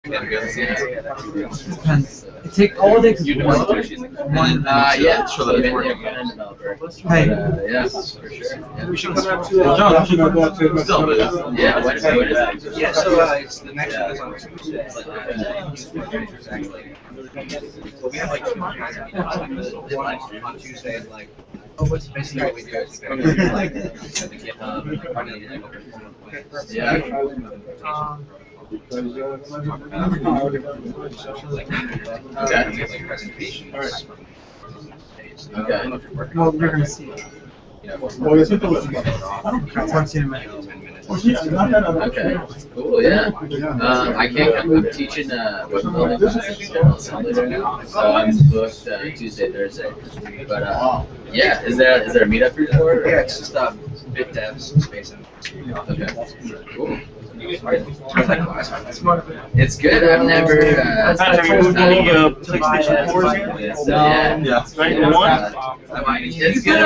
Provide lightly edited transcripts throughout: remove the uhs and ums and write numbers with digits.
Depends. It takes all day to one. Yeah, sure. That is working. Hey. Yeah, for sure. We should come out to Yeah, Wednesday. Yeah, so it's the next one is on Tuesday. But we have like 2 kinds of meetups. One on Tuesday is like, basically what we do is we go to like the GitHub, partly like open forum. Yeah. Like presentations. Okay. Well, you're gonna see it. Once in a minute. Okay. Cool. Yeah. I can't come. I'm teaching web building classes right now, so I'm booked Tuesday, Thursday. But yeah, is there a meetup for you for it? Yeah, it's just bit devs space. Okay. Cool. It's good. I've never. PlayStation 4 Yeah. It's good.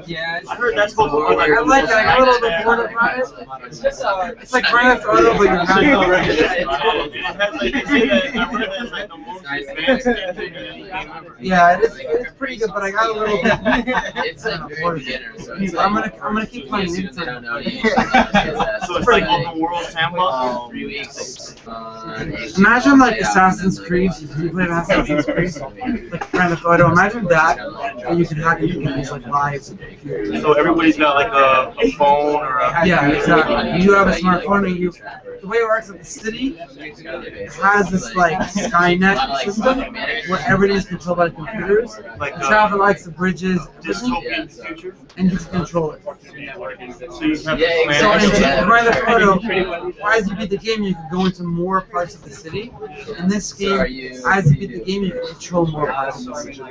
Yeah, I heard that's supposed to be like I like it. I'm a little bit bored about it. It's like Grand Theft Auto, but you're Yeah, it's pretty good, but I got a little bit. It's like very beginner, so I'm gonna keep playing it. So it's like open world sandbox. 3 weeks. Imagine like Assassin's Creed. If you played Assassin's Creed, like Grand Theft Auto. Imagine that, and you could hack into these like lives. So everybody's got like a phone or a. Yeah, exactly. You have a smartphone, and the way it works at the city has this like Skynet system where everything's controlled by computers. Like The traffic lights, the bridges, dystopian future. and you can control it. So you have So Yeah, in Grand Theft Auto, as you beat the game, you can go into more parts of the city. In this game, as you beat the game, you can control more parts of the city.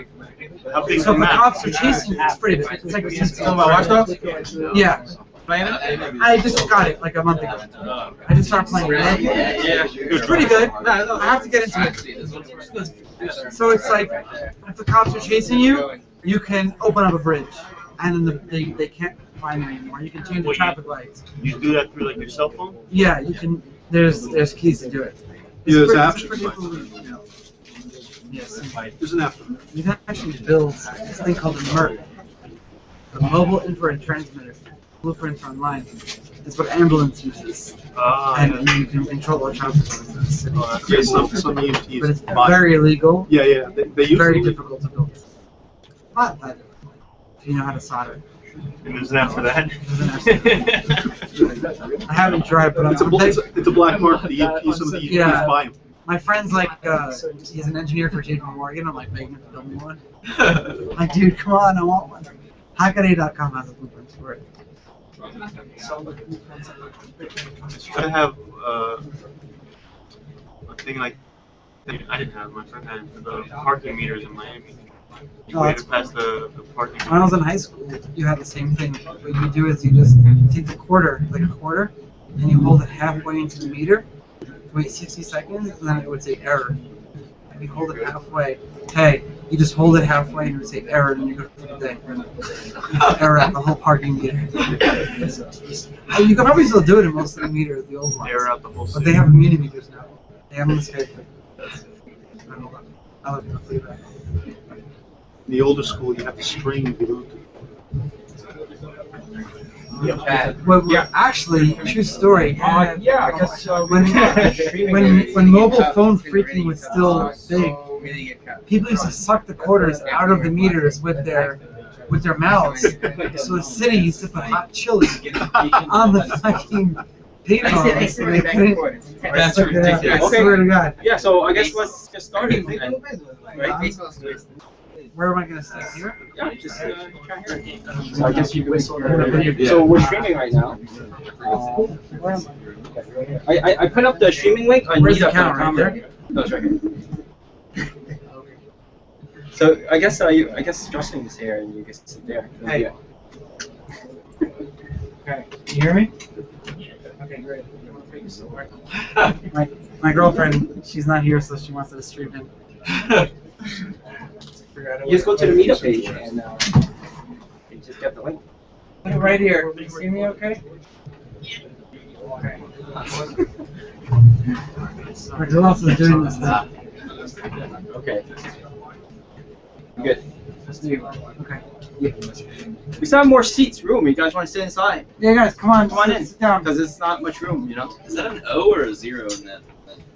How big is So the if the map? cops are chasing you, it's pretty big. It's like a system. Watch Dogs? Yeah. I just got it like a month ago. I just started playing it. It's pretty good. I have to get into it. So it's like, if the cops are chasing you, you can open up a bridge, and then they can't find you anymore. You can change the traffic lights. You do that through like your cell phone? Yeah, you can. There's keys to do it. Yeah, there's It's apps. pretty cool. Yes. There's an app. You can actually build this thing called a MERT, the Mobile Infrared Transmitter. Blueprints online. It's what ambulance uses, and you can control the traffic in the city. Yeah, some EMTs. But it's buy it. very illegal. Yeah, yeah. They use Very it. difficult to build. But if you know how to solder. And there's an app for that. I haven't tried, but It's a black market. The EMTs, some of the EMTs Yeah. buy them. my friend's like, he's an engineer for JP Morgan. I'm like begging him to build me one. Like, dude, come on, I want one. Hackaday.com has a blueprint for it. I have a thing like I didn't have. My friend had the parking meters in Miami. You waited past the parking. When I was in high school, you had the same thing. What you do is you just take the quarter, like a quarter, and you hold it halfway into the meter, wait 60 seconds, and then it would say error. And you hold it halfway. Hey, you just hold it halfway and it would say error, and you go for the day. Error at the whole parking meter. You can probably still do it in most of the meters, the old ones. Error out the whole But city. they have immunity meters now. They have them in Skype. I'll leave that. In the older school, you have to string Bluetooth. Well, actually, true story. Yeah, I guess so. When mobile phone freaking was still big, people used to suck the quarters out of the meters with their mouths. So the city used to put hot chili on the fucking payphones. So they couldn't. That's ridiculous. I swear to God. Yeah, so I guess let's get started then. Right? Where am I gonna sit here? Yeah, just try here. So I guess you whistle. So we're streaming right now. Where am I? I put up the streaming link on Where's the Meetup.com. camera? Right there? No, it's right here. So I guess Justin is here and you can sit there. Hey. Okay. Can you hear me? Okay, great. My girlfriend, she's not here, so she wants to stream in. You just go to the Meetup page and you just get the link. Right here. Can you see me okay? Okay. nice. Like, who else is doing this thing? Okay. Good. Okay. We still have more seats, room. You guys want to sit inside? Yeah, guys, come on, Come on in. sit down. Because it's not much room, you know? Is that an O or a 0 in that?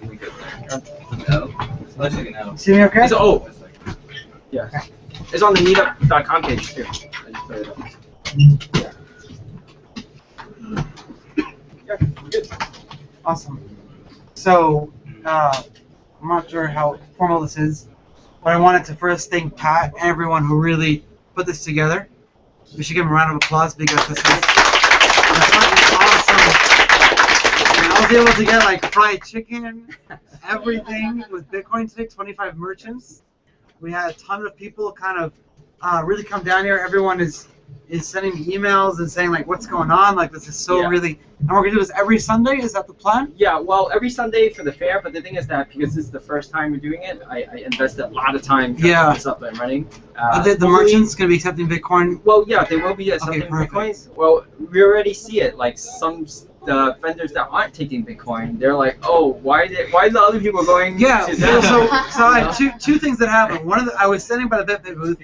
An O? Looks like an O. See me okay? It's O. Yeah. It's on the meetup.com page too. I just put it up. Yeah, good. Awesome. So, I'm not sure how formal this is, but I wanted to first thank Pat and everyone who really put this together. We should give them a round of applause because this is awesome. And I was able to get like fried chicken, everything with Bitcoin today, 25 merchants. We had a ton of people kind of really come down here. Everyone is sending me emails and saying like, what's going on? Like, this is so really. And we're gonna do this every Sunday. Is that the plan? Yeah, well, every Sunday for the fair. But the thing is that because this is the first time we're doing it, I invested a lot of time to get this up and running. The merchants gonna be accepting Bitcoin. Well, yeah, they will be accepting Bitcoins. Well, we already see it. Like the vendors that aren't taking Bitcoin, they're like, oh, why the other people going? Yeah. To So them? I had two things that happened. I was standing by the BitPay booth.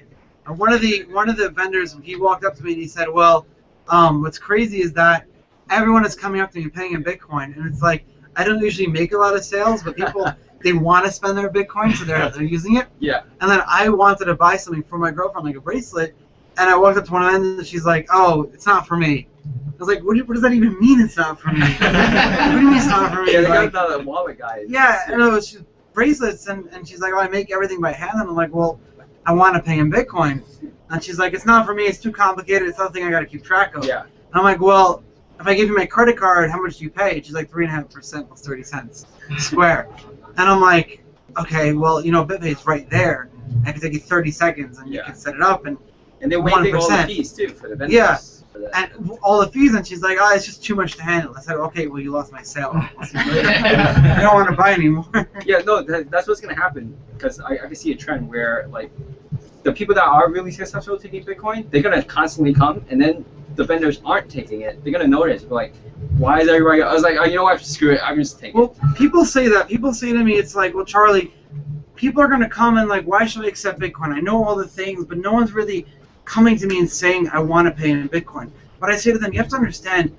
And one of the vendors, he walked up to me and he said, well, what's crazy is that everyone is coming up to me and paying in Bitcoin. And it's like, I don't usually make a lot of sales, but people, they want to spend their Bitcoin, so they're using it. Yeah. And then I wanted to buy something for my girlfriend, like a bracelet. And I walked up to one of them and she's like, oh, it's not for me. I was like, what does that even mean it's not for me? What do you mean it's not for me? Yeah, they like, got the wallet guys. yeah, and it was bracelets, and she's like, oh, I make everything by hand. And I'm like, well, I want to pay in Bitcoin. And she's like, it's not for me, it's too complicated, it's something I got to keep track of. Yeah. And I'm like, well, if I give you my credit card, how much do you pay? And she's like, 3.5% plus 30 cents square. And I'm like, okay, well, you know, BitPay's right there. I can take you 30 seconds and you can set it up. And they're waiving all the fees too for the vendors. Yeah. And all the fees, and she's like, oh, it's just too much to handle. I said, okay, well, you lost my sale. I don't want to buy anymore. Yeah, no, that's what's going to happen, because I can see a trend where, like, the people that are really successful taking Bitcoin, they're going to constantly come, and then the vendors aren't taking it. They're going to notice, like, why is everybody, I was like, oh, you know what, screw it, I'm just taking it. Well, people say that. People say to me, it's like, well, Charlie, people are going to come and, like, why should I accept Bitcoin? I know all the things, but no one's really coming to me and saying, I want to pay in Bitcoin. But I say to them, you have to understand,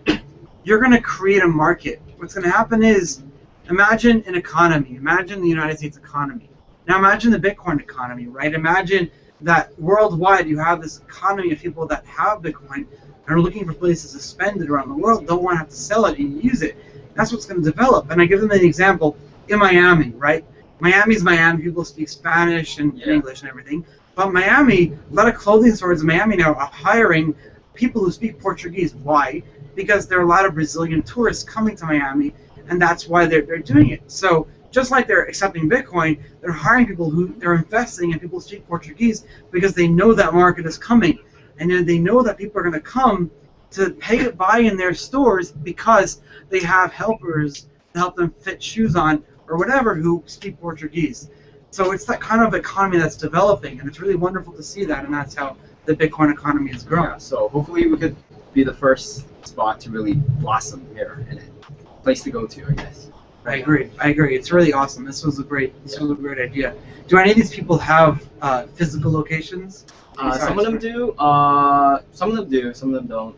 you're going to create a market. What's going to happen is, imagine an economy. Imagine the United States economy. Now imagine the Bitcoin economy, right? Imagine that worldwide you have this economy of people that have Bitcoin and are looking for places to spend it around the world, don't want to have to sell it and use it. That's what's going to develop. And I give them an example in Miami, right? Miami's Miami. People speak Spanish and English and everything. But Miami, a lot of clothing stores in Miami now are hiring people who speak Portuguese. Why? Because there are a lot of Brazilian tourists coming to Miami, and that's why they're doing it. So just like they're accepting Bitcoin, they're hiring people who they're investing in people who speak Portuguese because they know that market is coming, and then they know that people are going to come to buy in their stores because they have helpers to help them fit shoes on or whatever who speak Portuguese. So it's that kind of economy that's developing, and it's really wonderful to see that, and that's how the Bitcoin economy is growing. Yeah, so hopefully we could be the first spot to really blossom here and a place to go to, I guess. I agree. It's really awesome. This was a great idea. Do any of these people have physical locations? Some of them do. Some of them do. Some of them don't.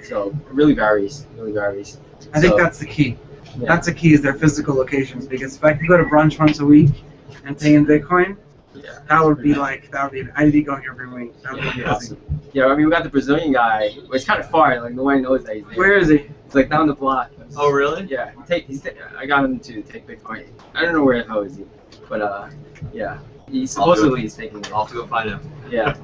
So it really varies. I think that's the key. Yeah. That's the key, is their physical locations, because if I could go to brunch once a week and pay in Bitcoin, that would be I'd be going every week. That would be awesome. Yeah, I mean, we got the Brazilian guy, but it's kind of far, like no one knows that he's there. Where is he? It's like down the block. Oh, really? Yeah, I got him to take Bitcoin. I don't know where the hell is he, but yeah. He's taking it. I'll have to go find him. Yeah.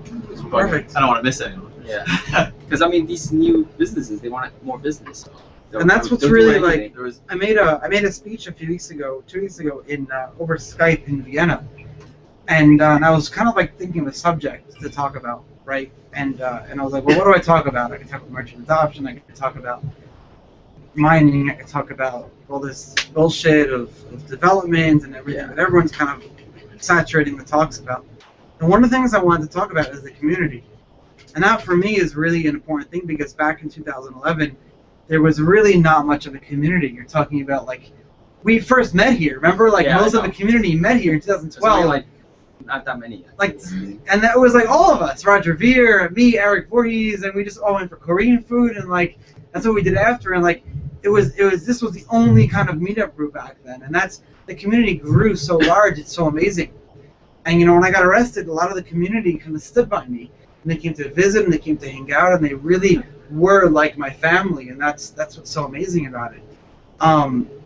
Perfect. I don't want to miss anyone. Yeah. Because I mean, these new businesses, they want more business. So and that's what's really like. I made a speech 2 weeks ago in over Skype in Vienna, and I was kind of like thinking of a subject to talk about, right? And I was like, well, what do I talk about? I could talk about merchant adoption. I could talk about mining. I could talk about all this bullshit of development and everything that everyone's kind of saturating the talks about. And one of the things I wanted to talk about is the community. And that for me is really an important thing, because back in 2011, there was really not much of a community. You're talking about like we first met here. Remember, like Yeah, most I of the know. community met here in There's only 2012. like not that many yet. Like, and that was like all of us, Roger Veer, me, Eric Voorhees, and we just all went for Korean food, and like that's what we did after, and like this was the only kind of meetup group back then, and that's the community grew so large, it's so amazing. And you know, when I got arrested, a lot of the community kind of stood by me, and they came to visit, and they came to hang out, and they really were like my family, and that's what's so amazing about it.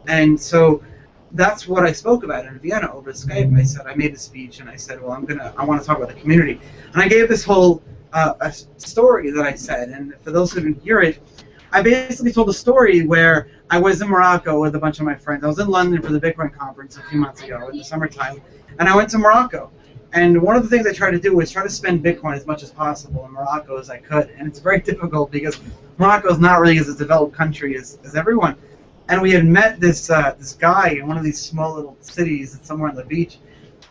And so that's what I spoke about in Vienna over Skype. I said, I made a speech, and I said, well, I want to talk about the community. And I gave this whole a story that I said, and for those who didn't hear it, I basically told a story where I was in Morocco with a bunch of my friends. I was in London for the Bitcoin conference a few months ago in the summertime, and I went to Morocco. And one of the things I tried to do was try to spend Bitcoin as much as possible in Morocco as I could, and it's very difficult because Morocco is not really as a developed country as everyone. And we had met this guy in one of these small little cities somewhere on the beach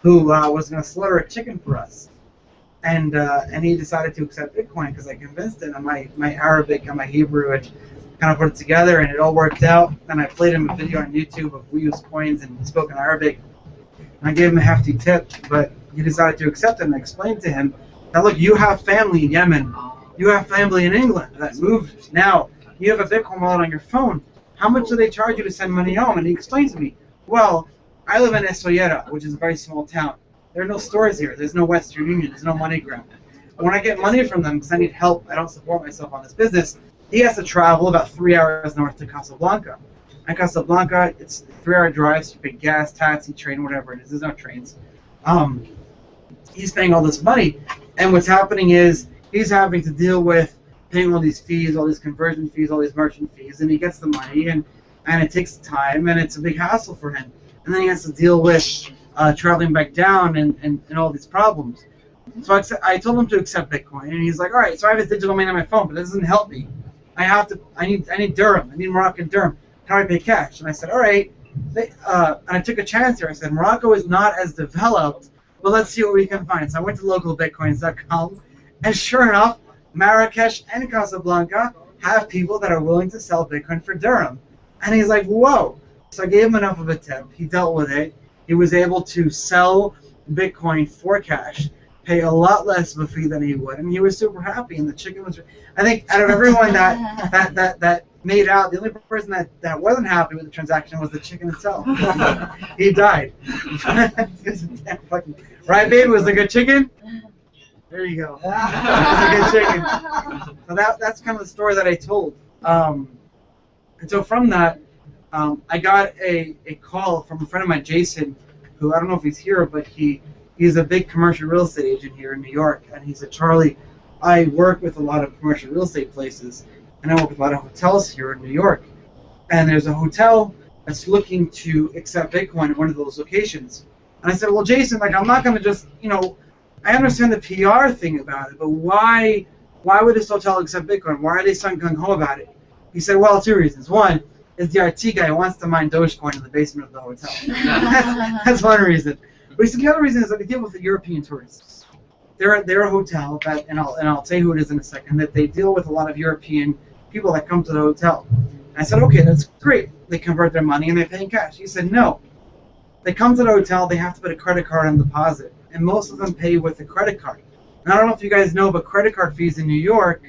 who was going to slaughter a chicken for us. And he decided to accept Bitcoin because I convinced him, and my Arabic and my Hebrew and kind of put it together, and it all worked out. And I played him a video on YouTube of we use coins and he spoke in Arabic. And I gave him a hefty tip, but he decided to accept it, and I explained to him that, look, you have family in Yemen, you have family in England that moved. Now, you have a Bitcoin wallet on your phone. How much do they charge you to send money home? And he explained to me, well, I live in Esoyera, which is a very small town. There are no stores here. There's no Western Union. There's no MoneyGram. When I get money from them, because I need help, I don't support myself on this business, he has to travel about 3 hours north to Casablanca. And Casablanca, it's a 3-hour drive, so you pay gas, taxi, train, whatever it is. There's no trains. He's paying all this money, and what's happening is he's having to deal with paying all these fees, all these conversion fees, all these merchant fees, and he gets the money, and it takes time, and it's a big hassle for him. And then he has to deal with traveling back down and all these problems. So I told him to accept Bitcoin, and he's like, all right, so I have his digital money on my phone, but that doesn't help me. I need dirham. I need Moroccan dirham. How do I pay cash? And I said, all right. And I took a chance here. I said, Morocco is not as developed, but let's see what we can find. So I went to localbitcoins.com, and sure enough, Marrakesh and Casablanca have people that are willing to sell Bitcoin for dirham. And he's like, whoa. So I gave him enough of a tip. He dealt with it. He was able to sell Bitcoin for cash, pay a lot less of a fee than he would, and he was super happy. And the chicken was, I think, out of everyone that made out, the only person that wasn't happy with the transaction was the chicken itself. He died. Right, babe? Was it a good chicken? There you go. It was a good chicken. So that's kind of the story that I told. And so from that, I got a call from a friend of mine, Jason, who I don't know if he's here, but he's a big commercial real estate agent here in New York. And he said, Charlie, I work with a lot of commercial real estate places, and I work with a lot of hotels here in New York. And there's a hotel that's looking to accept Bitcoin at one of those locations. And I said, well, Jason, like, I'm not going to just, I understand the PR thing about it, but why would this hotel accept Bitcoin? Why are they so gung-ho about it? He said, well, 2 reasons. One is the IT guy wants to mine Dogecoin in the basement of the hotel. That's one reason. But he said the other reason is that they deal with the European tourists. They're a hotel that, and I'll say who it is in a second, that they deal with a lot of European people that come to the hotel. And I said, okay, that's great. They convert their money and they pay in cash. He said, no. They come to the hotel, they have to put a credit card on deposit, and most of them pay with a credit card. And I don't know if you guys know, but credit card fees in New York,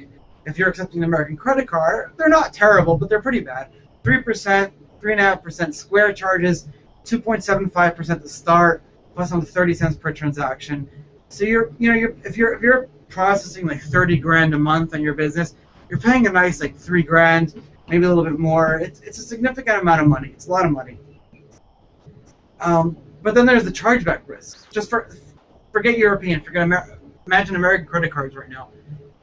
if you're accepting an American credit card, they're not terrible, but they're pretty bad. 3%, 3.5% Square charges, 2.75% to start, plus another 30 cents per transaction. So if you're processing like 30 grand a month on your business, you're paying a nice like 3 grand, maybe a little bit more. It's a significant amount of money. It's a lot of money. But then there's the chargeback risk. Just forget European, imagine American credit cards right now.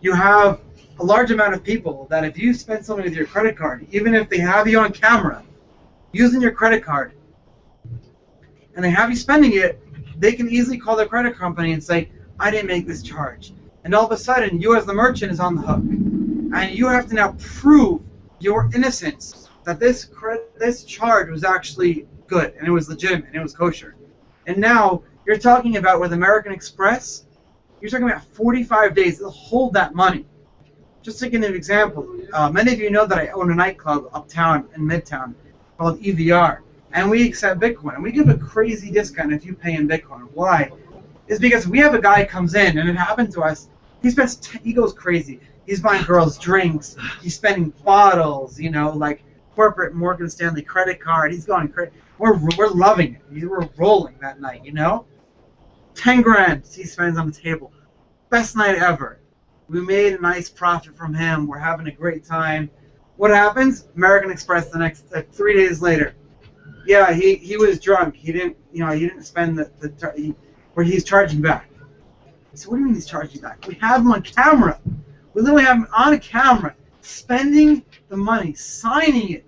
You have a large amount of people that if you spend something with your credit card, even if they have you on camera using your credit card, and they have you spending it, they can easily call their credit company and say, I didn't make this charge. And all of a sudden, you as the merchant is on the hook. And you have to now prove your innocence, that this charge was actually good, and it was legitimate, and it was kosher. And now, you're talking about with American Express, you're talking about 45 days to hold that money. Just to give an example, many of you know that I own a nightclub uptown in Midtown called EVR. and we accept Bitcoin. And we give a crazy discount if you pay in Bitcoin. Why? It's because we have a guy comes in, and it happened to us. He goes crazy. He's buying girls drinks. He's spending bottles, you know, like corporate Morgan Stanley credit card. He's going crazy. We're loving it. We're rolling that night, you know. 10 grand he spends on the table. Best night ever. We made a nice profit from him. We're having a great time. What happens? American Express the next 3 days later. Yeah, he was drunk. He didn't spend where he's charging back. So what do you mean he's charging back? We have him on camera. We literally have him on camera, spending the money, signing it.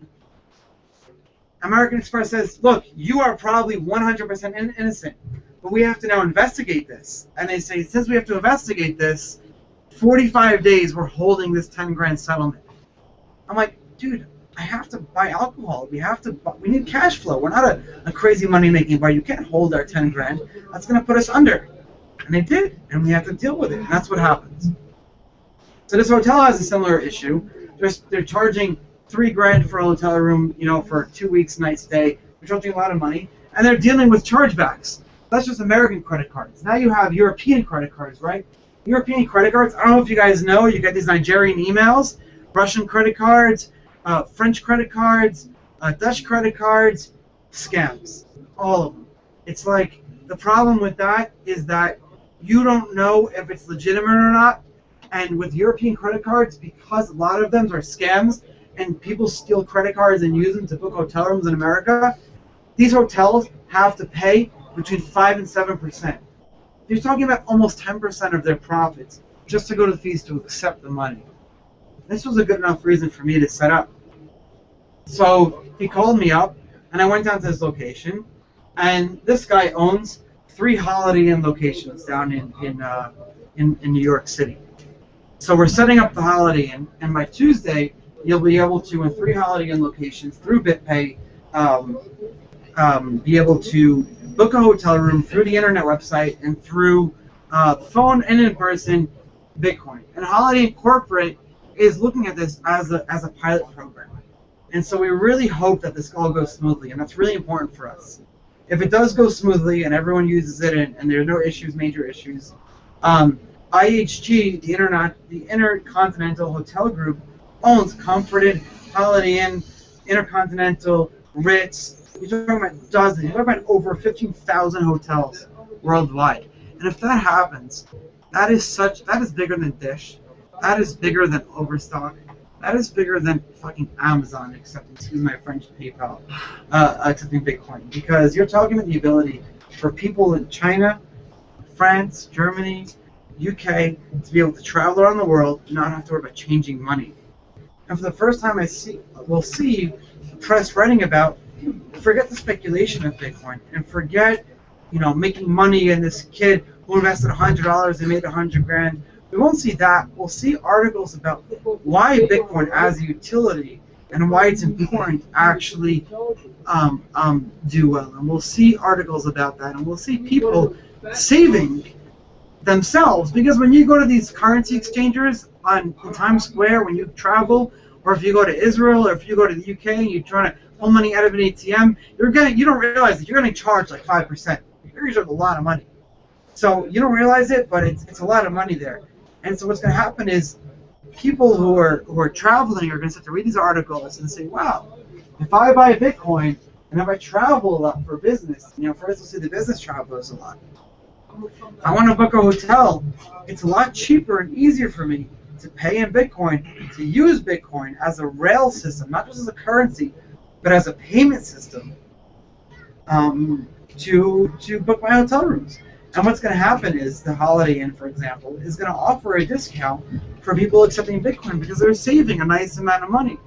American Express says, look, you are probably 100% innocent, but we have to now investigate this. And they say, since we have to investigate this, 45 days we're holding this 10 grand settlement. I'm like, dude, I have to buy alcohol. We need cash flow. We're not a crazy money-making bar. You can't hold our 10 grand. That's going to put us under. And they did, and we have to deal with it, and that's what happens. So this hotel has a similar issue. They're charging $3 grand for a hotel room, you know, for 2 weeks, night stay. They're charging a lot of money, and they're dealing with chargebacks. That's just American credit cards. Now you have European credit cards, right? European credit cards, I don't know if you guys know, you get these Nigerian emails, Russian credit cards, French credit cards, Dutch credit cards, scams, all of them. It's like, the problem with that is that you don't know if it's legitimate or not, and with European credit cards, because a lot of them are scams, and people steal credit cards and use them to book hotel rooms in America, these hotels have to pay between 5 and 7%. You're talking about almost 10% of their profits just to go to the fees to accept the money. This was a good enough reason for me to set up. So he called me up, and I went down to his location, and this guy owns 3 Holiday Inn locations down in New York City. So we're setting up the Holiday Inn, and by Tuesday, you'll be able to, in 3 Holiday Inn locations, through BitPay, be able to book a hotel room through the internet website and through phone and in person Bitcoin. And Holiday Inn Corporate is looking at this as a pilot program. And so we really hope that this all goes smoothly, and that's really important for us. If it does go smoothly and everyone uses it and there are no issues, major issues, IHG, the Intercontinental Hotel Group, owns Comforted, Holiday Inn, Intercontinental, Ritz. You're talking about dozens. You're talking about over 15,000 hotels worldwide. And if that happens, that is bigger than Dish. That is bigger than Overstock. That is bigger than fucking Amazon, accepting, excuse my French, PayPal, accepting Bitcoin. Because you're talking about the ability for people in China, France, Germany, UK, to be able to travel around the world and not have to worry about changing money. And for the first time, we'll see the press writing about, forget the speculation of Bitcoin and forget, making money in this kid who invested $100 and made 100 grand. We won't see that. We'll see articles about why Bitcoin as a utility and why it's important to actually do well. And we'll see articles about that, and we'll see people saving themselves, because when you go to these currency exchangers in Times Square, when you travel, or if you go to Israel, or if you go to the UK and you're trying to pull money out of an ATM, you don't realize that you're getting charged like 5%. You're charged a lot of money. So you don't realize it, but it's a lot of money there. And so what's going to happen is people who are traveling are going to start to read these articles and say, wow, if I buy Bitcoin and if I travel a lot for business, first we'll see the business travelers a lot. If I want to book a hotel, it's a lot cheaper and easier for me to pay in Bitcoin, to use Bitcoin as a rail system, not just as a currency, but as a payment system to book my hotel rooms. And what's going to happen is the Holiday Inn, for example, is going to offer a discount for people accepting Bitcoin because they're saving a nice amount of money.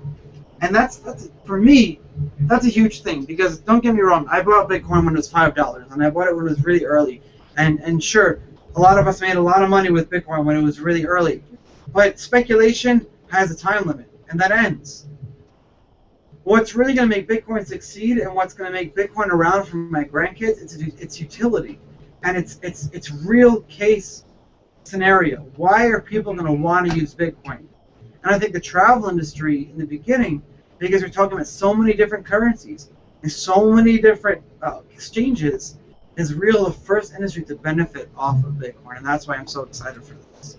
And that's for me, that's a huge thing, because don't get me wrong, I bought Bitcoin when it was $5, and I bought it when it was really early. And sure, a lot of us made a lot of money with Bitcoin when it was really early. But speculation has a time limit, and that ends. What's really going to make Bitcoin succeed and what's going to make Bitcoin around for my grandkids, it's utility. And it's real case scenario. Why are people going to want to use Bitcoin? And I think the travel industry in the beginning, because we're talking about so many different currencies, There's so many different exchanges. Is real the first industry to benefit off of Bitcoin, and that's why I'm so excited for this.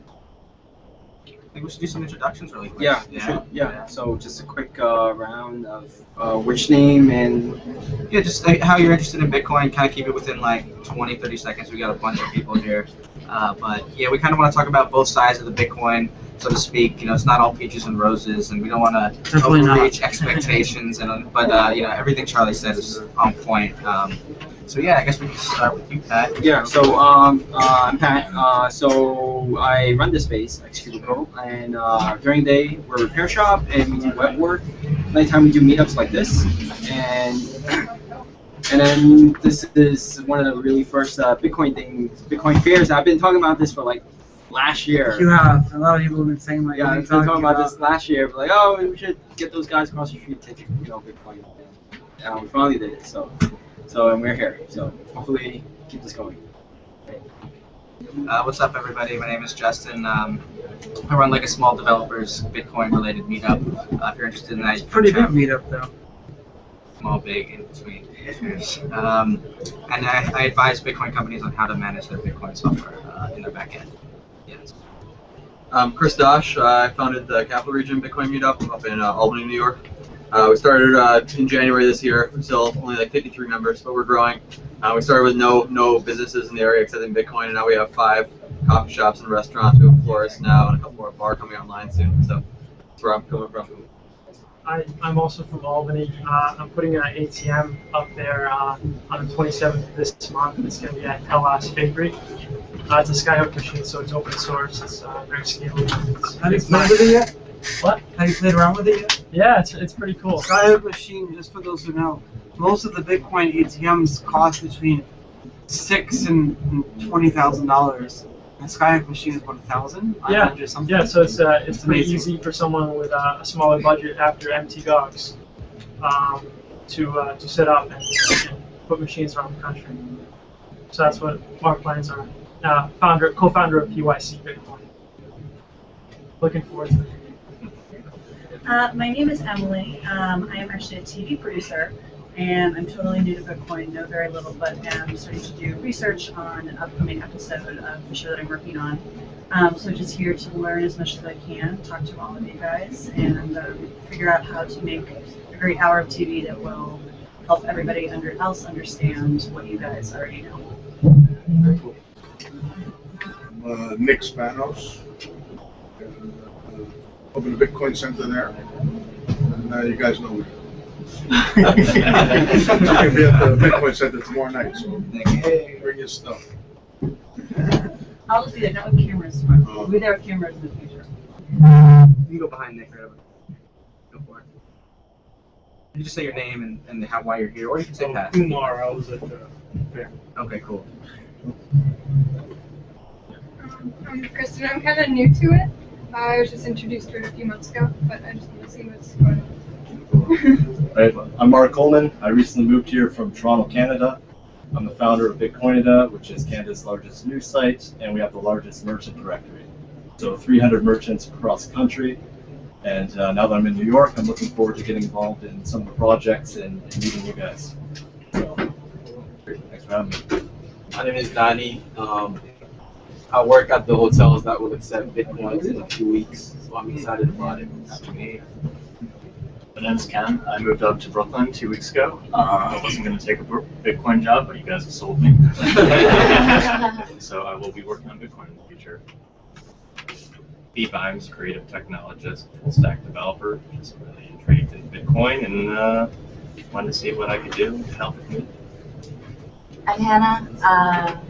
I think we should do some introductions really quick. Yeah. So just a quick round of which name and Yeah, just how you're interested in Bitcoin. Kind of keep it within like 20, 30 seconds. We got a bunch of people here. But yeah, we kind of want to talk about both sides of the Bitcoin, so to speak. You know, it's not all peaches and roses, and we don't want to overreach expectations. But you know, everything Charlie said is on point. So yeah, I guess we can start with you, Pat. yeah. So I'm Pat. So I run this space, Cubicle, and during the day we're a repair shop and we do web work. Nighttime we do meetups like this, and then this is one of the really first Bitcoin fairs. I've been talking about this for like last year. You have a lot of people have been saying like, Yeah, I've been talking about this last year. But like, oh, we should get those guys across the street to take, Bitcoin. And we finally did it. So and we're here. So hopefully keep this going. What's up, everybody? My name is Justin. I run like a small developers Bitcoin-related meetup. If you're interested in that, you can Pretty big check- meetup though. Small, big, in between. And I advise Bitcoin companies on how to manage their Bitcoin software in their back end. Yes. Chris Dosh. I founded the Capital Region Bitcoin Meetup up in Albany, New York. We started in January this year. We're still only like 53 members, but we're growing. We started with no businesses in the area accepting Bitcoin, and now we have 5 coffee shops and restaurants. We have a florist now, and a couple more bars coming online soon. So that's where I'm coming from. I'm also from Albany. I'm putting an ATM up there on the 27th of this month. It's going to be at Hellas Bakery. It's a Skyhook machine, so it's open source. It's very scalable. Have you played with it yet? What? Have you played around with it yet? Yeah, it's pretty cool. Skyhook machine, just for those who know, most of the Bitcoin ATMs cost between $6,000 and $20,000. And Skyhook machine is what, $1,000? Something. Yeah. So it's pretty amazing. easy for someone with a smaller budget after MT Dogs to set up and put machines around the country. So that's what our plans are. Co-founder of PYC Bitcoin. Looking forward to it. My name is Emily. I am actually a TV producer, and I'm totally new to Bitcoin, know very little, but am starting to do research on an upcoming episode of the show that I'm working on. So just here to learn as much as I can, talk to all of you guys, and figure out how to make a great hour of TV that will help everybody else understand what you guys already know. Very cool. I'm Nick Spanos. Opened a Bitcoin center there. And now you guys know me. I'm going to be at the Bitcoin center tomorrow night, so bring your stuff. I'll just be there, not with cameras tomorrow. We'll be there with cameras in the future. You can go behind Nick or whatever. Go for it. You just say your name and why you're here, or you can say Pat. Kumar, I was at the fair. Okay, cool. I'm Kristen. I'm kind of new to it. I was just introduced to it a few months ago, but I just want to see what's going on. Right. I'm Mark Coleman. I recently moved here from Toronto, Canada. I'm the founder of Bitcoinida, which is Canada's largest news site, and we have the largest merchant directory. So 300 merchants across the country. And now that I'm in New York, I'm looking forward to getting involved in some of the projects and meeting you guys. Thanks for having me. My name is Danny. I work at the hotels that will accept Bitcoins in a few weeks, so I'm excited about it. My name's Ken. I moved up to Brooklyn 2 weeks ago. I wasn't going to take a Bitcoin job, but you guys have sold me. So I will be working on Bitcoin in the future. Steve Imes, creative technologist, full stack developer, just really intrigued in Bitcoin and wanted to see what I could do to help with me. I'm Hannah.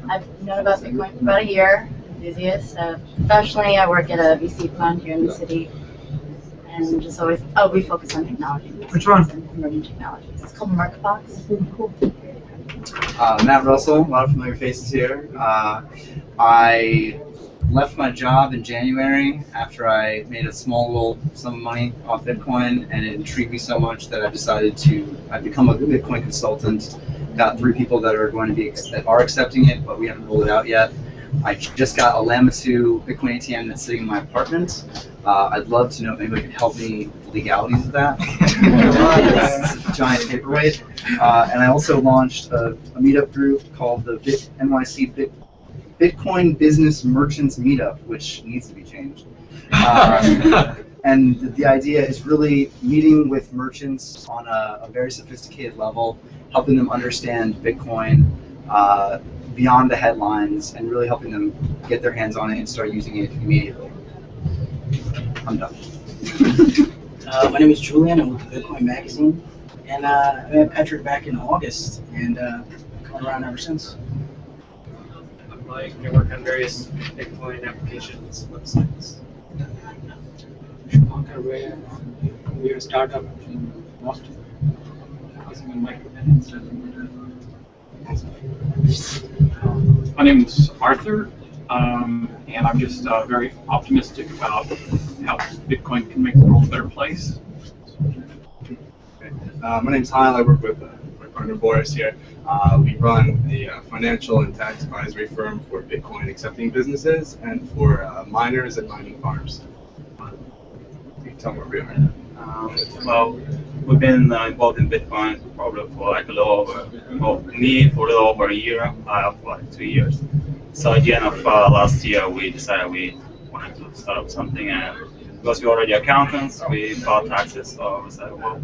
I've known about Bitcoin for about a year, enthusiast. Professionally, I work at a VC fund here in the city. And just always, we focus on technology. Which one? Emerging technologies. It's called Marketbox. Cool. Matt Russell, a lot of familiar faces here. I left my job in January after I made a small little sum of money off Bitcoin, and it intrigued me so much that I decided I've become a Bitcoin consultant. Got 3 people that are going to be that are accepting it, but we haven't rolled it out yet. I just got a Llama 2 Bitcoin ATM that's sitting in my apartment. I'd love to know if anybody could help me with the legalities of that. It's a giant paperweight. And I also launched a meetup group called the NYC Bitcoin Business Merchants Meetup, which needs to be changed. And the idea is really meeting with merchants on a very sophisticated level, helping them understand Bitcoin beyond the headlines, and really helping them get their hands on it and start using it immediately. I'm done. My name is Julian. I'm with the Bitcoin Magazine, and I met Patrick back in August, and come around ever since. I'm Mike. I work on various Bitcoin applications, websites. We're a startup in Boston. My name is Arthur, and I'm just very optimistic about how Bitcoin can make the world a better place. My name's Hyle. I work with my partner Boris here. We run a financial and tax advisory firm for Bitcoin accepting businesses and for miners and mining farms. You can tell them where we are. Well, we've been involved in Bitcoin probably for like a little over, well, me for a little over a year, for like 2 years. So at the end of last year, we decided we wanted to start up something, and because we're already accountants, we filed taxes, so we said, well,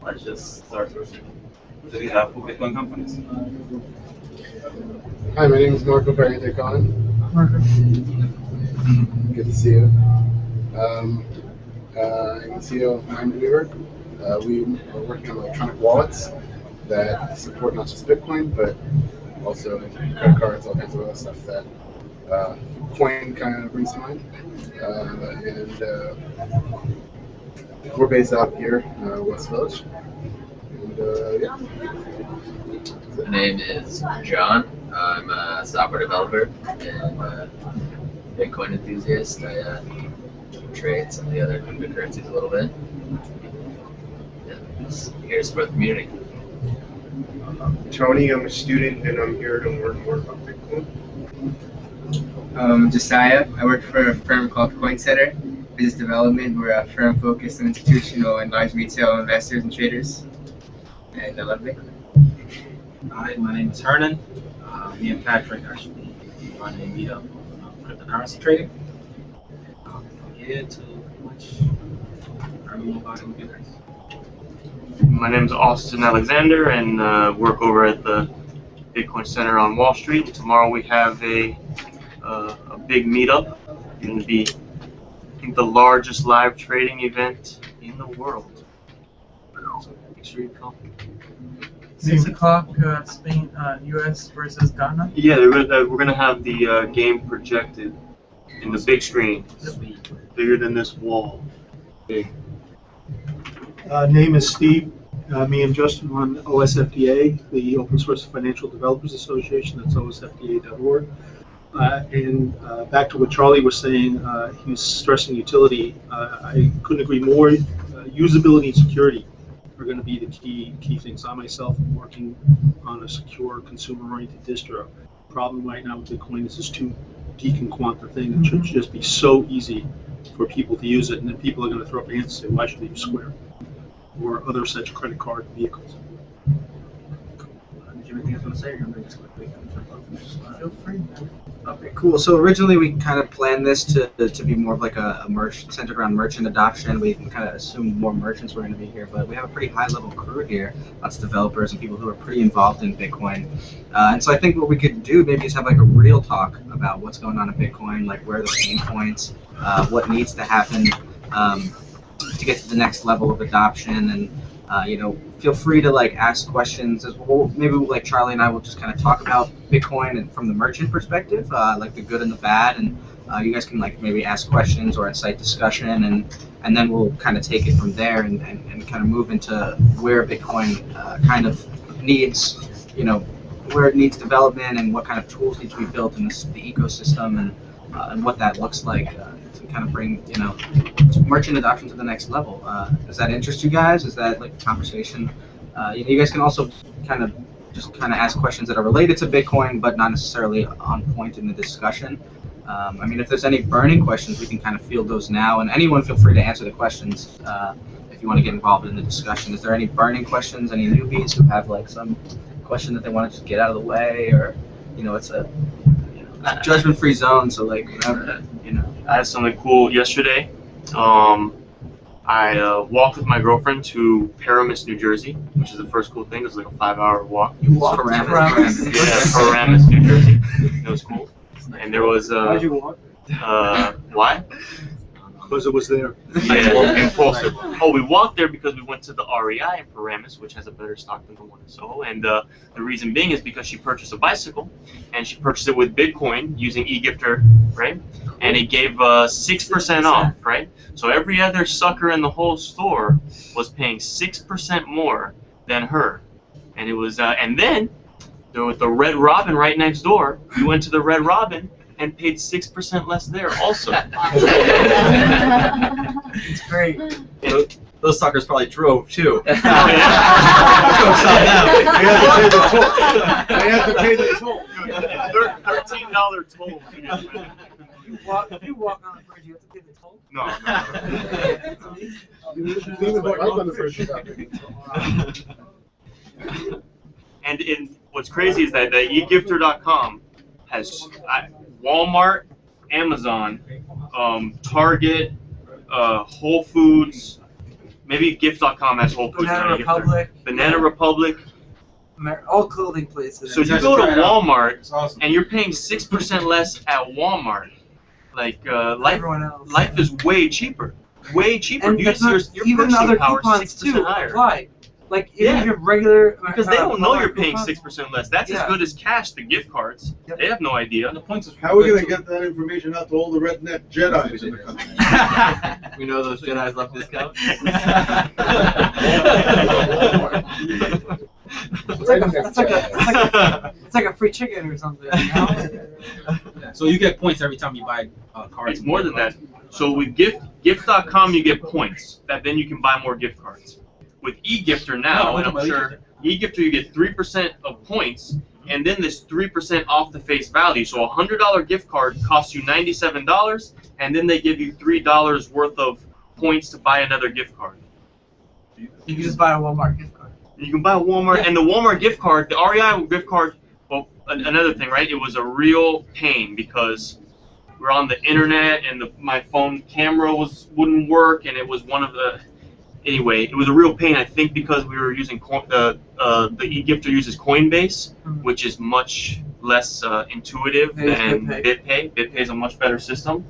let's just start doing that for Bitcoin companies. Hi, my name is Marco Parente-Khan. Marco. Good to see you. I'm the CEO of Mindweaver. We are working on electronic wallets that support not just Bitcoin, but also credit cards, all kinds of other stuff that Coin kind of brings to mind. We're based out here, West Village. And yeah. My name is John. I'm a software developer and a Bitcoin enthusiast. I trade some of the other cryptocurrencies a little bit. Yeah, just here to support the community. Tony, I'm a student and I'm here to learn more about Bitcoin. Josiah, I work for a firm called CoinCenter Business Development. We're a firm focused on institutional and large retail investors and traders. And I love Bitcoin. Hi, my name is Hernan. Me and Patrick actually run a meetup on cryptocurrency trading. I'm here to pretty much learn more about it with you guys. My name is Austin Alexander, and work over at the Bitcoin Center on Wall Street. Tomorrow we have a big meetup. It's going to be, I think, the largest live trading event in the world. So make sure you come. 6 o'clock, Spain, U.S. versus Ghana. Yeah, we're gonna have the game projected in the big screen, bigger than this wall. Big. Name is Steve. Me and Justin run OSFDA, the Open Source Financial Developers Association. That's osfda.org. And back to what Charlie was saying, he was stressing utility. I couldn't agree more. Usability and security are going to be the key things. I myself am working on a secure consumer-oriented distro. Problem right now with Bitcoin is it's too deep and quant the thing. It should just be so easy for people to use it, and then people are going to throw up their hands and say, why should they use Square or other such credit card vehicles? Did you have anything else to say? Or you want me to just quickly Feel free, man. Okay, cool. So originally we kind of planned this to be more of like a centered around merchant adoption. We kind of assumed more merchants were going to be here, but we have a pretty high-level crew here, lots of developers and people who are pretty involved in Bitcoin. And so I think what we could do maybe is have like a real talk about what's going on in Bitcoin, like where are the pain points, what needs to happen to get to the next level of adoption, and feel free to like ask questions as well. Maybe like Charlie and I will just kind of talk about Bitcoin and from the merchant perspective, like the good and the bad, and you guys can like maybe ask questions or incite discussion, and then we'll kind of take it from there and kind of move into where Bitcoin kind of needs, where it needs development and what kind of tools need to be built in the ecosystem and what that looks like to kind of bring merchant adoption to the next level. Does that interest you guys? Is that like a conversation? You guys can also kind of just kind of ask questions that are related to Bitcoin, but not necessarily on point in the discussion. I mean, if there's any burning questions, we can kind of field those now, and anyone feel free to answer the questions if you want to get involved in the discussion. Is there any burning questions? Any newbies who have like some question that they want to just get out of the way, or it's a judgment-free zone, so like whatever, I had something cool yesterday. I walked with my girlfriend to Paramus, New Jersey, which is the first cool thing. It was like a 5-hour walk. You walked to Paramus? Yeah, Paramus, New Jersey. It was cool. And there was Why'd you walk? Why? Because it was there. Yeah, impulsive. Oh, we walked there because we went to the REI in Paramus, which has a better stock than the one in Soho. And the reason being is because she purchased a bicycle, and she purchased it with Bitcoin using eGifter, right? And it gave 6% off, right? So every other sucker in the whole store was paying 6% more than her. And it was, and then there was the Red Robin right next door. We went to the Red Robin and paid 6% less there also. It's great. Those suckers probably drove too. Oh, yeah. They had to pay the toll. $13 toll. You walk on the bridge, you have to pay the toll? No. And what's crazy is that the eGifter.com has Walmart, Amazon, Target, Whole Foods, maybe Gift.com has Whole Foods. Banana Republic. All clothing places. So you go to Walmart and you're paying 6% less at Walmart. Like life is way cheaper. Way cheaper. And your even purchasing other power coupons is 6% too higher. apply. Like even your regular because they don't know you're paying coupons. 6% less. That's as good as cash. The gift cards. Yep. They have no idea. How are we going to get that information out to all the redneck Jedis in the country? We know those Jedis love discounts. It's like a free chicken or something. So you get points every time you buy cards. It's more than that. So with gift.com you get points that then you can buy more gift cards. With eGifter now, and I'm sure eGifter you get 3% of points, and then this 3% off the face value. So a $100 gift card costs you $97, and then they give you $3 worth of points to buy another gift card. You can just buy a Walmart gift card. You can buy a Walmart, and the Walmart gift card, the REI gift card, well, another thing, right? It was a real pain because we're on the internet, and my phone camera wouldn't work, and it was one of the... Anyway, it was a real pain, I think, because we were using the eGifter uses Coinbase, which is much less intuitive than BitPay. BitPay is a much better system.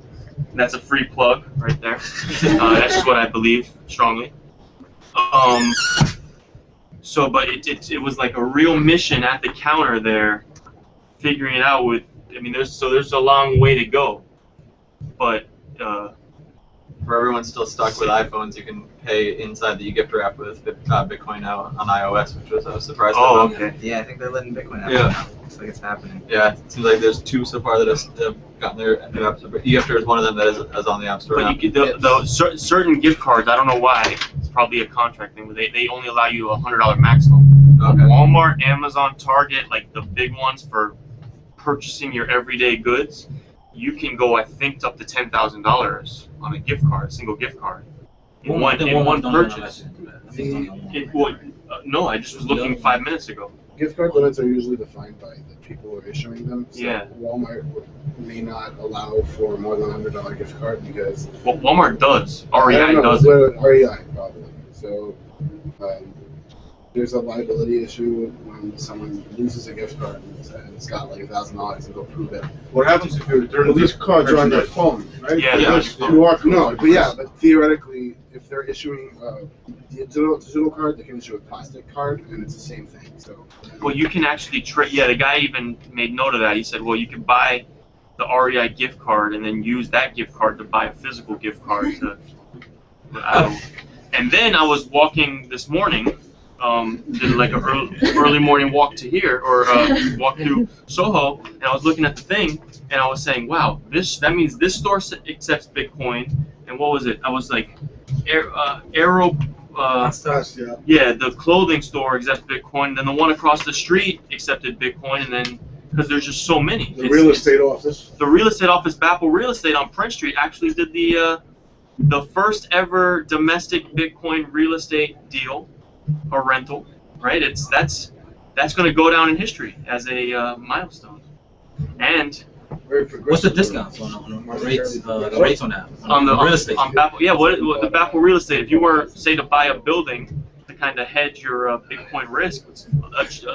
That's a free plug right there. That's just what I believe strongly. So, but it was like a real mission at the counter there, figuring it out with. I mean, there's a long way to go, but. For everyone still stuck with iPhones, you can pay inside the eGifter app with Bitcoin now on iOS, which was a surprise. Oh, okay. Yeah, I think they're letting Bitcoin out. Yeah. Looks like it's happening. Yeah, it seems like there's 2 so far that have gotten their new app store. But eGifter is one of them that is on the app store now. But certain gift cards, I don't know why, it's probably a contract thing, but they only allow you a $100 maximum. Okay. Walmart, Amazon, Target, like the big ones for purchasing your everyday goods, you can go, I think, up to $10,000 on a gift card, a single gift card, in one purchase. No, I just was looking 5 minutes ago. Gift card limits are usually defined by the people who are issuing them. So Yeah. Walmart may not allow for more than $100 gift card because. Well, Walmart does. REI does. REI probably. So there's a liability issue when someone loses a gift card and it's got like $1,000 and go prove it. What happens if you return it? These cards are on their phone, right? Yeah. But theoretically, if they're issuing a digital card, they can issue a plastic card, and it's the same thing. So. Well, you can actually trade. Yeah, the guy even made note of that. He said, well, you can buy the REI gift card and then use that gift card to buy a physical gift card. And then I was walking this morning. Did like an early morning walk to here, or walk through Soho, and I was looking at the thing, and I was saying, wow, that means this store accepts Bitcoin, and what was it? I was like, yeah, the clothing store accepted Bitcoin, then the one across the street accepted Bitcoin, and then because there's just so many. The real estate office. The real estate office, Bapple Real Estate on Prince Street, actually did the first ever domestic Bitcoin real estate deal or rental. Right? That's going to go down in history as a milestone. And what's the discounts on rates? The rates on that on the real estate. On Bapple, yeah, what the Bapple Real Estate? If you were say to buy a building to kind of hedge your Bitcoin risk, a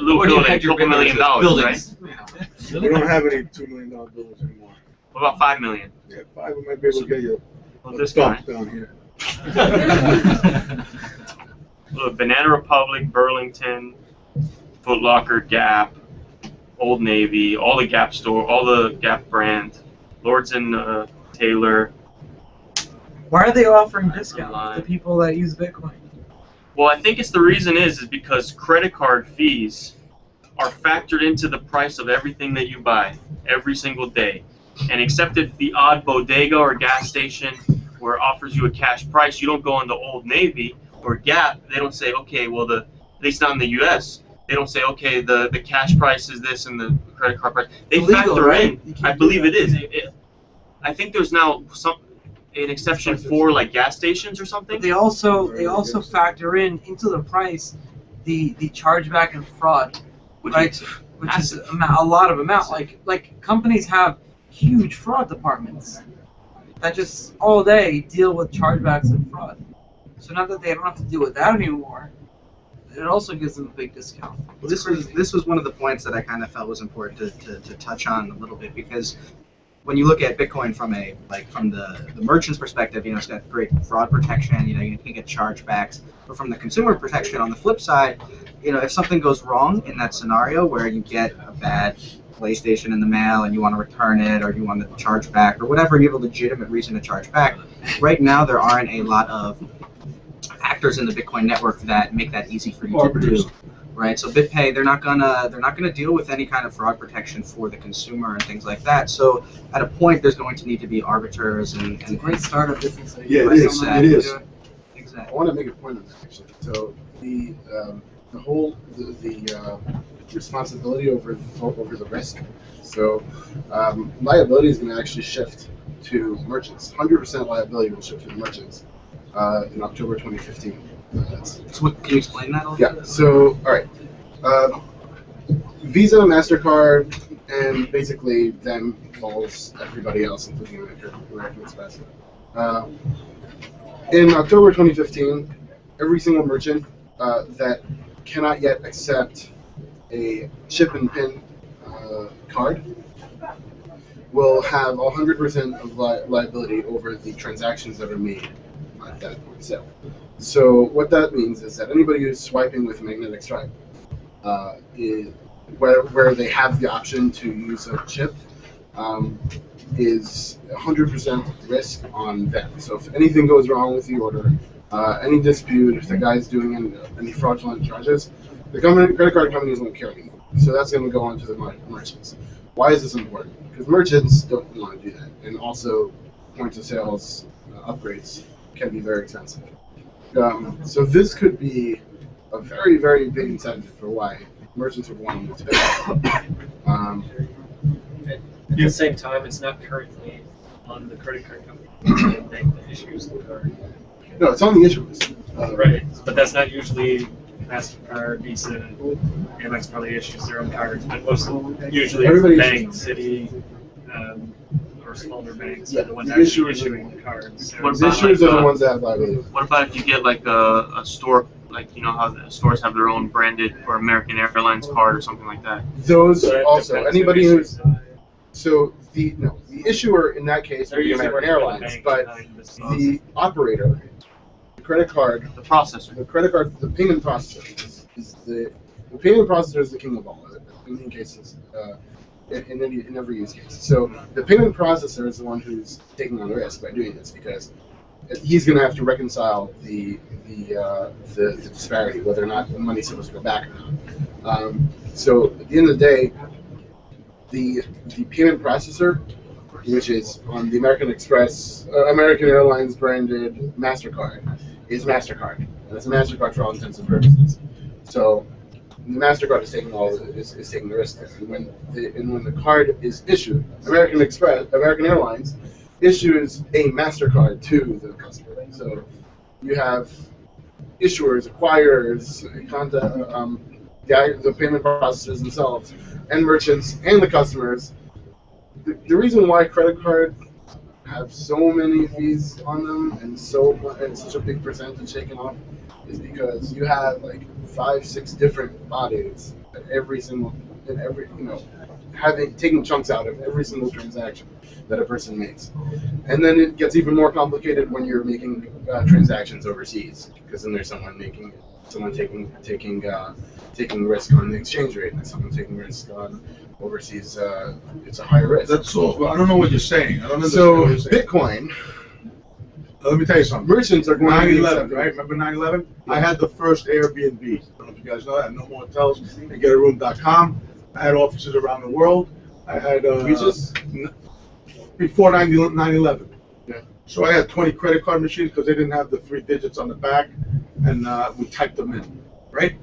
little building, a couple $1 million, right? We don't have any $2 million buildings anymore. What about $5 million? Yeah, 5 we might be able to get you a discount down here. Look, Banana Republic, Burlington, Foot Locker, Gap, Old Navy, all the Gap store, all the Gap brand, Lords and Taylor. Why are they offering discounts to people that use Bitcoin? Well, I think the reason is because credit card fees are factored into the price of everything that you buy every single day. And except at the odd bodega or gas station where it offers you a cash price, you don't go in the Old Navy or Gap. They don't say, okay, well, at least not in the U.S., they don't say, okay, the cash price is this and the credit card price. They factor in. I believe it is. I think there's now an exception for like gas stations or something. But they also factor into the price the chargeback and fraud, which is a lot of amount. Like companies have huge fraud departments that just all day deal with chargebacks and fraud. So now that they don't have to deal with that anymore, it also gives them a big discount. Well, this was one of the points that I kind of felt was important to touch on a little bit, because when you look at Bitcoin from the merchant's perspective, it's got great fraud protection. You can get chargebacks, but from the consumer protection, on the flip side, if something goes wrong in that scenario where you get a bad PlayStation in the mail and you want to return it, or you want to charge back, or whatever, you have a legitimate reason to charge back. Right now, there aren't a lot of actors in the Bitcoin network that make that easy for you to do, right? So BitPay, they're not gonna deal with any kind of fraud protection for the consumer and things like that. So at a point, there's going to need to be arbiters and great startup business. Yeah, it is. It is. Exactly. I want to make a point on that actually. So the responsibility over the risk. So liability is going to actually shift to merchants. 100% liability will shift to the merchants in October 2015. So can you explain that a little bit? Yeah. So all right, Visa, MasterCard, and basically then follows everybody else, including American Express. In October 2015, every single merchant that cannot yet accept a chip and PIN card will have 100% of liability over the transactions that are made at that point of sale. So what that means is that anybody who's swiping with magnetic stripe, where they have the option to use a chip, is 100% risk on them. So if anything goes wrong with the order, any dispute, if the guy's doing any fraudulent charges, the credit card companies won't care anymore. So that's going to go on to the merchants. Why is this important? Because merchants don't want to do that, and also points of sales upgrades can be very expensive. So this could be a very, very big incentive for why merchants would want to move to Bitcoin. At the same time, it's not currently on the credit card company that issues the card. No, it's on the issuers. Right, but that's not usually MasterCard, Visa, Amex probably issues their own cards, but most usually banks, Citi, or smaller banks are the ones actually issuing the cards. So The issuers are the ones that have liability. What about if you get like a store, like how the stores have their own branded or American Airlines card or something like that? Those also, anybody who's the issuer in that case would be American Airlines, but the operator, the credit card, the processor, the payment processor is the payment processor is the king of all in many cases. In every use case. So the payment processor is the one who's taking on the risk by doing this, because he's going to have to reconcile the disparity, whether or not the money's supposed to go back or not. So at the end of the day, the payment processor, which is on the American Express, American Airlines branded MasterCard, is MasterCard. and it's a MasterCard for all intents and purposes. So the MasterCard is taking taking the risk there. And when the card is issued, American Airlines issues a MasterCard to the customer. So you have issuers, acquirers, the payment processors themselves, and merchants and the customers. The reason why credit cards have so many fees on them and such a big percentage taken off is because you have like 5-6 different bodies at taking chunks out of every single transaction that a person makes. And then it gets even more complicated when you're making transactions overseas, because then there's someone taking risk on the exchange rate, and someone taking risk on overseas. It's a higher risk. That's so. I don't know what you're saying. I don't understand So what you're saying. Bitcoin. Let me tell you something. Merchants are going to be 9/11, right? Remember 9/11? Yeah. I had the first Airbnb. I don't know if you guys know that. No More Hotels and GetARoom.com. I had offices around the world. I had before 9/11. Yeah. So I had 20 credit card machines because they didn't have the 3 digits on the back, and we typed them in, right?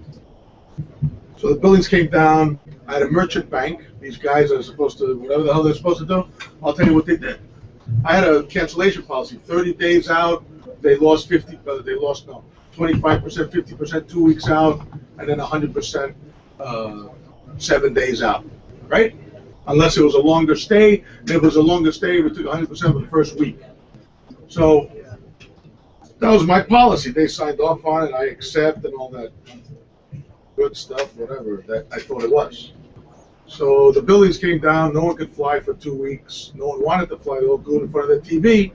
So the buildings came down. I had a merchant bank. These guys are supposed to, whatever the hell they're supposed to do, I'll tell you what they did. I had a cancellation policy. 30 days out, they lost 25%, 50%, 2 weeks out, and then 100%, 7 days out, right? Unless it was a longer stay. If it was a longer stay, we took 100% for the first week. So that was my policy. They signed off on it. I accept and all that good stuff, whatever that I thought it was. So the buildings came down. No one could fly for 2 weeks. No one wanted to fly. They all glued in front of their TV.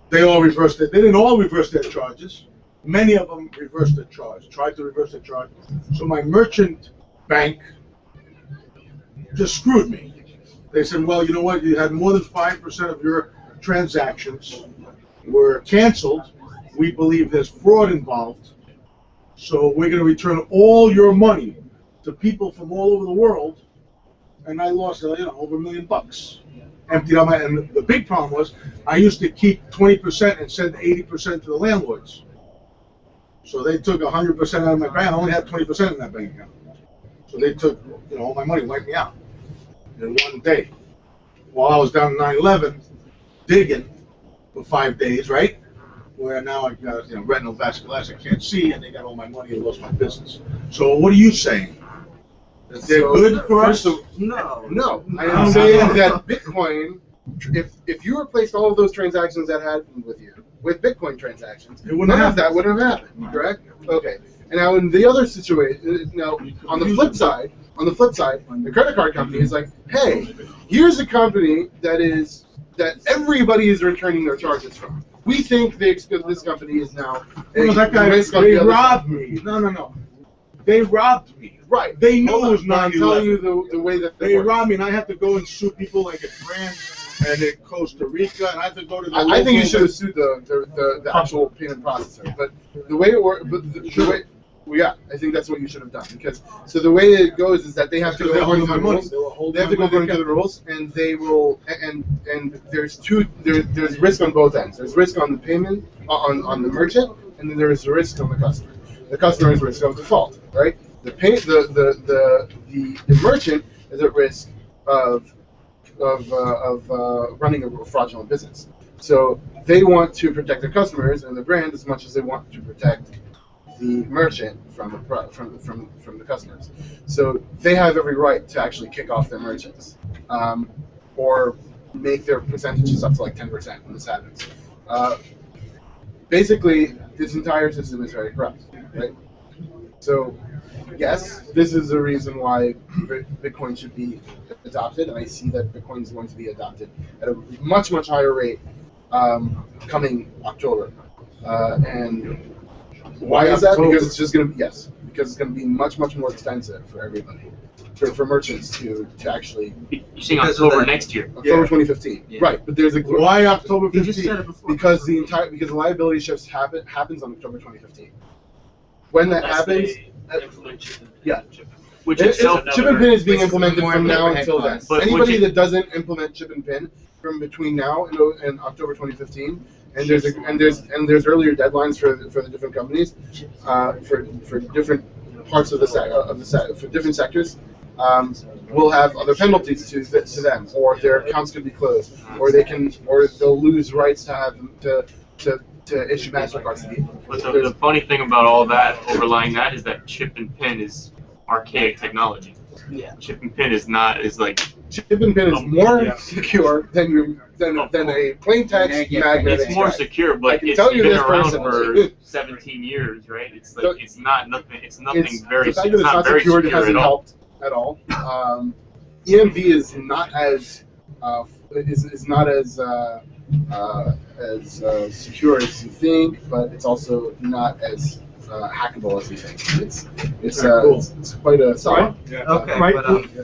They all reversed it. They didn't all reverse their charges. Many of them reversed their charge, tried to reverse their charge. So my merchant bank just screwed me. They said, well, you know what? You had more than 5% of your transactions were canceled. We believe there's fraud involved. So we're going to return all your money to people from all over the world. And I lost, over $1 million. Emptied out and the big problem was I used to keep 20% and send 80% to the landlords. So they took 100% out of my bank. I only had 20% in that bank account. So they took, all my money, wiped me out in one day. While I was down in 9/11, digging for 5 days, right? Where now I got, retinal vasculitis, I can't see, and they got all my money and lost my business. So what are you saying? That they're good for us? No. I'm saying that Bitcoin, if you replaced all of those transactions that happened with you with Bitcoin transactions, none of that would have happened, correct? Okay. And now in the other situation, on the flip side, the credit card company is like, hey, here's a company that everybody is returning their charges from. We think this company is now. That guy, they robbed me. No. They robbed me. Right. They knew it was 9/11. I'm telling you the way that they robbed me, and I had to go and sue people like in France and in Costa Rica, and I had to go to the. I think you should have sued the actual payment processor, but the way it works, I think that's what you should have done, because the way it goes is that they have to go according to the rules. They have to go according to the rules, and they will. And there's risk on both ends. There's risk on the payment on the merchant, and then there is risk on the customer. The customer is risk of default, right? The merchant is at risk of running a fraudulent business. So they want to protect their customers and the brand as much as they want to protect the merchant from the customers. So they have every right to actually kick off their merchants, or make their percentages up to like 10% when this happens. Basically, this entire system is very corrupt, right? So, yes, this is the reason why Bitcoin should be adopted, and I see that Bitcoin is going to be adopted at a much, much higher rate coming October. And why is that? Because it's just going to because it's going to be much, much more expensive for everybody, for merchants to actually. You're saying October next year? October 2015, yeah. Right? But there's why October 15? You just said it before. Because the liability shift happens on October 2015. When that happens, which itself chip and pin is being implemented from now until then. Anybody that doesn't implement chip and pin from between now and October 2015 and there's earlier deadlines for the different companies, for different parts of for different sectors. Will have other penalties to them, or their accounts could be closed, or they'll lose rights to have to issue MasterCards. But the funny thing about all that, overlying that, is that chip and pin is archaic technology. Yeah. Chip and pin is like chip and pin is more secure than a plain text magnet. It's more secure, but it's been around for 17 years, right? It's like it's nothing very the fact that it's not very secured secure hasn't at all. helped at all. EMV is not as secure as you think, but it's also not as hackable as you think. It's quite a solid.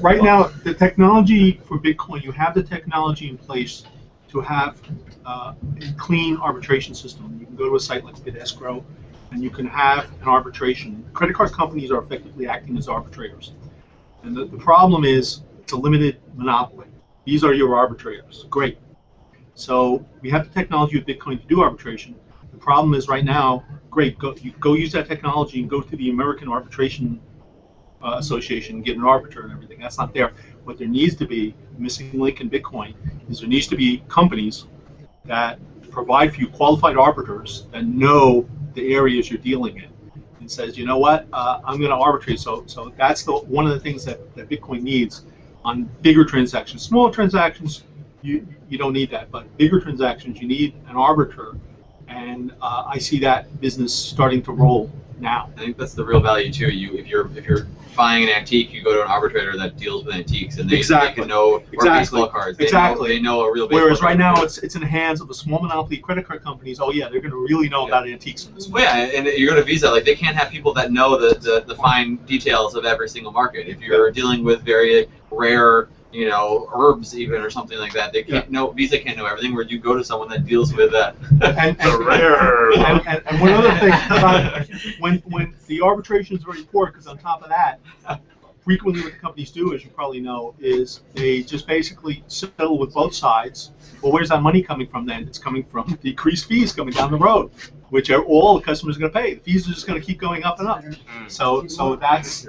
Right now, the technology for Bitcoin, you have the technology in place to have a clean arbitration system. You can go to a site like BitEscrow, and you can have an arbitration. Credit card companies are effectively acting as arbitrators. And the problem is it's a limited monopoly. These are your arbitrators. Great. So we have the technology with Bitcoin to do arbitration. The problem is right now, great, go use that technology and go to the American Arbitration Association and get an arbiter and everything. That's not there. What there needs to be, missing link in Bitcoin, is there needs to be companies that provide for you qualified arbiters that know the areas you're dealing in. And says, you know what, I'm going to arbitrate. So that's one of the things that Bitcoin needs on bigger transactions. Smaller transactions, you don't need that, but bigger transactions, you need an arbiter. And I see that business starting to roll now. I think that's the real value too. If you're buying an antique, you go to an arbitrator that deals with antiques, and they can know or baseball cards. They know a real baseball Whereas card. right now it's in the hands of the small monopoly credit card companies. Oh yeah, they're going to really know about antiques in this. Well, yeah, and you go to Visa, like they can't have people that know the fine details of every single market. If you're dealing with very rare, herbs even or something like that, they can't know. Visa can't know everything. Where you go to someone that deals with that. And one other thing about when the arbitration is very important, because on top of that, frequently what the companies do, as you probably know, is they just basically settle with both sides. Well, where's that money coming from then? It's coming from decreased fees coming down the road, which are all the customers are going to pay. The fees are just going to keep going up and up. So that's,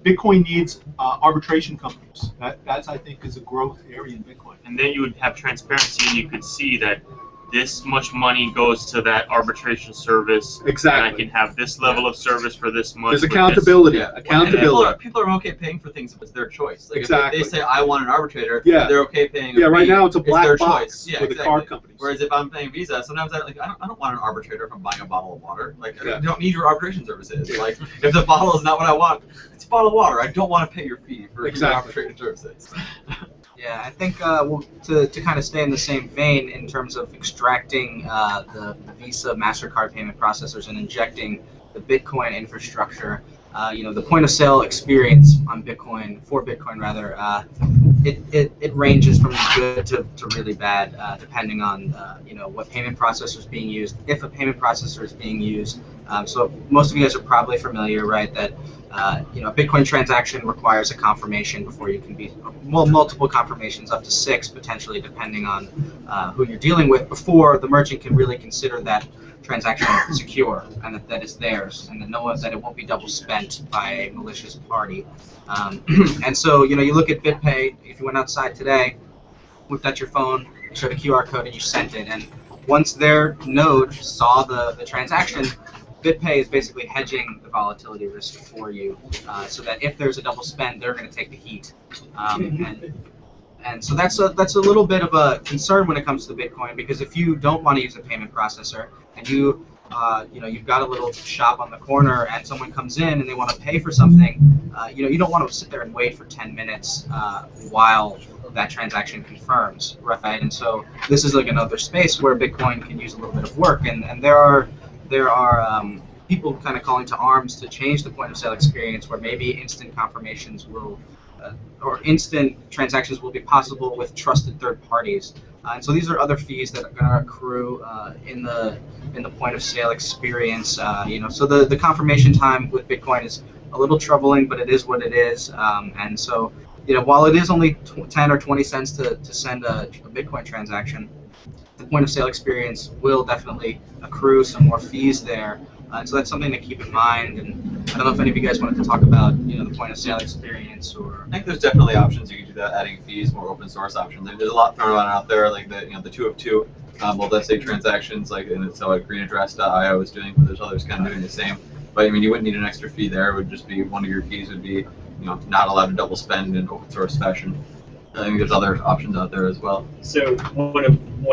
Bitcoin needs arbitration companies. That's, I think, is a growth area in Bitcoin. And then you would have transparency, and you could see that this much money goes to that arbitration service. Exactly. And I can have this level of service for this much. There's accountability. Accountability. People are okay paying for things if it's their choice. Like Exactly. if they say I want an arbitrator, Yeah. they're okay paying. Yeah, right now it's a black their box choice. Yeah, with the card companies. Whereas if I'm paying Visa, sometimes I don't want an arbitrator if I'm buying a bottle of water. Like Yeah. I don't need your arbitration services. Like if the bottle is not what I want, it's a bottle of water. I don't want to pay your fee for your arbitration services. Yeah, I think to kind of stay in the same vein in terms of extracting the Visa MasterCard payment processors and injecting the Bitcoin infrastructure, the point of sale experience on Bitcoin, for Bitcoin rather, it ranges from good to really bad depending on what payment processor is being used, if a payment processor is being used. So most of you guys are probably familiar, right, that a Bitcoin transaction requires a confirmation before you can be, multiple confirmations, up to 6 potentially, depending on who you're dealing with, before the merchant can really consider that transaction secure and that it's theirs, and that it won't be double spent by a malicious party. And so, you look at BitPay. If you went outside today, whipped out your phone, showed a QR code, and you sent it, and once their node saw the transaction, BitPay is basically hedging the volatility risk for you, so that if there's a double spend, they're going to take the heat. And so that's a little bit of a concern when it comes to Bitcoin, because if you don't want to use a payment processor and you've got a little shop on the corner and someone comes in and they want to pay for something, you don't want to sit there and wait for 10 minutes while that transaction confirms, right? And so this is like another space where Bitcoin can use a little bit of work, and there are people kind of calling to arms to change the point of sale experience, where maybe instant confirmations will, or instant transactions will be possible with trusted third parties. And so these are other fees that are going to accrue in the point of sale experience. So the confirmation time with Bitcoin is a little troubling, but it is what it is. And so while it is only 10 or 20 cents to send a Bitcoin transaction, the point of sale experience will definitely accrue some more fees there. So that's something to keep in mind. And I don't know if any of you guys wanted to talk about, the point of sale experience or. I think there's definitely options you can do that, adding fees, more open source options. There's a lot thrown around out there, like the 2 of 2 multi-sig transactions, like so what greenaddress.io is doing, but there's others kind of doing the same. But I mean, you wouldn't need an extra fee there. It would just be one of your fees would be not allowed to double spend in open source fashion. I think there's other options out there as well. So one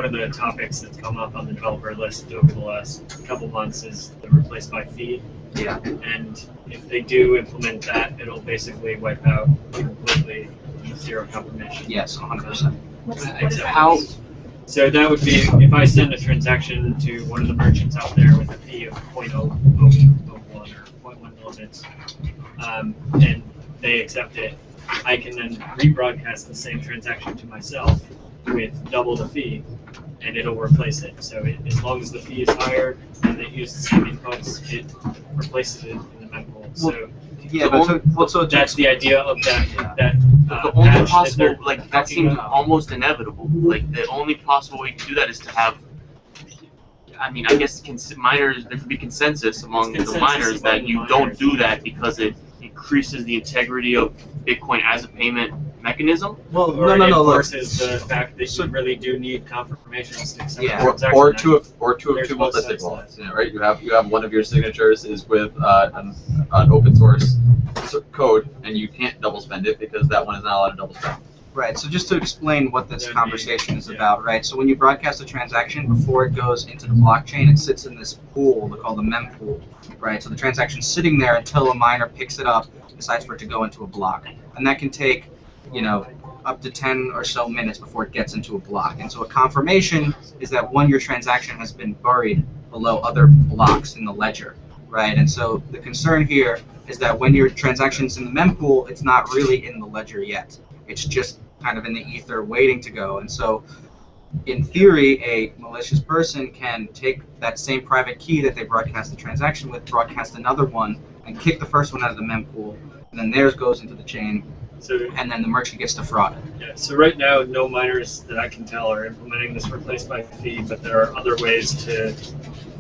of the topics that's come up on the developer list over the last couple months is the replace by fee. Yeah. And if they do implement that, it'll basically wipe out completely zero confirmation. Yes, 100%. How? So that would be if I send a transaction to one of the merchants out there with a fee of 0.001 or 0.1 millibits, and they accept it, I can then rebroadcast the same transaction to myself with double the fee, and it'll replace it. So as long as the fee is higher and it uses the same inputs, it replaces it in the mempool. So yeah, but that's the idea of that. The only patch possible, that like that seems almost inevitable. Like the only possible way to do that is to have. I mean, I guess miners. There could be consensus among the miners that you don't do that because it increases the integrity of Bitcoin as a payment mechanism. Well, or no. Versus the fact that you really do need confirmations to accept the transaction. Or two of There's two both multi-sig sides wallets, right? You have one of your signatures is with an open source code, and you can't double spend it because that one is not allowed to double spend. Right, so just to explain what this conversation is about, right? So when you broadcast a transaction, before it goes into the blockchain, it sits in this pool called the mempool, right? So the transaction's sitting there until a miner picks it up, decides for it to go into a block. And that can take, up to 10 or so minutes before it gets into a block. And so a confirmation is that your transaction has been buried below other blocks in the ledger, right? And so the concern here is that when your transaction's in the mempool, it's not really in the ledger yet. It's just kind of in the ether waiting to go. And so in theory, a malicious person can take that same private key that they broadcast the transaction with, broadcast another one, and kick the first one out of the mempool, and then theirs goes into the chain, and then the merchant gets defrauded. Yeah, so right now, no miners that I can tell are implementing this replace by fee, but there are other ways to.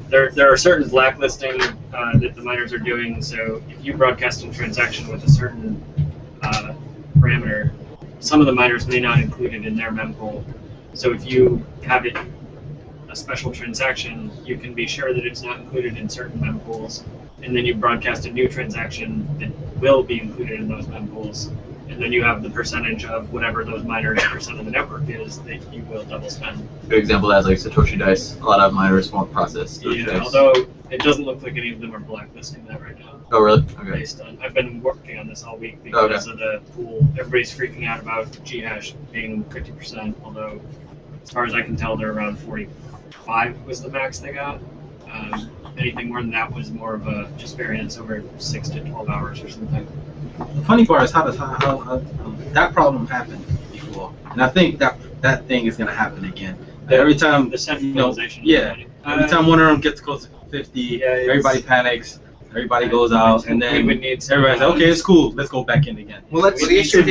There are certain blacklisting that the miners are doing. So if you broadcast a transaction with a certain parameter, some of the miners may not include it in their mempool. So if you have it a special transaction, you can be sure that it's not included in certain mempools, and then you broadcast a new transaction that will be included in those mempools, and then you have the percentage of whatever those miners' percent of the network is that you will double spend. Good example of that is like Satoshi Dice. A lot of miners won't process Satoshi Dice. Although it doesn't look like any of them are blacklisting that right now. Oh really? Okay. Based on, I've been working on this all week because of the pool. Everybody's freaking out about Ghash being 50%, although as far as I can tell, they're around 45 was the max they got. Anything more than that was more of a just variance over 6 to 12 hours or something. The funny part is how that problem happened before, and I think that thing is going to happen again. Every time, the centralization. Every time one of them gets close to 50, everybody panics. Everybody goes out, and then everybody's like, "Okay, it's cool. Let's go back in again." Well, let's save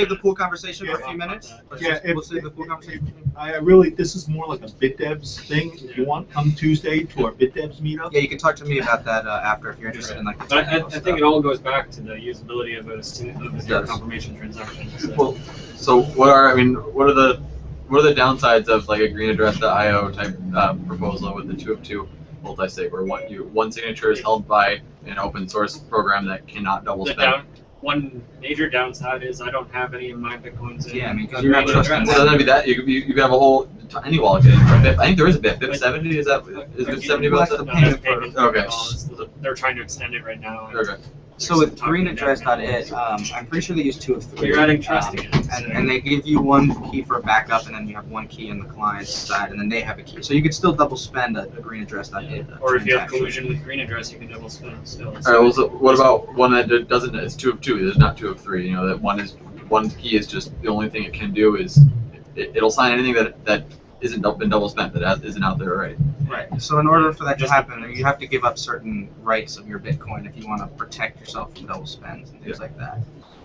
the pool conversation for a few minutes. We'll save the pool conversation. This is more like a BitDevs thing. If you want, come Tuesday to our BitDevs meetup. Yeah, you can talk to me about that after if you're interested in like. But I think it all goes back to the usability of a zero confirmation transaction. Well, so what are the downsides of like a greenaddress.io type proposal with the 2 of 2 multi-sig, where one signature is held by an open source program that cannot double spend? One major downside is I don't have any of my Bitcoins in. Yeah, I mean, you're not trusting. Well, doesn't have to be that. You could have a whole any wallet getting from BIP. I think there is a BIP. BIP 70 is BIP 70 about that? Okay. They're trying to extend it right now. Okay. So with greenaddress.it, I'm pretty sure they use 2 of 3. You're adding trust again. And they give you one key for a backup, and then you have one key on the client side, and then they have a key. So you could still double spend a greenaddress.it. Or if you have collusion with green address, you can double spend still. All right. Well, so what about one that doesn't? It's 2 of 2. There's not 2 of 3. That one key is just the only thing it can do is it'll sign anything that isn't been double spent, that isn't out there already. Right. So in order for that to happen, you have to give up certain rights of your Bitcoin if you want to protect yourself from double spends and things like that.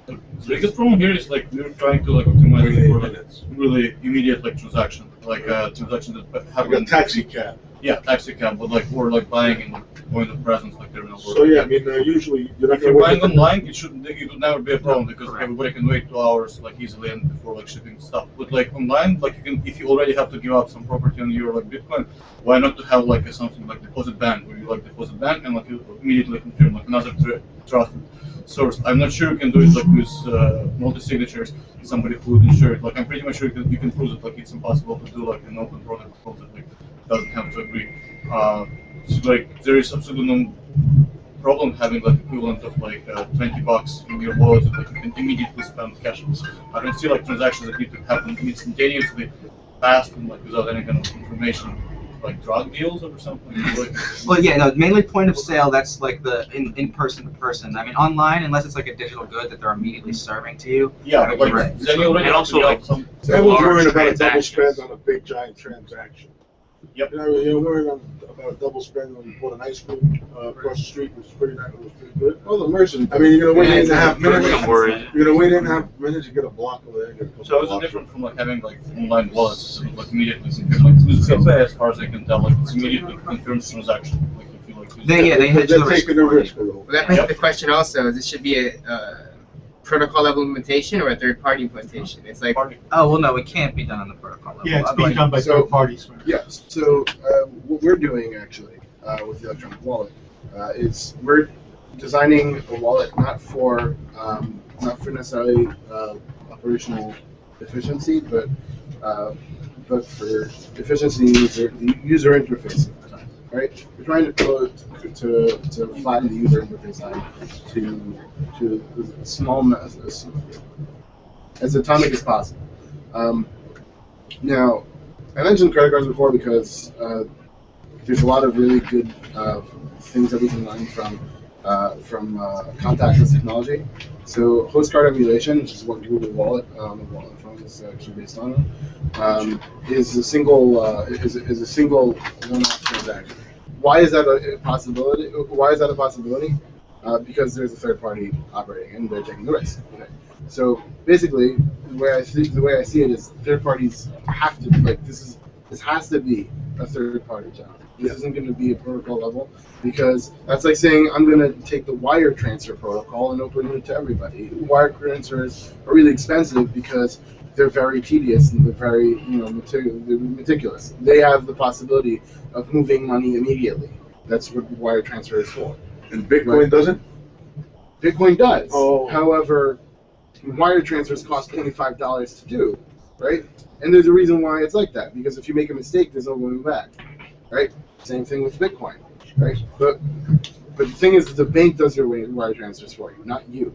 The biggest problem here is like we're trying to like optimize it for like really immediate like transaction, like transactions that happen. Like a taxi cab. Yeah, taxi cab, but like or like buying in like point of presence like terminal. So yeah, I mean usually you're not if you're going buying online, it would never be a problem because everybody can wait 2 hours like easily and before like shipping stuff. But like online, like you can if you already have to give up some property on your like Bitcoin, why not to have like something like deposit bank where you like deposit bank and like you immediately confirm like another trusted source. I'm not sure you can do it like with multi-signatures. Somebody who would ensure it. Like I'm pretty much sure you can prove it. Like it's impossible to do like an open protocol that like doesn't have to agree. So like there is absolutely no problem having like equivalent of like $20 in your wallet that like, you can immediately spend cash. I don't see like transactions that need to happen instantaneously, fast and like without any kind of information. Like drug deals or something? Like, well, yeah, no, mainly point of sale, that's like the in person to person. I mean, online, unless it's like a digital good that they're immediately serving to you. Yeah, but like, right. then you already And also, like, some. Everyone's worrying about a double transactions. spend on a big giant transaction. Yep. You know, you're worried about a double spend when you bought an ice cream across the street, which was pretty nice, was pretty good. Well, the merchant. I mean, you're gonna wait 8.5 minutes. I'm worried. You're gonna wait 8.5 minutes. You get a block over there. Get a couple So it's blocks. different from like having like online wallets, so, like immediately confirm. Like with Cafe, as far as I can tell, like it's immediately confirms transaction. Like if you like. They had They're taking the risk. Well, that begs the question also, this should be a protocol level implementation or a third party implementation? It's like, Oh, well, no, it can't be done on the protocol level. Yeah, it's being Otherwise- done by third parties. Yes. So what we're doing actually with the electronic wallet is we're designing a wallet not for necessarily operational efficiency, but for efficiency user interface. Right? We're trying to flatten the user interface time to a small as atomic as possible. Now, I mentioned credit cards before because there's a lot of really good things that we can learn from contactless technology. So host card emulation, which is what Google Wallet, the wallet phone is actually based on, is a single one-off transaction. Why is that a possibility? Because there's a third party operating and they're taking the risk. Okay. So basically, the way I see it is third parties have to this has to be a third party job. This isn't going to be a protocol level because that's like saying I'm going to take the wire transfer protocol and open it to everybody. Wire transfers are really expensive because they're very tedious and they're very meticulous. They have the possibility of moving money immediately. That's what wire transfer is for. And Bitcoin doesn't? Bitcoin does. Oh. However, wire transfers cost $25 to do, right? And there's a reason why it's like that, because if you make a mistake, there's no going back, right? Same thing with Bitcoin, right? But the thing is, the bank does your wire transfers for you, not you.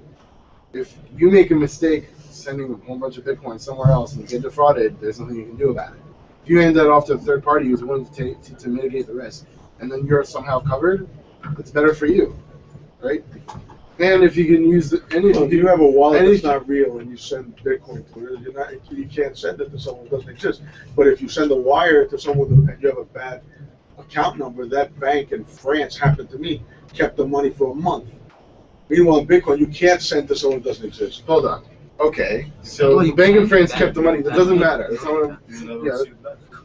If you make a mistake sending a whole bunch of Bitcoin somewhere else and you get defrauded, there's nothing you can do about it. If you hand that off to a third party who's willing to mitigate the risk, and then you're somehow covered, it's better for you, right? And if you can use anything, if you have a wallet that's not real and you send Bitcoin to it, you can't send it to someone who doesn't exist. But if you send a wire to someone and you have a bad account number, that bank in France, happened to me, kept the money for a month. Meanwhile, in Bitcoin, you can't send to someone who doesn't exist. Hold on. Okay, so the bank in France kept the money. That doesn't matter. It's not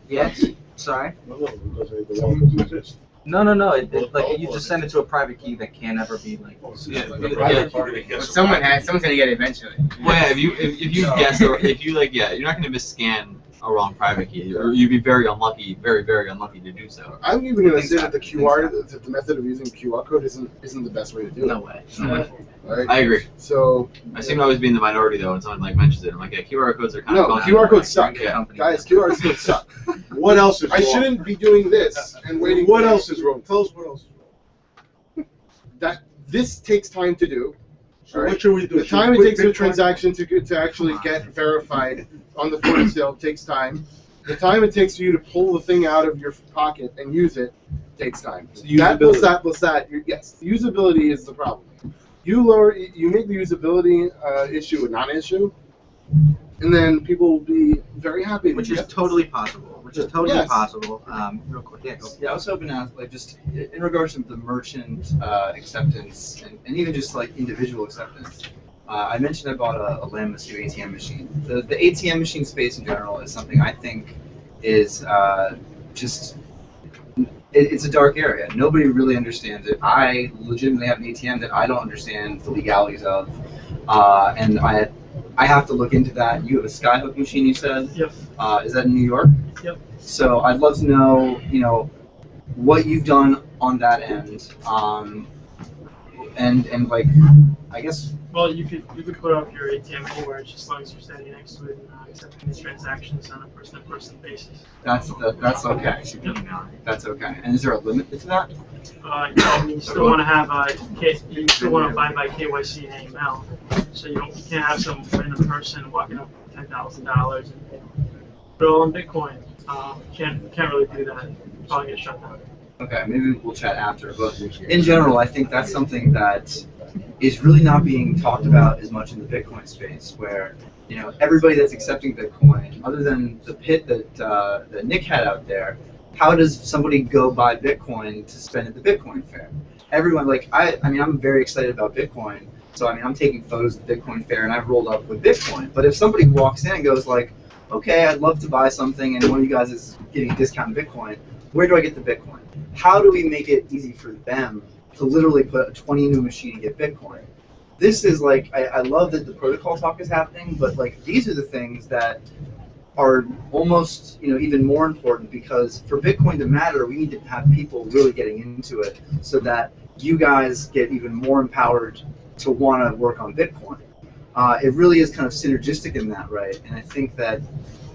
Yes. Sorry. No, because the wallet doesn't exist. No. Like you just send it to a private key that can't ever be like. someone's gonna get it eventually. Well, yeah, if you guess or if you you're not going to misscan a wrong private key, or you'd be very unlucky, very unlucky to do so. I'm even going to say that the method of using QR code isn't the best way to do it. No way. Right? I agree. So I seem to always be in the minority though, when someone mentions it. I'm like, yeah, QR codes are kind of fun. QR codes suck. Yeah. Guys, QR codes suck. What else is wrong? I shouldn't be doing this and waiting. What else is wrong? Tell us what else is wrong. That this takes time to do. So what should we do? The time it takes for a transaction to actually get verified on the point of sale takes time. The time it takes for you to pull the thing out of your pocket and use it takes time. That plus that, yes, the usability is the problem. You make the usability issue a non-issue, and then people will be very happy. Which is totally possible. which is totally Yes. possible. Real quick, yeah, go. Yeah, I was hoping to ask, like, just in regards to the merchant acceptance and even just like individual acceptance. I mentioned I bought a Lamb-Masu ATM machine. The ATM machine space in general is something I think is just it's a dark area. Nobody really understands it. I legitimately have an ATM that I don't understand the legalities of, and I have to look into that. You have a Skyhook machine, you said? Yep. Is that in New York? Yep. So I'd love to know, what you've done on that end, and like, I guess. Well, you could put up your ATM anywhere, just as long as you're standing next to it and accepting these transactions on a person-to-person basis. That's okay. That's okay. And is there a limit to that? You still want to have you still want to abide by KYC and AML, so you can't have some random person walking up with $10,000 and put it all in Bitcoin. Can't really do that. Probably get shut down. Okay, maybe we'll chat after. But in general, I think that's something that is really not being talked about as much in the Bitcoin space, where everybody that's accepting Bitcoin, other than the pit that Nick had out there, how does somebody go buy Bitcoin to spend at the Bitcoin fair? Everyone, I'm very excited about Bitcoin, so I'm taking photos of the Bitcoin fair and I've rolled up with Bitcoin. But if somebody walks in and goes like, okay, I'd love to buy something and one of you guys is getting a discount in Bitcoin, where do I get the Bitcoin? How do we make it easy for them to literally put a 20 new machine and get Bitcoin? This is I love that the protocol talk is happening, but these are the things that are almost even more important, because for Bitcoin to matter, we need to have people really getting into it so that you guys get even more empowered to want to work on Bitcoin. It really is kind of synergistic in that, right? And I think that,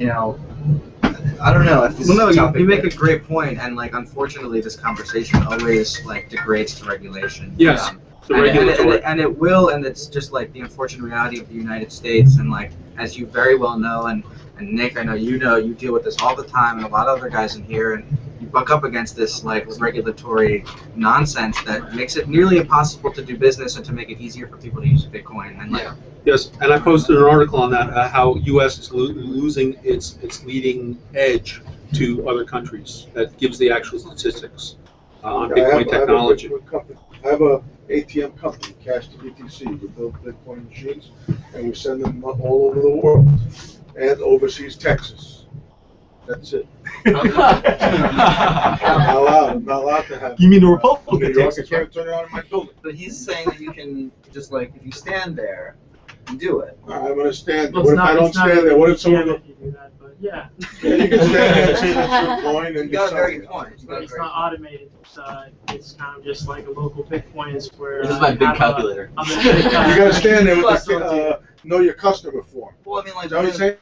I don't know if this Well, is a no, topic you make that- a great point, and degrades this conversation always degrades to regulation. Yes, the and regulatory. and it will, and it's just the unfortunate reality of the United States, and as you very well know, and Nick, I know you deal with this all the time, and a lot of other guys in here, and you buck up against this regulatory nonsense that makes it nearly impossible to do business and to make it easier for people to use Bitcoin. And Yes, and I posted an article on that, how U.S. is losing its leading edge to other countries. That gives the actual statistics on Bitcoin technology. I have a ATM company, Cash to BTC. We build Bitcoin machines, and we send them all over the world, and overseas Texas. That's it. I'm not allowed to have. You mean the Republic New of York, Texas, I can't turn it on in my building. But he's saying that you can just if you stand there, and do it. I'm gonna stand there. Well, What if I don't stand there? What if someone? if you do that, but yeah. You can stand there and see the coin and You got a very decide. good point. But it's not automated. It's kind of just like a local Bitcoins where. This is my big calculator. You gotta stand there with the know your customer form. Well, I mean, Is that what you're saying?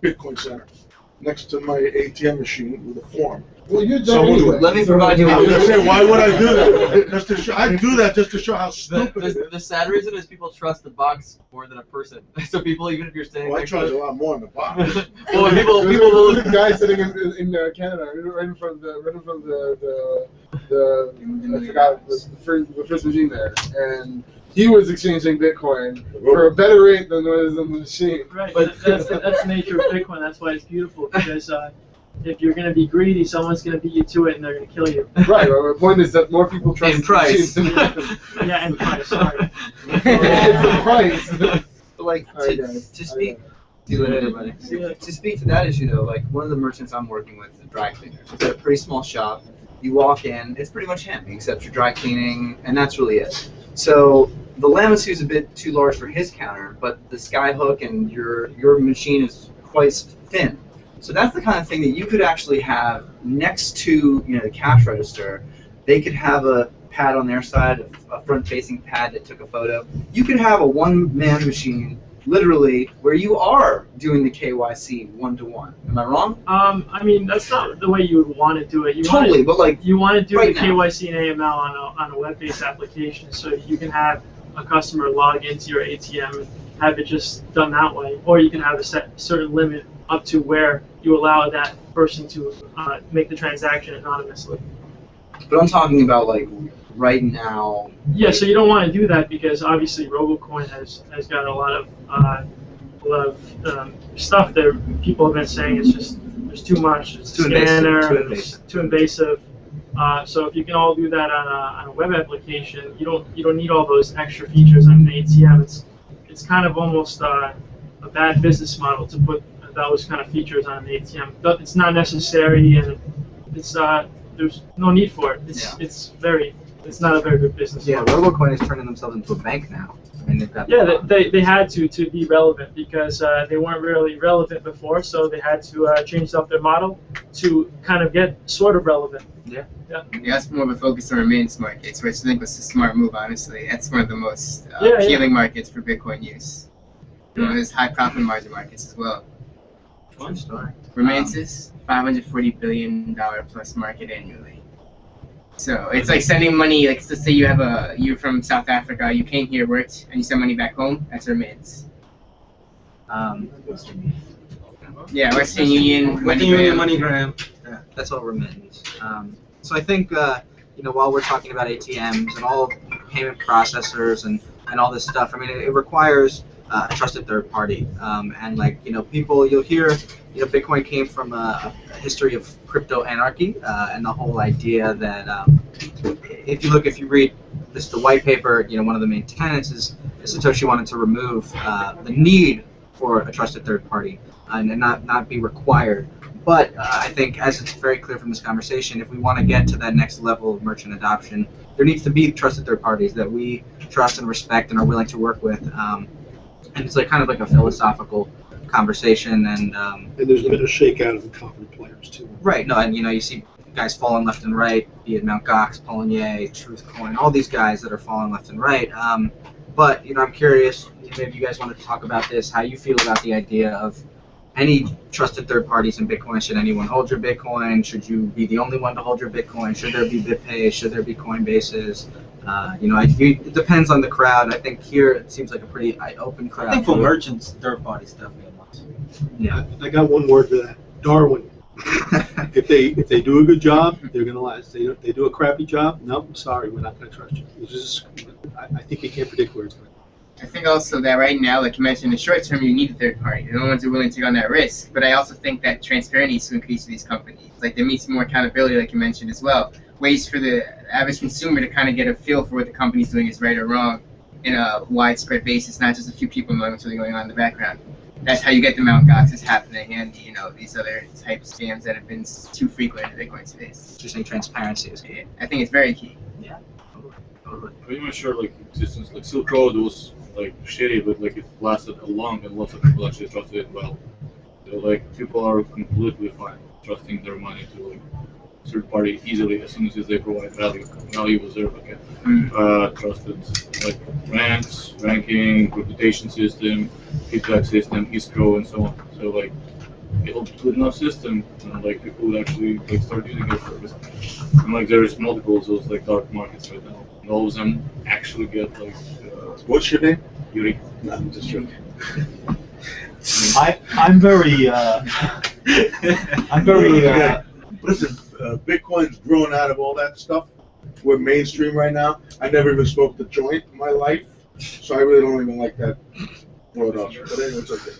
Bitcoin Center, next to my ATM machine with a form. Well, you're done Someone- anyway. Let me provide you I'm with. just saying, why would I do that? Just to show, I do that just to show how stupid it is. The sad reason is people trust the box more than a person. So people, even if you're standing Well, I next charge to a lot more in the box. well, people There's will. a guy sitting in Canada, right in front of I forgot the first machine there, and he was exchanging Bitcoin for a better rate than the machine. Right, but that's the nature of Bitcoin. That's why it's beautiful, because if you're going to be greedy, someone's going to beat you to it and they're going to kill you. Right. Well, the point is that more people trust In the price. machine. Yeah, and price, sorry. It's the price. But All right, guys. to speak. See you later, everybody. To speak to that issue, though, one of the merchants I'm working with is a dry cleaner. It's a pretty small shop. You walk in, it's pretty much him, except for dry cleaning, and that's really it. So the Lamb-Masu is a bit too large for his counter, but the Skyhook and your machine is quite thin. So that's the kind of thing that you could actually have next to the cash register. They could have a pad on their side, a front-facing pad that took a photo. You could have a one-man machine, literally, where you are doing the KYC one-to-one. Am I wrong? I mean, that's not the way you would want to do it. You Totally, want but you want to do right the now. KYC and AML on a web-based application, so you can have a customer log into your ATM and have it just done that way, or you can have a certain limit up to where you allow that person to make the transaction anonymously. But I'm talking about right now. Yeah, so you don't want to do that because obviously RoboCoin has got a lot of stuff that people have been saying it's just there's too much. It's Too a invasive, scanner, too it's invasive. too invasive. So if you can all do that on a web application, you don't need all those extra features on an ATM. It's kind of almost a bad business model to put those kind of features on an ATM. It's not necessary, and it's there's no need for it. It's not a very good business Yeah, model. RoboCoin is turning themselves into a bank now. I mean, they've got. Yeah, they had to be relevant because they weren't really relevant before, so they had to change up their model to kind of get sort of relevant. Yeah. Yeah, that's more of a focus on remains markets, which I think was a smart move, honestly. That's one of the most appealing markets for Bitcoin use. There's high profit margin markets as well. Fun story. Remains is $540 billion plus market annually. So it's like sending money, like let's say you're from South Africa, you came here, worked, and you send money back home, that's remains. Yeah, Western Union, MoneyGram. Yeah, that's all remittance. So I think while we're talking about ATMs and all payment processors and all this stuff, I mean it requires a trusted third party. And people, you'll hear, Bitcoin came from a history of crypto anarchy and the whole idea that if you read the white paper, one of the main tenets is Satoshi wanted to remove the need for a trusted third party and not be required. But I think, as it's very clear from this conversation, if we want to get to that next level of merchant adoption, there needs to be trusted third parties that we trust and respect and are willing to work with. And it's kind of like a philosophical conversation. And there's been a shakeout of the incumbent players too. Right. No, and you see guys falling left and right, be it Mt. Gox, Polynier, Truthcoin, all these guys that are falling left and right. But I'm curious, maybe you guys want to talk about this, how you feel about the idea of any trusted third parties in Bitcoin. Should anyone hold your Bitcoin? Should you be the only one to hold your Bitcoin? Should there be BitPay? Should there be Coinbases? It depends on the crowd. I think here it seems like a pretty open crowd. I think for merchants, third parties definitely a must. Yeah. I got one word for that: Darwin. If they do a good job, they're gonna last. They do a crappy job. No, sorry, we're not gonna trust you. It's just, I think you can't predict where it's going. I think also that right now, like you mentioned, in the short term, you need a third party. They're the ones who are willing to take on that risk. But I also think that transparency needs to increase for these companies. Like there needs to be more accountability, like you mentioned as well. Ways for the average consumer to kind of get a feel for what the company's doing is right or wrong in a widespread basis, not just a few people knowing what's really going on in the background. That's how you get the Mt. Goxes happening and these other type of scams that have been too frequent in the Bitcoin space. Just saying transparency is key. I think it's very key. Yeah. Pretty much sure existence Silk Road was shitty, but it lasted long and lots of people actually trusted it well. So people are completely fine trusting their money to third party easily as soon as they provide value. Value was there, trusted ranks, ranking, reputation system, feedback system, escrow, and so on. So build good enough system, and people would actually start using their service. And there's multiple of those dark markets right now. And all of them actually get What's your name? Yuri. No, I'm just joking. I'm very. Listen, Bitcoin's grown out of all that stuff. We're mainstream right now. I never even smoked a joint in my life, so I really don't even like that world out. But anyway, it's okay.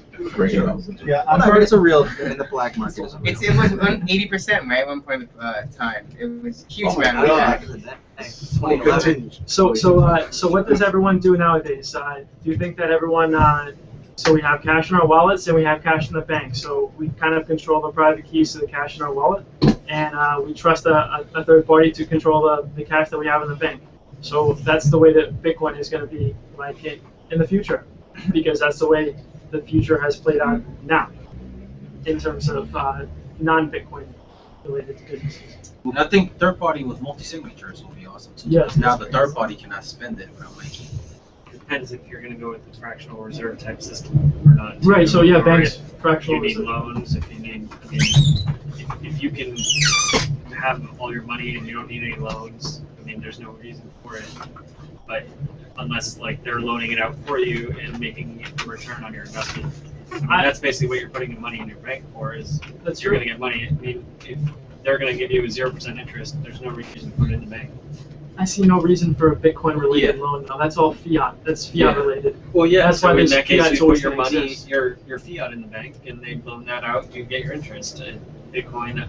Yeah, I'm heard it's a real in the black market. It was 80%, right? At one point in time, it was a huge amount of that. So what does everyone do nowadays? Do you think that everyone? So we have cash in our wallets and we have cash in the bank. So we kind of control the private keys to the cash in our wallet, and we trust a third party to control the cash that we have in the bank. So that's the way that Bitcoin is going to be in the future, because that's the way the future has played out now in terms of non-Bitcoin related businesses. And I think third party with multi-signatures will be awesome too. Yes. Now the third party cannot spend it without making. Depends if you're going to go with the fractional reserve type system or not. Right. So yeah, Or banks if fractional you need reserve. loans, if you need, if you can have all your money and you don't need any loans, there's no reason for it. But unless they're loaning it out for you and making a return on your investment, that's basically what you're putting the money in your bank for. Is That's you're true. going to get money. If they're going to give you a 0% interest, there's no reason to put it in the bank. I see no reason for a Bitcoin-related loan now. That's all fiat. That's fiat-related. Well, yeah. That's So why in there's that case, fiat you put tools your that money, exist. your fiat in the bank, and they loan that out. You get your interest. And Bitcoin,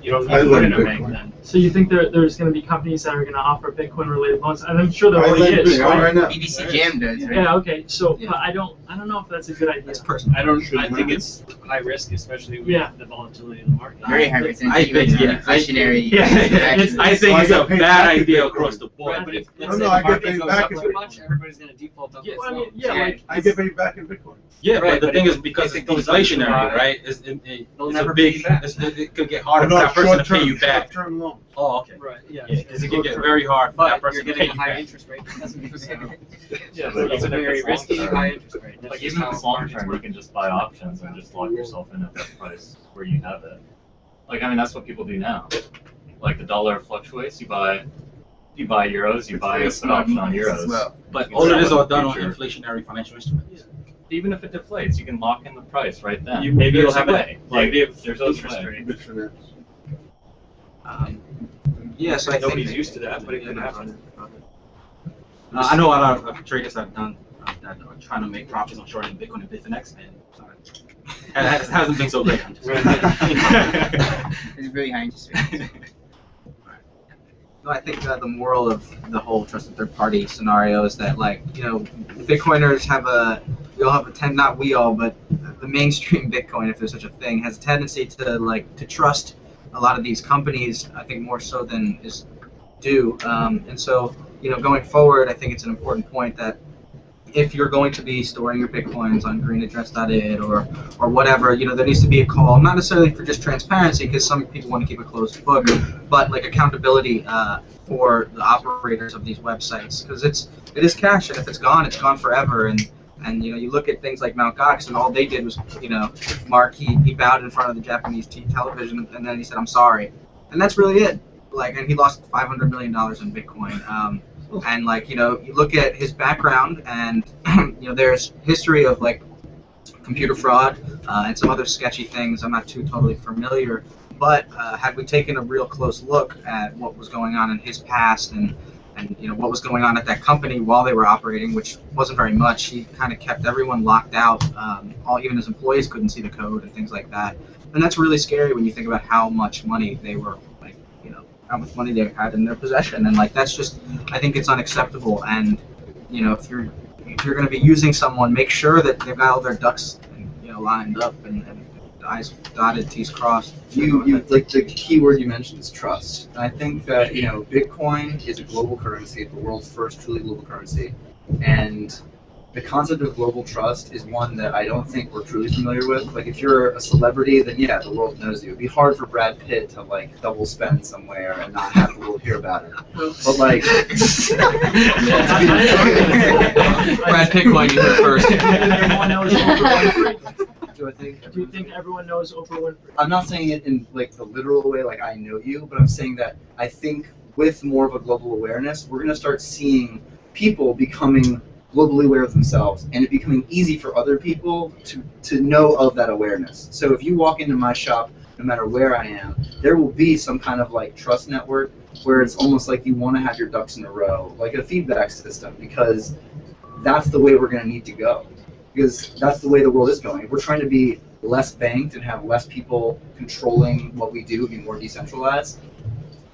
you don't need I to put lend in a Bitcoin. bank then. So you think there's going to be companies that are going to offer Bitcoin-related loans? And I'm sure there I already lend is. Bitcoin right now. BBC Jam does, right? Yeah. Okay. So, but I don't know if that's a good idea. That's personal. I think it's high risk, especially with Yeah. the volatility in the market. Very high risk. And I taking think- on yeah, inflationary. I think it's a bad idea across the board. Right, But if No, let's no, say I the get market paid goes back up if too it- much, everybody's going to default on Yeah, those I mean, loans. yeah, like I get paid back in Bitcoin. Yeah, Right, but the but thing if- is because if it's it goes up too inflationary, high, right? It's never a big. pay you back. It could get harder for that person to pay you back. Short-term loans. Oh, okay. Right. Yeah. Yeah, because it can get very hard for that But person you're to pay getting a you high back. interest rate. That's what you're saying. Yeah. So it's a very risky high interest rate. That's Like just even if how it's long markets term, you work. can just buy options and just lock yourself in at that price where you have it. Like I mean, that's what people do now. Like the dollar fluctuates, you buy euros, you buy a put option on euros. As well. But You all can it is sell all in the done on future. inflationary financial instruments. Even if it deflates, you can lock in the price right then. Maybe you'll There's a have a way. Like negative there's always interest way. rate. Good finance. Yes, I think Nobody's used to that, but it could happen. I know a lot of traders have done that are trying to make profits on shorting Bitcoin and Bitfinex, and it hasn't been so great. It's really high interest rate. No, I think the moral of the whole trusted third party scenario is that, like, you know, Bitcoiners not we all, but the mainstream Bitcoin, if there's such a thing, has a tendency to trust a lot of these companies, I think more so than is due. And so, you know, going forward, I think it's an important point that if you're going to be storing your Bitcoins on greenaddress.it or whatever, you know, there needs to be a call, not necessarily for just transparency, because some people want to keep a closed book, but like accountability for the operators of these websites, because it is cash, and if it's gone forever. And you know, you look at things like Mt. Gox, and all they did was, you know, he bowed in front of the Japanese television, and then he said, "I'm sorry," and that's really it. Like, and he lost $500 million in Bitcoin. And like, you know, you look at his background, and you know, there's history of like computer fraud and some other sketchy things. I'm not too totally familiar, but had we taken a real close look at what was going on in his past and you know what was going on at that company while they were operating, which wasn't very much, he kind of kept everyone locked out. Even his employees couldn't see the code and things like that. And that's really scary when you think about how much money they were, like, you know, how much money they had in their possession. And like, that's just, I think it's unacceptable. And you know, if you're going to be using someone, make sure that they've got all their ducks, you know, lined up and I's dotted, T's crossed. You like the key word you mentioned is trust. And I think that, you know, Bitcoin is a global currency, the world's first truly global currency, and the concept of global trust is one that I don't think we're truly familiar with. Like, if you're a celebrity, then yeah, the world knows you. It'd be hard for Brad Pitt to like double spend somewhere and not have the world hear about it. But like, Brad Pitt going you first. Everyone knows Oprah Winfrey. Do you think everyone knows Oprah Winfrey? I'm not saying it in like the literal way, like I know you, but I'm saying that I think with more of a global awareness, we're going to start seeing people becoming globally aware of themselves, and it becoming easy for other people to know of that awareness. So if you walk into my shop, no matter where I am, there will be some kind of like trust network where it's almost like you want to have your ducks in a row, like a feedback system, because that's the way we're going to need to go. Because that's the way the world is going. If we're trying to be less banked and have less people controlling what we do, be more decentralized,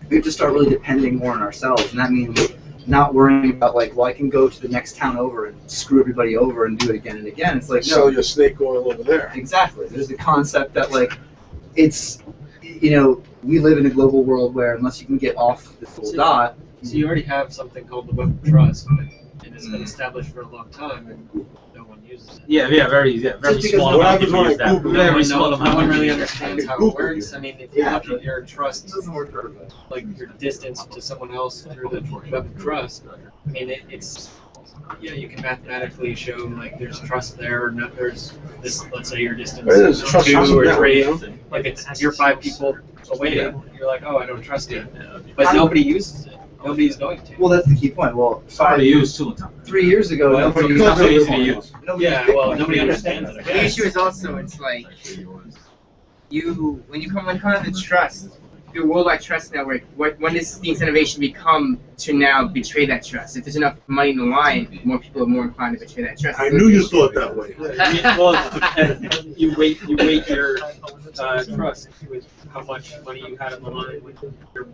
we have to start really depending more on ourselves. And that means not worrying about like, well, I can go to the next town over and screw everybody over and do it again and again. It's like, Sell no. your snake oil over there. Exactly. There's the concept that like, it's, you know, we live in a global world where unless you can get off this little dot. So you already have something called the Web of Trust, but it has been established for a long time, and no one uses it. Yeah, very small amount of people use that. Very small amount. No one really understands how it works. I mean, if you look at your trust, like your distance to someone else through the Web of Trust, I mean, it's, yeah, you can mathematically show like there's trust there, or not, there's this, let's say your distance There's is trust 2 or network, 3, you know? like it's, you're 5 people away, you're like, oh, I don't trust you, but nobody uses it. Nobody's going to. Well, that's the key point. Well, Somebody used 3 years ago, Well, nobody it's used not so easy to Bitcoin. use. Nobody Yeah, used well, Bitcoin. nobody understands it. The issue is also, it's like, when you come under the trust, the worldwide trust network, when does the incentivization become to now betray that trust? If there's enough money in the line, more people are more inclined to betray that trust. I knew you thought that way. Well, you weight your trust with how much money you had on the line when you're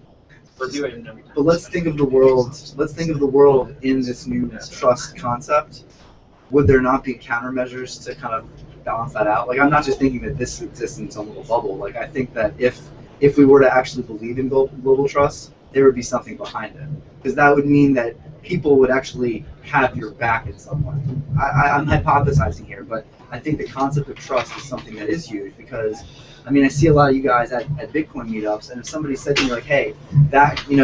reviewing and everything. But let's think of the world. Let's think of the world in this new trust concept. Would there not be countermeasures to kind of balance that out? Like, I'm not just thinking that this exists in some little bubble. Like, I think that if we were to actually believe in global trust, there would be something behind it, because that would mean that people would actually have your back in some way. I'm hypothesizing here, but I think the concept of trust is something that is huge, because I mean, I see a lot of you guys at Bitcoin meetups, and if somebody said to me like, hey, that, he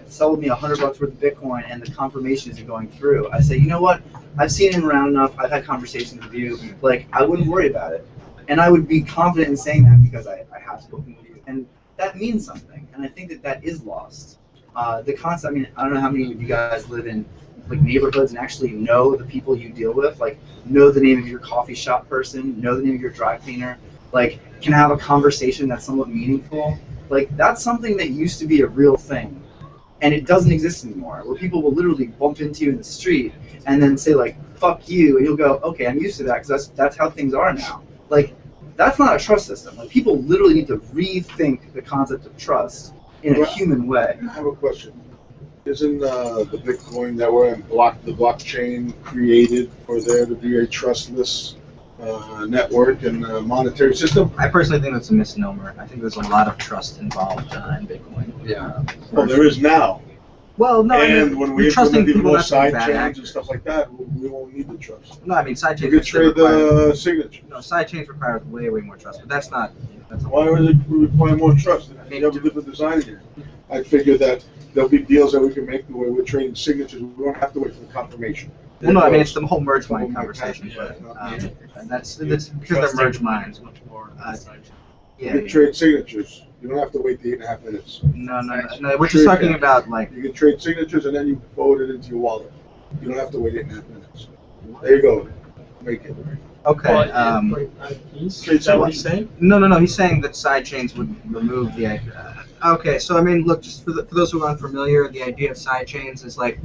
sold me $100 worth of Bitcoin and the confirmation isn't going through, I say, you know what, I've seen him around enough, I've had conversations with you, like, I wouldn't worry about it. And I would be confident in saying that because I have spoken with you. And that means something, and I think that is lost. The concept, I mean, I don't know how many of you guys live in like neighborhoods and actually know the people you deal with, like know the name of your coffee shop person, know the name of your dry cleaner, like can have a conversation that's somewhat meaningful. Like that's something that used to be a real thing, and it doesn't exist anymore, where people will literally bump into you in the street and then say like, fuck you, and you'll go, okay, I'm used to that because that's how things are now. Like, that's not a trust system. Like, people literally need to rethink the concept of trust in a human way. I have a question. Isn't the Bitcoin network and the blockchain created for there to be a trustless network and monetary system? I personally think that's a misnomer. I think there's a lot of trust involved in Bitcoin. Yeah. Well, there is now. Well, no, and I mean, when we trusting implement even people more not to be side bad chains actors. and stuff like that, we won't need the trust. No, I mean side chains. We could trade the signature. No, side chains requires way more trust, but that's not. That's Why would it require more trust? If you have a different design here, I figure that there'll be deals that we can make where we're trading signatures. We don't have to wait for the confirmation. Well, no, I mean it's the whole merge mind conversation, but that's because they're merge minds. You can trade signatures. You don't have to wait the 8.5 minutes. No. We're just talking about like you can trade signatures and then you forward it into your wallet. You don't have to wait 8.5 minutes. There you go. Make it. Okay. Is that what he's saying? No. He's saying that side chains would remove the idea. Okay, so I mean, look, just for those who are unfamiliar, the idea of side chains is like,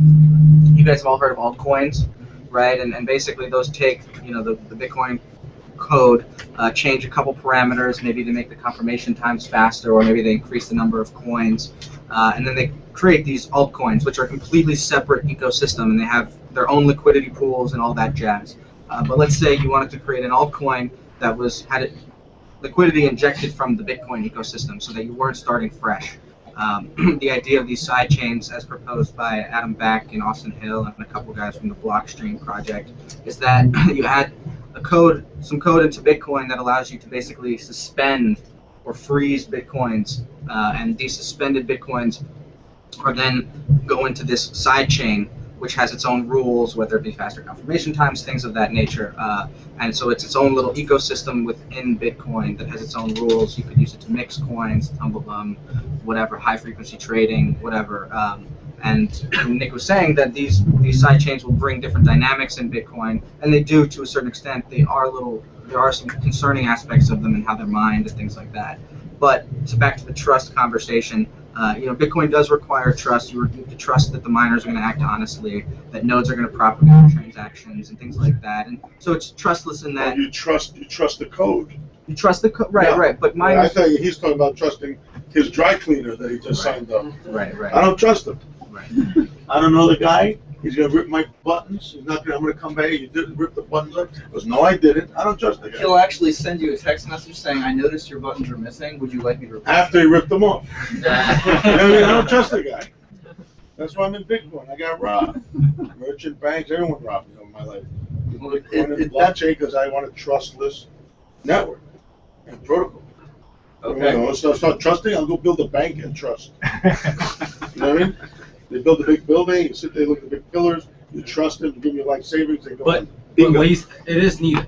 you guys have all heard of altcoins, right? And basically those take, the Bitcoin code, change a couple parameters, maybe to make the confirmation times faster, or maybe they increase the number of coins, and then they create these altcoins, which are a completely separate ecosystem, and they have their own liquidity pools and all that jazz. But let's say you wanted to create an altcoin that had liquidity injected from the Bitcoin ecosystem, so that you weren't starting fresh. The idea of these side chains, as proposed by Adam Back and Austin Hill and a couple guys from the Blockstream project, is that you add some code into Bitcoin that allows you to basically suspend or freeze Bitcoins, and these suspended Bitcoins are then go into this side chain, which has its own rules, whether it be faster confirmation times, things of that nature. And so it's its own little ecosystem within Bitcoin that has its own rules. You could use it to mix coins, tumble them, whatever, high frequency trading, whatever. And Nick was saying that these side chains will bring different dynamics in Bitcoin, and they do to a certain extent. There are some concerning aspects of them and how they're mined and things like that. But back to the trust conversation, Bitcoin does require trust. You need to trust that the miners are going to act honestly, that nodes are going to propagate transactions and things like that. And so it's trustless in that. Well, you trust the code. You trust the code, right, Yeah. right. But miners. I thought he's talking about trusting his dry cleaner that he just signed up. Right. I don't trust him. Right. I don't know the guy. He's gonna rip my buttons. He's not gonna. I'm gonna come back. You didn't rip the buttons up. He goes, no, I didn't. I don't trust the guy. He'll actually send you a text message saying, I noticed your buttons are missing. Would you like me to replace After he ripped them off. I don't trust the guy. That's why I'm in Bitcoin. I got robbed. Merchant banks, everyone robbed me in my life. Bitcoin and blockchain because I want a trustless network and protocol. Okay. So start trusting. I'll go build a bank and trust. You know what I mean? They build a big building. You sit there, look at the big pillars. You trust them to give you life savings. They go. But it is needed.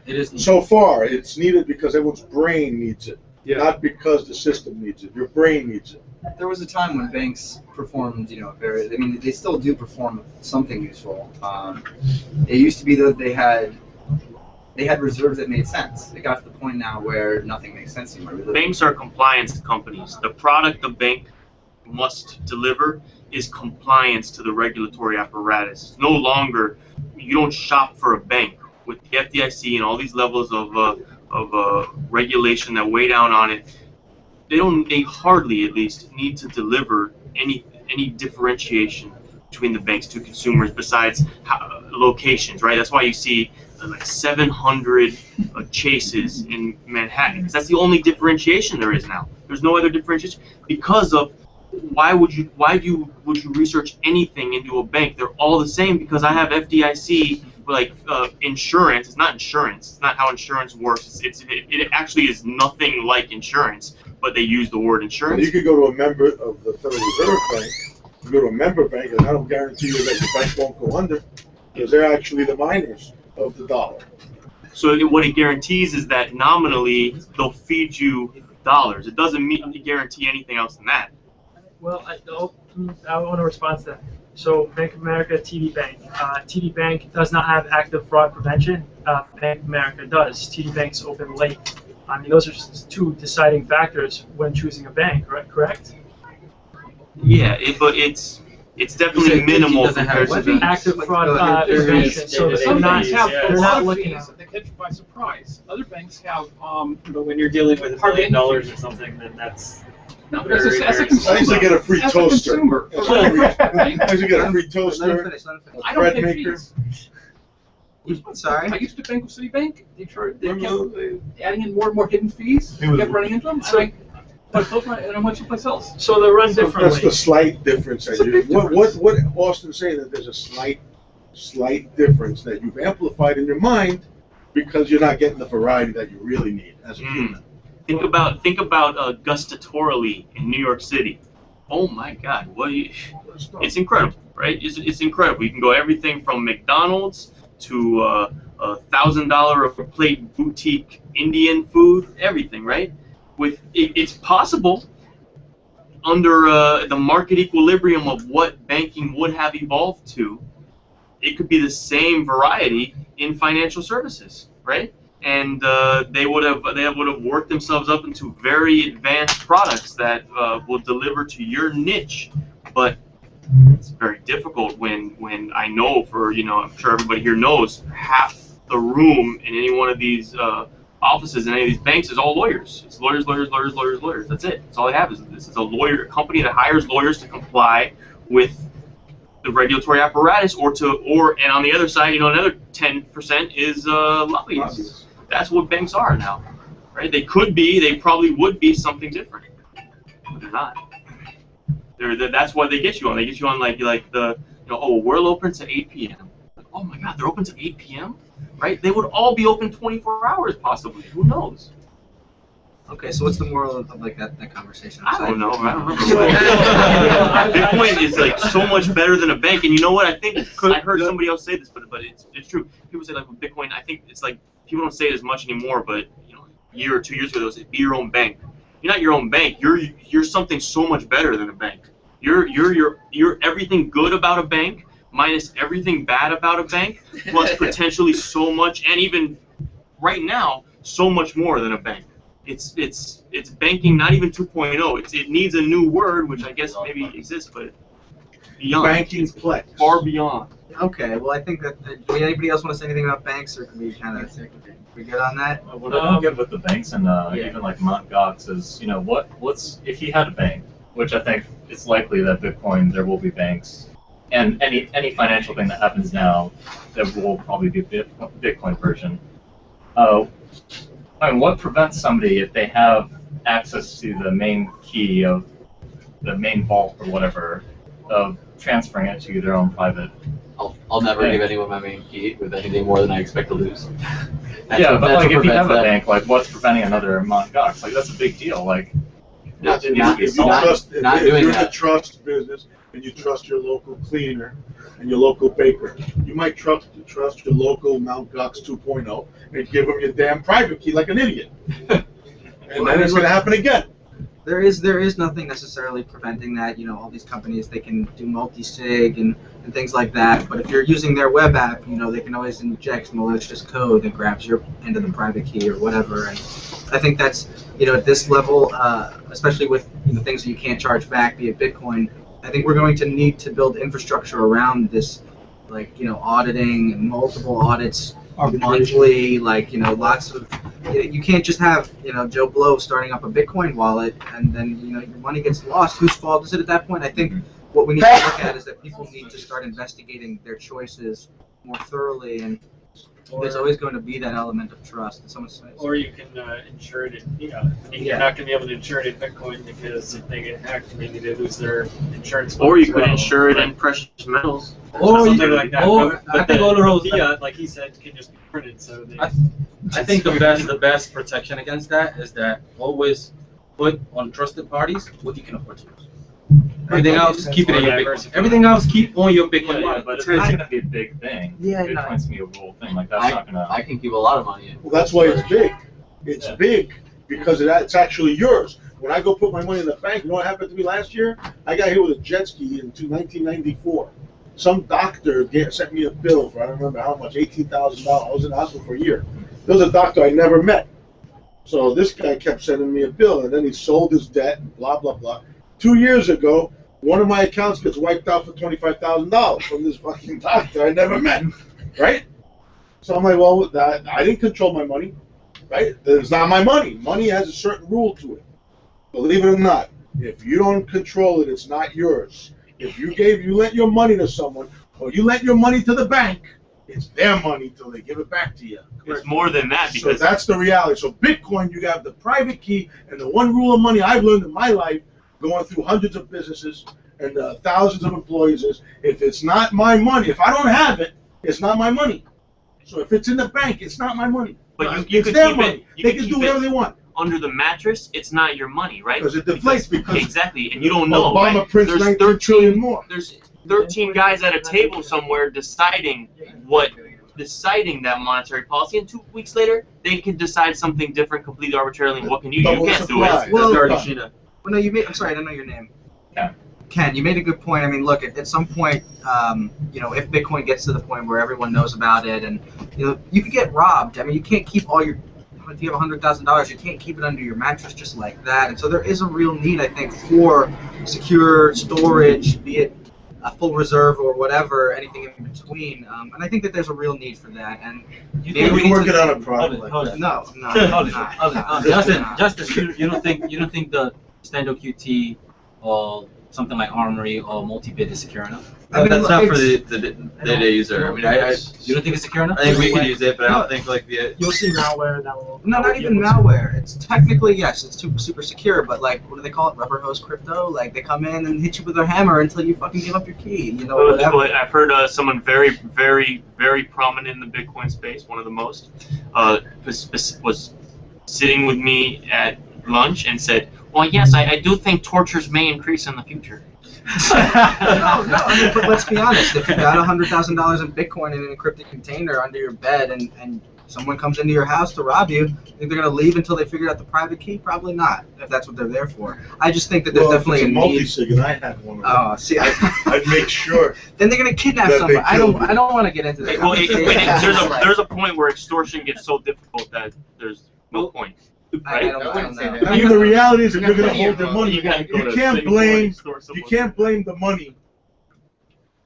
It is needed. So far, it's needed because everyone's brain needs it, not because the system needs it. Your brain needs it. There was a time when banks performed, they still do perform something useful. It used to be that they had they had reserves that made sense. It got to the point now where nothing makes sense anymore. Banks are compliance companies. The product the bank must deliver is compliance to the regulatory apparatus. It's no longer, you don't shop for a bank with the FDIC and all these levels of regulation that weigh down on it. They hardly, at least, need to deliver any differentiation between the banks to consumers besides locations, right? That's why you see like 700 chases in Manhattan, because that's the only differentiation there is now. There's no other differentiation because of why would you research anything into a bank? They're all the same because I have FDIC, like insurance. It's not insurance. It's not how insurance works. It actually is nothing like insurance, but they use the word insurance. Well, you could go to a member of the Federal Reserve Bank, you go to a member bank, and I don't guarantee you that the bank won't go under, because they're actually the miners of the dollar. So what it guarantees is that nominally they'll feed you dollars. It doesn't guarantee anything else than that. Well, I want to respond to that. So Bank of America, TD Bank. TD Bank does not have active fraud prevention. Bank of America does. TD Bank's open late. I mean, those are two deciding factors when choosing a bank, right? Correct? Yeah, but it's definitely minimal compared to the active fraud prevention. So they're not looking at. They catch you by surprise. Other banks have. But when you're dealing with $1 million or something, then that's. No, but as a consumer, I used to get a free as toaster. A consumer, I used to get a free toaster. I don't pay fees. Sorry? I used to bank with Citibank. They kept adding in more and more hidden fees. Kept running into them. And I went someplace else. So they run differently. That's the slight difference. What Austin's saying, that there's a slight difference that you've amplified in your mind because you're not getting the variety that you really need as a human. Think about gustatorially in New York City. Oh my God, it's incredible, right? It's incredible. You can go everything from McDonald's to $1,000 a plate boutique Indian food, everything, right? It's possible under the market equilibrium of what banking would have evolved to. It could be the same variety in financial services, right? And they would have worked themselves up into very advanced products that will deliver to your niche. But it's very difficult when I know I'm sure everybody here knows half the room in any one of these offices in any of these banks is all lawyers. It's lawyers. That's it. That's all they have. This is a company that hires lawyers to comply with the regulatory apparatus, and on the other side, another 10% is lobbyists. That's what banks are now, right? They probably would be something different, but they're not. That's what they get you on. They get you on like we're open to 8 p.m. Like, oh my God, they're open to 8 p.m. Right? They would all be open 24 hours possibly. Who knows? Okay, so what's the moral of that conversation? I don't know. Bitcoin is like so much better than a bank, and you know what? I think I heard somebody else say this, but it's true. People say like with Bitcoin, I think it's like people don't say it as much anymore, but a year or 2 years ago they would say be your own bank. You're not your own bank. You're something so much better than a bank. You're everything good about a bank minus everything bad about a bank, plus potentially so much, and even right now so much more than a bank. It's banking, not even 2.0. It needs a new word, which I guess maybe exists, but beyond. Banking flex. Far beyond. Okay, well I think that. Do anybody else want to say anything about banks, or can we kind of we good on that? What I don't get with the banks and even like Mt. Gox is, what's if he had a bank, which I think it's likely that Bitcoin there will be banks, and any financial thing that happens now, there will probably be a Bitcoin version. What prevents somebody, if they have access to the main key of the main vault or whatever, of transferring it to their own private? I'll never give anyone my main key with anything more than I expect to lose. Yeah, but like if you have a bank, like what's preventing another Mt. Gox? Like that's a big deal. Like if you're in the trust business and you trust your local cleaner and your local baker, you might trust your local Mt. Gox 2.0 and give them your damn private key like an idiot. And then it's going to happen again. There is nothing necessarily preventing that. You know, all these companies, they can do multi-sig and things like that. But if you're using their web app, you know, they can always inject malicious code that grabs your end of the private key or whatever. And I think that's, you know, at this level, especially with, you know, things that you can't charge back, be it Bitcoin, I think we're going to need to build infrastructure around this, like, you know, auditing and multiple audits monthly, like, you know, lots of, you can't just have, you know, Joe Blow starting up a Bitcoin wallet and then, you know, your money gets lost. Whose fault is it at that point? I think what we need to look at is that people need to start investigating their choices more thoroughly, and there's always going to be that element of trust. Someone says. Or you can insure it in fiat. You're not going to be able to insure it in Bitcoin because if they get hacked, maybe they lose their insurance. Or you could insure it in precious metals. Or something like that. Or I think all the rules. Fiat, like he said, can just be printed. So they, I think the best protection against that is that always put on trusted parties what you can afford to lose. Everything else, keep it in your Bitcoin. Everything else, keep on your Bitcoin wallet. But it's going to be a big thing. Yeah, Bitcoin's going to be a whole thing. Like, that's not going to... I can keep a lot of money in. Well, that's why it's big. It's big because it's actually yours. When I go put my money in the bank, you know what happened to me last year? I got hit with a jet ski in 1994. Some doctor sent me a bill for, I don't remember how much, $18,000. I was in the hospital for a year. There was a doctor I never met. So this guy kept sending me a bill, and then he sold his debt, and blah, blah, blah. 2 years ago, one of my accounts gets wiped out for $25,000 from this fucking doctor I never met, right? So I'm like, well, I didn't control my money, right? It's not my money. Money has a certain rule to it. Believe it or not, if you don't control it, it's not yours. If you lent your money to someone, or you lent your money to the bank, it's their money till they give it back to you. It's more than that, because so that's the reality. So Bitcoin, you have the private key, and the one rule of money I've learned in my life, going through hundreds of businesses and thousands of employees, is if it's not my money, if I don't have it, it's not my money. So if it's in the bank, it's not my money. But you it's could their keep money. it. They can do whatever they want. Under the mattress, it's not your money, right? Because it deflates. Because exactly, and you don't know. Obama right? prints 19 trillion more. There's 13 guys at a table somewhere deciding that monetary policy, and 2 weeks later they can decide something different, completely arbitrarily. And what can you do? You can't do it. Well, no, you made. I'm sorry, I don't know your name. Yeah. Ken, you made a good point. I mean, look, at some point, you know, if Bitcoin gets to the point where everyone knows about it, and you know, you could get robbed. I mean, you can't keep all your. If you have $100,000, you can't keep it under your mattress just like that. And so there is a real need, I think, for secure storage, be it a full reserve or whatever, anything in between. And I think that there's a real need for that. And maybe we working on a product. No. Justice, you don't think the standard QT or something like Armory or multi-bit is secure enough? I mean, that's not for the day-to-day user. I mean, you don't think it's secure enough? I think we can use it, but I don't think like You'll see malware that will. No, not even malware. It's technically, yes, it's super secure, but like, what do they call it? Rubber hose crypto? Like, they come in and hit you with their hammer until you fucking give up your key. You know, whatever. I've heard someone very, very, very prominent in the Bitcoin space, one of the most, was sitting with me at lunch and said, "Well, yes, I do think tortures may increase in the future." No, I mean, but let's be honest. If you got $100,000 in Bitcoin in an encrypted container under your bed, and someone comes into your house to rob you, think they're gonna leave until they figure out the private key? Probably not. If that's what they're there for. I just think that there's definitely a need. Multi-sig, and I had one. Oh, see, I'd make sure. Then they're gonna kidnap somebody. I don't want to get into that. Well, there's a point where extortion gets so difficult that there's no point. Right? I don't know. I mean, the reality is, if you're going to hold their money, you can't blame the money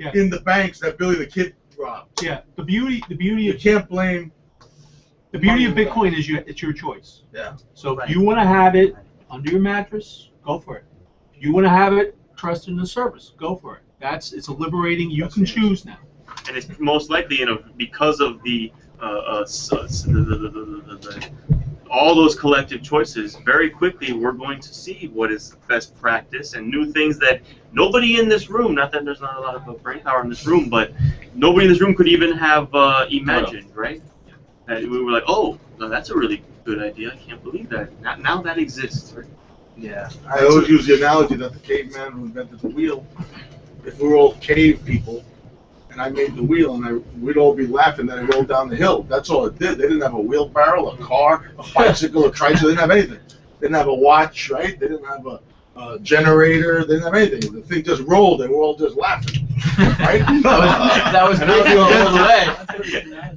in the banks that Billy the Kid robbed. Yeah, the beauty You can't blame. The beauty of Bitcoin is it's your choice. Yeah. So if you want to have it under your mattress, go for it. If you want to have it trusted in the service, go for it. It's a liberating. You can choose now. And it's most likely, because of the all those collective choices, very quickly we're going to see what is best practice and new things that nobody in this room, not that there's not a lot of brain power in this room, but nobody in this room could even have imagined, right? And we were like, oh, no, that's a really good idea. I can't believe that. Now that exists. Right? Yeah. I always use the analogy that the caveman who invented the wheel, if we were all cave people, and I made the wheel, and we'd all be laughing that it rolled down the hill. That's all it did. They didn't have a wheelbarrow, a car, a bicycle, a tricycle. They didn't have anything. They didn't have a watch, right? They didn't have a generator. They didn't have anything. The thing just rolled, and we're all just laughing, right? that was And basically all the way.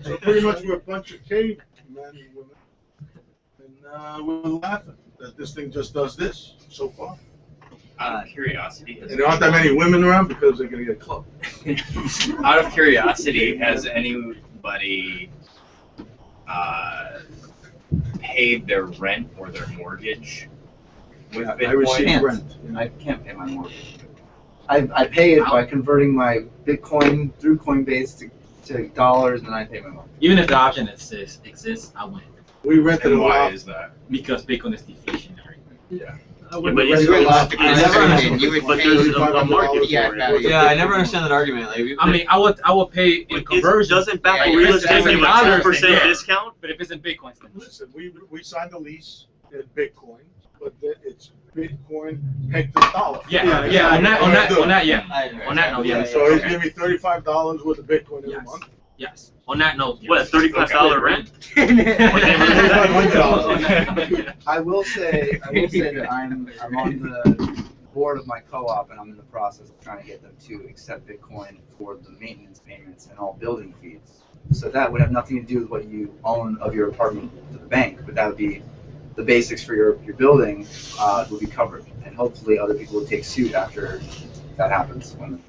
So pretty much we're a bunch of cavemen and women, and we're laughing that this thing just does this so far. Out of curiosity, And there aren't that many women around because they're gonna get clubbed. out of curiosity, has anybody paid their rent or their mortgage with Bitcoin? I receive rent. I can't pay my mortgage. I pay it by converting my Bitcoin through Coinbase to dollars, and I pay my mortgage. Even if the option exists, I wouldn't. We rented And a why lot. is that? Because Bitcoin is deflationary. Yeah. But there's a market for it. Yeah, I never understand that argument. Like, I mean, I would pay in conversion. Doesn't back Yeah, real estate give a $10 10% discount? But if it's in Bitcoin, then Listen, we signed a lease in Bitcoin, but it's Bitcoin pegged to the dollar. yeah. On that, yeah. On that note, yeah. So he's giving me $35 worth of Bitcoin every month. Yes. On that note, What, $35 rent? I will say that I'm on the board of my co-op, and I'm in the process of trying to get them to accept Bitcoin for the maintenance payments and all building fees. So that would have nothing to do with what you own of your apartment to the bank, but that would be the basics for your building will be covered, and hopefully other people will take suit after that happens. When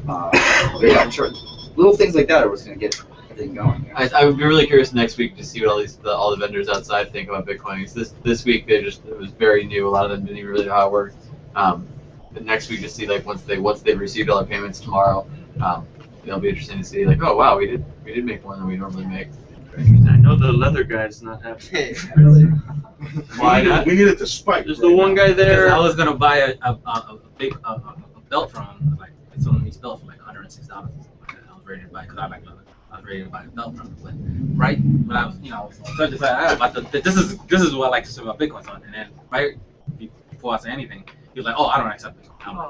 yeah, I'm sure little things like that are what's going to get everything going. I would be really curious next week to see what all the vendors outside think about Bitcoin. 'Cause this week it was very new. A lot of them didn't even really know how it worked. But next week to see like once they've received all their payments tomorrow, it'll be interesting to see like, oh wow, we did make more than we normally make. I know the leather guy's not happy. Why not? We needed to spike. There's the one guy there. I was gonna buy a big belt from him. Like it's only belt for like $106. I was ready to buy because I was ready to buy a belt from him. But right when I was started to say this is what I like to say about Bitcoin on, and then right before I say anything, he was like, oh, I don't accept Bitcoin. I'm like,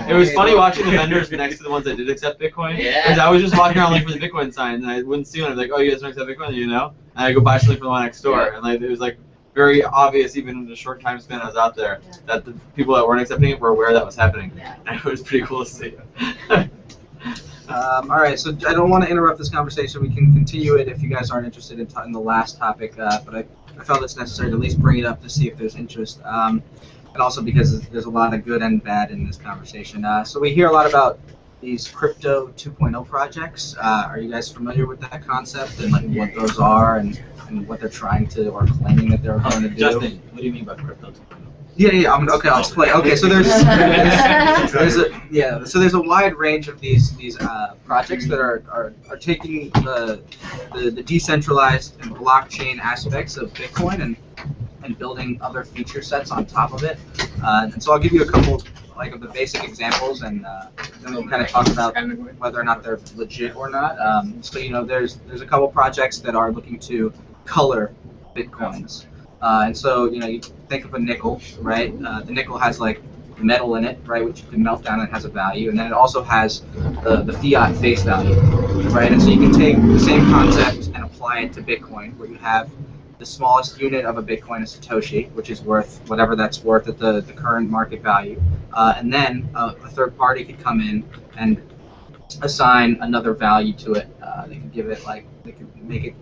It was funny watching the vendors next to the ones that did accept Bitcoin. Yeah. Because I was just walking around looking for the Bitcoin signs, and I wouldn't see one. I'd be like, oh, you guys don't accept Bitcoin, you know? And I go buy something from the one next door, and like it was like very obvious, even in the short time span I was out there, that the people that weren't accepting it were aware that was happening. And it was pretty cool to see. All right, so I don't want to interrupt this conversation. We can continue it if you guys aren't interested in the last topic, but I felt it's necessary to at least bring it up to see if there's interest. And also because there's a lot of good and bad in this conversation. So we hear a lot about these crypto 2.0 projects. Are you guys familiar with that concept and like what those are and what they're trying to or claiming that they're going to do? Justin, what do you mean by crypto 2.0? Yeah. Okay, I'll explain. Okay, so there's a wide range of these projects that are taking the decentralized and blockchain aspects of Bitcoin and building other feature sets on top of it. And so I'll give you a couple of the basic examples, and then we'll kind of talk about whether or not they're legit or not. So there's a couple projects that are looking to color Bitcoins. And so you think of a nickel, right? The nickel has like metal in it, right, which you can melt down and it has a value, and then it also has the fiat face value, right? And so you can take the same concept and apply it to Bitcoin, where you have the smallest unit of a Bitcoin is Satoshi, which is worth whatever that's worth at the current market value. And then a third party could come in and assign another value to it. They could give it they could make it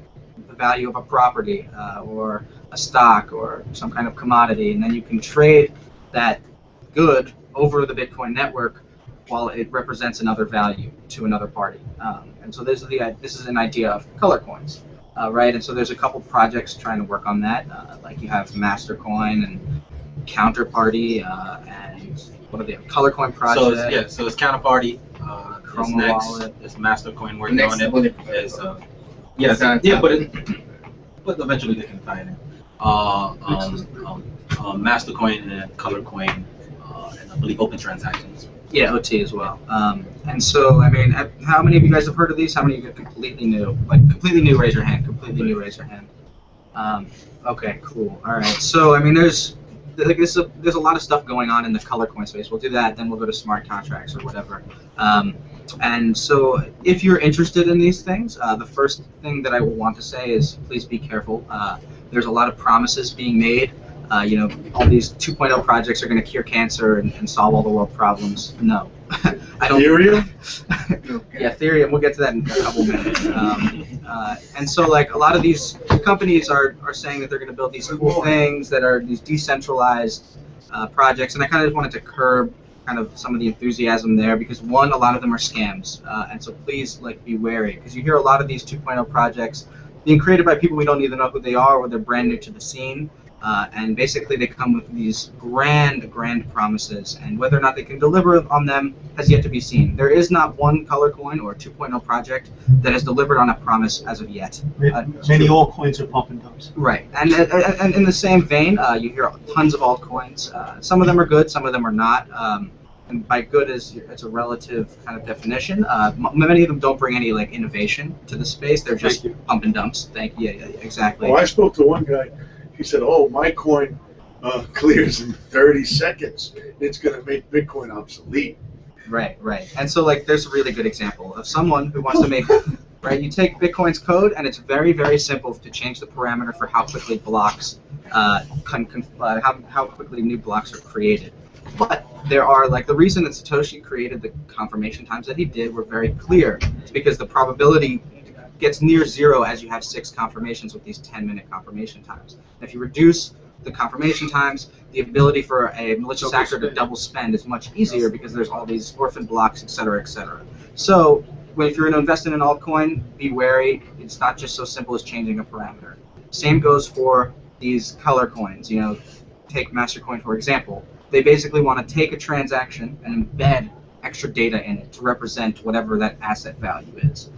the value of a property or a stock or some kind of commodity, and then you can trade that good over the Bitcoin network while it represents another value to another party. And so this is an idea of color coins. Right, and so there's a couple projects trying to work on that. Like you have Mastercoin and Counterparty, and what are they? Colorcoin project. So it's Counterparty. Chroma next. Wallet. It's Mastercoin working on it. But eventually they can tie it in. Mastercoin and Colorcoin, and I believe Open Transactions. Yeah, OT as well. And so, I mean, how many of you guys have heard of these? How many of you are completely new? Like, completely new, raise your hand. Completely new, raise your hand. Okay, cool. All right. So, I mean, there's a lot of stuff going on in the color coin space. We'll do that, then we'll go to smart contracts or whatever. And so, if you're interested in these things, the first thing that I will want to say is please be careful. There's a lot of promises being made. You know, all these 2.0 projects are going to cure cancer and solve all the world problems. No. I don't. Ethereum? Yeah, Ethereum. We'll get to that in a couple minutes. And so, like, a lot of these companies are saying that they're going to build these cool things that are these decentralized projects, and I kind of just wanted to curb kind of some of the enthusiasm there because one, a lot of them are scams, and so please like be wary because you hear a lot of these 2.0 projects being created by people we don't even know who they are or they're brand new to the scene. And basically they come with these grand promises, and whether or not they can deliver on them has yet to be seen. There is not one color coin or 2.0 project that has delivered on a promise as of yet. Many altcoins are pump and dumps. Right, and in the same vein, you hear tons of altcoins. Some of them are good, some of them are not. And by good it's a relative kind of definition. Many of them don't bring any like innovation to the space. They're just pump and dumps. Thank you. Yeah, exactly. Oh, I spoke to one guy. He said, "Oh, my coin clears in 30 seconds. It's going to make Bitcoin obsolete." Right. And so, like, there's a really good example of someone who wants to make, right? You take Bitcoin's code, and it's very, very simple to change the parameter for how quickly blocks, how quickly new blocks are created. But there are, like, the reason that Satoshi created the confirmation times that he did were very clear. It's because the probability gets near zero as you have 6 confirmations with these 10-minute confirmation times. And if you reduce the confirmation times, the ability for a malicious actor to double spend is much easier because there's all these orphan blocks, etc., etc. So if you're going to invest in an altcoin, be wary. It's not just so simple as changing a parameter. Same goes for these color coins. You know, take Mastercoin for example. They basically want to take a transaction and embed extra data in it to represent whatever that asset value is.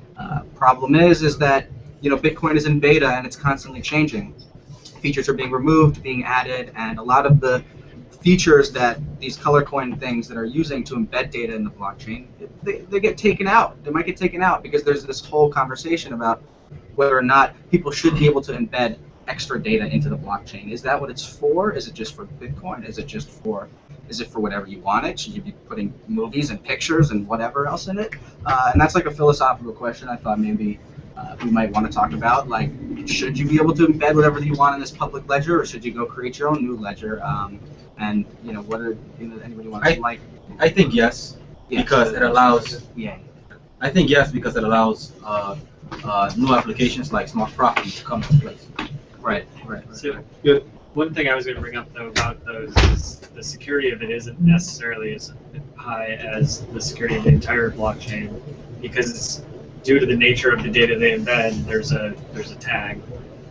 Problem is that, you know, Bitcoin is in beta and it's constantly changing. Features are being removed, being added, and a lot of the features that these color coin things that are using to embed data in the blockchain, they get taken out. They might get taken out because there's this whole conversation about whether or not people should be able to embed extra data into the blockchain. Is that what it's for? Is it just for Bitcoin? Is it for whatever you want it? Should you be putting movies and pictures and whatever else in it? And that's like a philosophical question I thought maybe we might want to talk about. Like, should you be able to embed whatever you want in this public ledger, or should you go create your own new ledger? And you know, what are anybody want to like? I think yes, because it allows. Yeah. I think yes because it allows new applications like smart property to come into place. Right. So, one thing I was going to bring up though about those is the security of it isn't necessarily as high as the security of the entire blockchain, because it's due to the nature of the data they embed. There's a tag,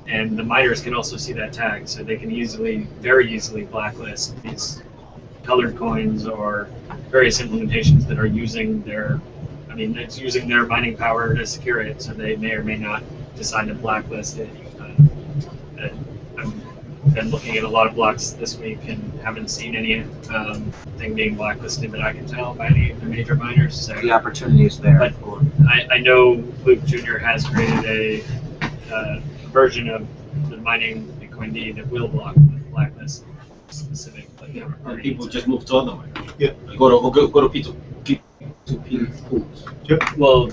and the miners can also see that tag, so they can very easily blacklist these colored coins or various implementations that are using it's using their mining power to secure it, so they may or may not decide to blacklist it. I've been looking at a lot of blocks this week and haven't seen any thing being blacklisted that I can tell by any of the major miners. So the opportunity is there. But I know Luke Jr. has created a version of the mining Bitcoin D that will blacklist specific. And people just move to other miners. Yeah. Go to P2P pools. Well,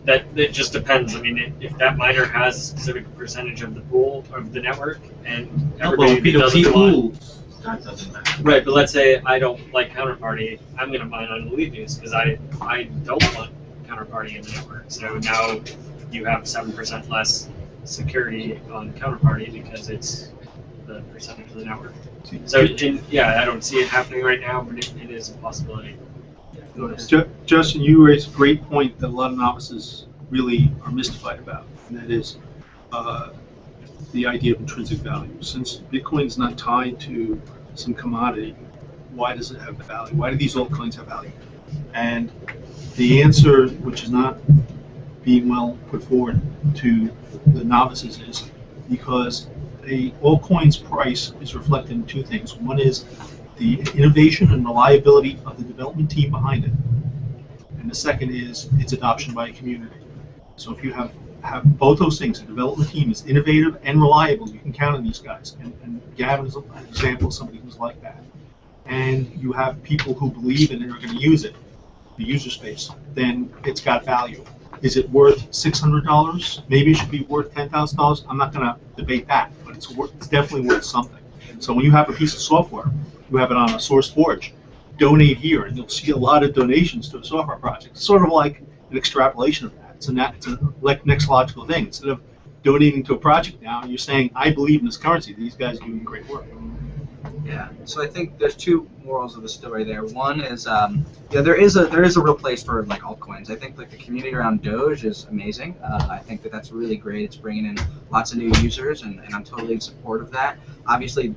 it just depends. I mean, if that miner has a specific percentage of the pool of the network, and everybody doesn't want, that doesn't matter. right? But let's say I don't like Counterparty, I'm going to mine on Allegiance because I don't want Counterparty in the network. So now you have 7% less security on Counterparty because it's the percentage of the network. So I don't see it happening right now, but it is a possibility. Justin, you raised a great point that a lot of novices really are mystified about, and that is the idea of intrinsic value. Since Bitcoin is not tied to some commodity, why does it have value? Why do these altcoins have value? And the answer, which is not being well put forward to the novices, is because a altcoin's price is reflected in 2 things. One is the innovation and reliability of the development team behind it, and the second is its adoption by a community. So if you have both those things, the development team is innovative and reliable, you can count on these guys, and Gavin is an example of somebody who's like that, and you have people who believe in it and are going to use it, the user space, then it's got value. Is it worth $600? Maybe it should be worth $10,000. I'm not going to debate that, but it's definitely worth something. So when you have a piece of software, you have it on a SourceForge, donate here, and you'll see a lot of donations to a software project. It's sort of like an extrapolation of that. It's a next logical thing. Instead of donating to a project now, you're saying, I believe in this currency. These guys are doing great work. Yeah, so I think there's two morals of the story there. One is, there is a real place for like altcoins. I think like the community around Doge is amazing. I think that's really great. It's bringing in lots of new users, and I'm totally in support of that. Obviously,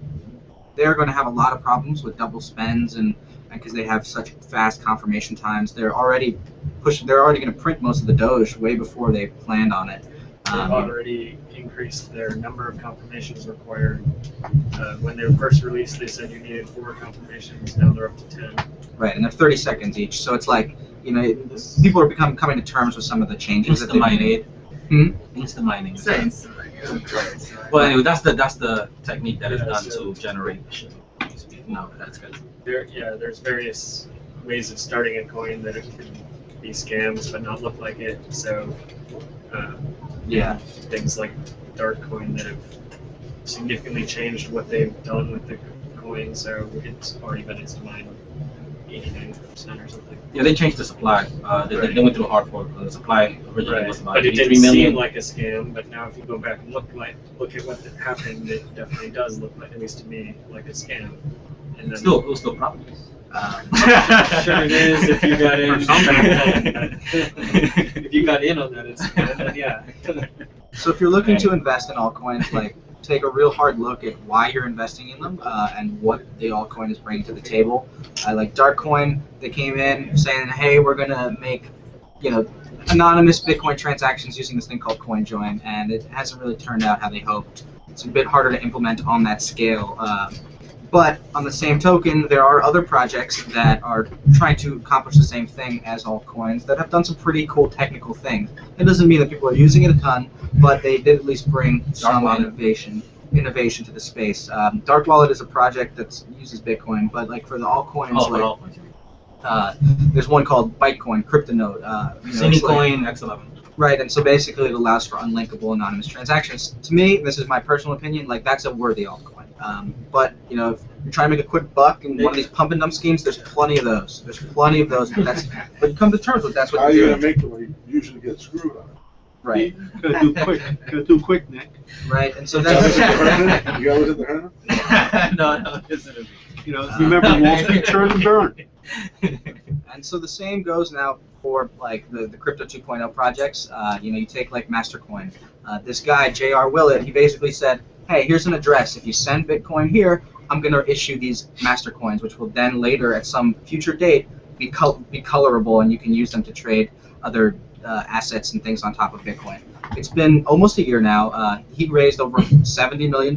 they're going to have a lot of problems with double spends and because they have such fast confirmation times. They're already going to print most of the Doge way before they planned on it. They've already increased their number of confirmations required. When they were first released, they said you needed 4 confirmations. Now they're up to 10. Right, and they're 30 seconds each. So it's like, people are coming to terms with some of these that they've made. Instant mining. Well, anyway, that's the technique that is done to generate. No, that's good. There's various ways of starting a coin that it can be scams but not look like it. So. Things like Darkcoin that have significantly changed what they've done with the coin, so it's already been instant mined 89% or something. Yeah, they changed the supply. They went through a hard fork. The supply originally was about but it 83 didn't million. seem like a scam. But now, if you go back and look at what happened, it definitely does look like, at least to me, like a scam. And then, It was still profitable. Sure it is if you got in. If you got in on that, it's yeah. So if you're looking to invest in altcoins, like take a real hard look at why you're investing in them and what the altcoin is bringing to the table. Like Darkcoin, they came in saying, hey, we're gonna make anonymous Bitcoin transactions using this thing called CoinJoin, and it hasn't really turned out how they hoped. It's a bit harder to implement on that scale. But on the same token, there are other projects that are trying to accomplish the same thing as altcoins that have done some pretty cool technical things. It doesn't mean that people are using it a ton, but they did at least bring some innovation to the space. Dark Wallet is a project that uses Bitcoin, but like for the altcoins, there's one called Bytecoin, Cryptonote. Cinecoin X11. Right, and so basically it allows for unlinkable anonymous transactions. To me, this is my personal opinion, like that's a worthy altcoin. But if you're trying to make a quick buck in one of these pump and dump schemes, there's plenty of those. But you come to terms with that's what How are you're you gonna doing. make it when you usually get screwed on it? Right. Gotta do quick, Nick. Right, and so that's You always in the Herman? No, listen. Remember Wall Street churn and burn. And so the same goes now for like the Crypto 2.0 projects. You take like Mastercoin. This guy, J.R. Willett, he basically said, hey, here's an address. If you send Bitcoin here, I'm going to issue these Mastercoins, which will then later at some future date be colorable, and you can use them to trade other assets and things on top of Bitcoin. It's been almost a year now. He raised over $70 million.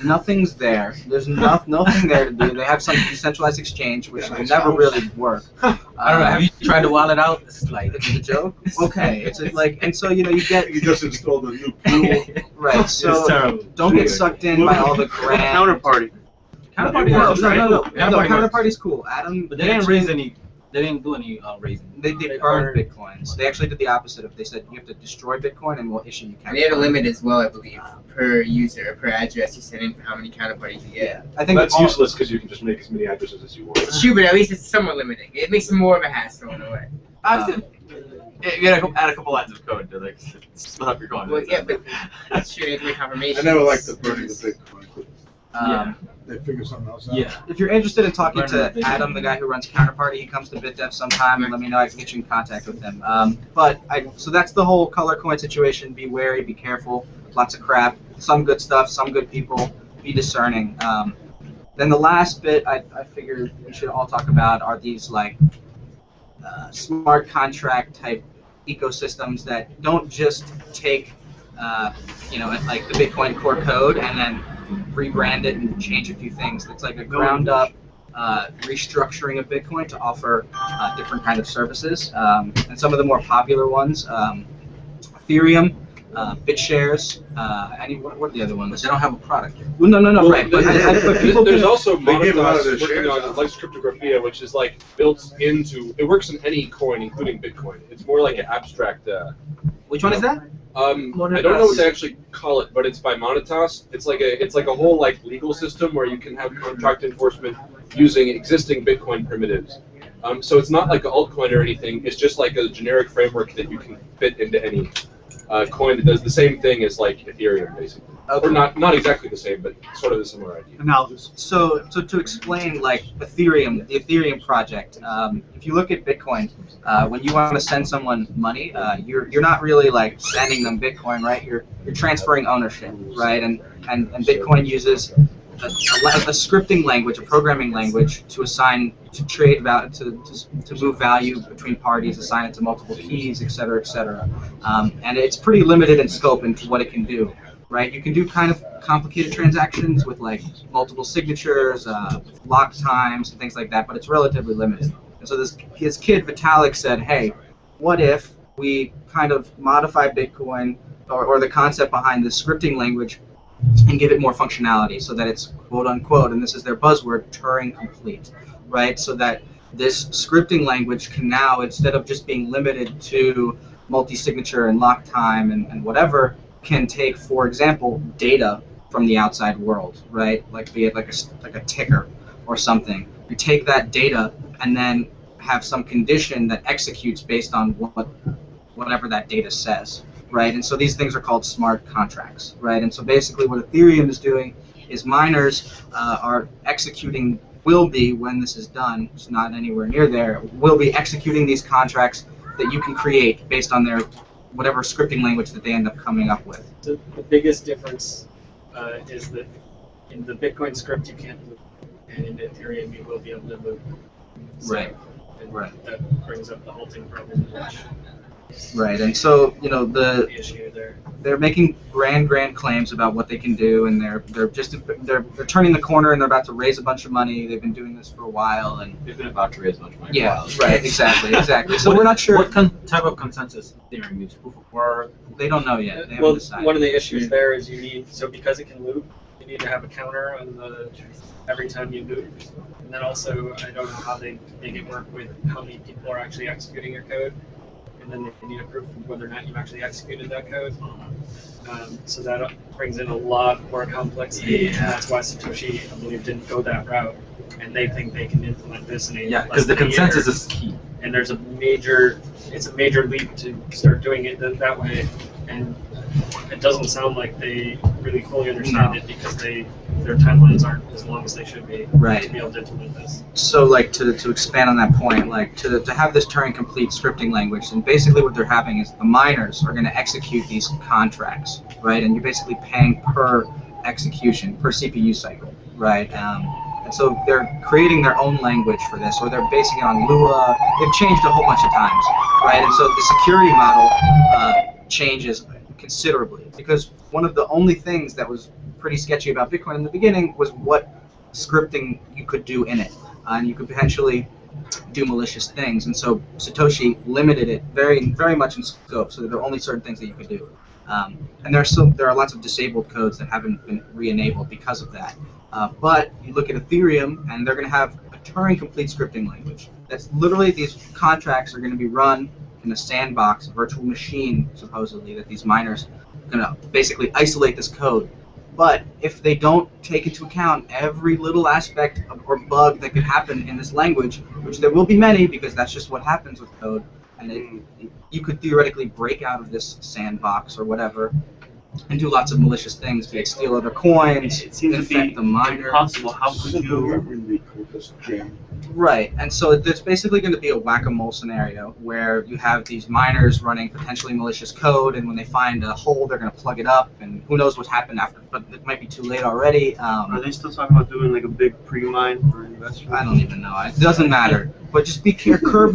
Nothing's there. There's nothing there to do. They have some decentralized exchange, which will never really work. I don't know. Have you tried to wallet out? It's like it's a joke. Okay, it's and so you get. You just installed a new tool. Right. So don't get sucked in by all the grand Counterparty. No. Counterparty's cool. Adam. But they didn't raise any. They didn't do any raising. They burned Bitcoins. They actually did the opposite of. They said you have to destroy Bitcoin and we'll issue you counterparty. And they have a limit as well, I believe, per user, per address you send in for how many counterparties you get. Yeah, I think that's useless because you can just make as many addresses as you want. It's true, but at least it's somewhat limiting. It makes it more of a hassle in a way. You gotta add a couple lines of code to like split up your coin. Well, yeah, but that's true. They have to make confirmation. I never liked the burning the Bitcoin. They figure something else out. Yeah. If you're interested in talking to Adam, the guy who runs Counterparty, he comes to BitDev sometime, and let me know. I can get you in contact with him. So that's the whole color coin situation. Be wary, be careful. Lots of crap. Some good stuff, some good people. Be discerning. Then the last bit I figured we should all talk about are these like smart contract type ecosystems that don't just take like the Bitcoin core code and then rebrand it and change a few things. It's like a ground up restructuring of Bitcoin to offer different kind of services. And some of the more popular ones, Ethereum BitShares, what are the other ones? They don't have a product. Well, no, Well, right. But people there's can- also They give them out of Monetize their working shares. on like cryptographia, which is like built into. It works in any coin, including Bitcoin. It's more like an abstract. Which one is that? I don't know what they actually call it, but it's by Monetas. It's like a whole like legal system where you can have contract enforcement using existing Bitcoin primitives. So it's not like an altcoin or anything. It's just like a generic framework that you can fit into any coin that does the same thing as like Ethereum, basically. Okay. Or not exactly the same, but sort of a similar idea. Analogous. So to explain like Ethereum, the Ethereum project, if you look at Bitcoin, when you want to send someone money, you're not really like sending them Bitcoin, right? You're transferring ownership, right? And Bitcoin uses a scripting language, a programming language to trade value, to move value between parties, assign it to multiple keys, et cetera, et cetera. And it's pretty limited in scope into what it can do, right? You can do kind of complicated transactions with like multiple signatures, lock times, and things like that, but it's relatively limited. And so this kid Vitalik said, hey, what if we kind of modify Bitcoin or the concept behind this scripting language and give it more functionality so that it's quote unquote, and this is their buzzword, Turing complete, right? So that this scripting language can now, instead of just being limited to multi-signature and lock time and whatever, can take, for example, data from the outside world, right? Like be it like a ticker or something. You take that data and then have some condition that executes based on whatever that data says. Right, and so these things are called smart contracts, right? And so basically what Ethereum is doing is miners are executing, will be, when this is done, it's not anywhere near there, will be executing these contracts that you can create based on their whatever scripting language that they end up coming up with. The biggest difference is that in the Bitcoin script you can't move, and in Ethereum you will be able to move. So, Right. Right. That brings up the halting problem. Right, and so The issue there. they're making grand claims about what they can do, and they're turning the corner, and they're about to raise a bunch of money. They've been doing this for a while, and They've been about to raise a bunch of money. yeah, right, exactly. So we're not sure What type of consensus Ethereum uses? Proof of work? They don't know yet. They haven't Well, decided. one of the issues there is because it can loop, you need to have a counter on every time you move. And then also, I don't know how they make it work with how many people are actually executing your code. And then they need a proof of whether or not you've actually executed that code. So that brings in a lot more complexity. Yeah. And that's why Satoshi, I believe, didn't go that route. And they think they can implement this in Yeah, because the consensus is key. And it's a major leap to start doing it that way. And it doesn't sound like they really fully understand it because their timelines aren't as long as they should be Right. to be able to implement this. So like to expand on that point, like to have this Turing complete scripting language, and basically what they're having is the miners are going to execute these contracts, right? And you're basically paying per execution, per CPU cycle, right? And so they're creating their own language for this, or they're basing it on Lua. They've changed a whole bunch of times, right? And so the security model changes considerably, because one of the only things that was pretty sketchy about Bitcoin in the beginning was what scripting you could do in it, and you could potentially do malicious things. And so Satoshi limited it very much in scope, so there are only certain things that you could do. And there are lots of disabled codes that haven't been re-enabled because of that. But you look at Ethereum, and they're going to have a Turing complete scripting language. That's literally, these contracts are going to be run in a sandbox, a virtual machine, supposedly, that these miners are going to basically isolate this code. But if they don't take into account every little aspect or bug that could happen in this language, which there will be many because that's just what happens with code, and you could theoretically break out of this sandbox or whatever and do lots of malicious things, be it steal other coins, infect the miner. Impossible. How could you? Right, and so there's basically going to be a whack-a-mole scenario where you have these miners running potentially malicious code, and when they find a hole, they're going to plug it up, and who knows what's happened after, but it might be too late already. Are they still talking about doing like a big pre-mine for investors? I don't even know. It doesn't matter. But just be careful. Curb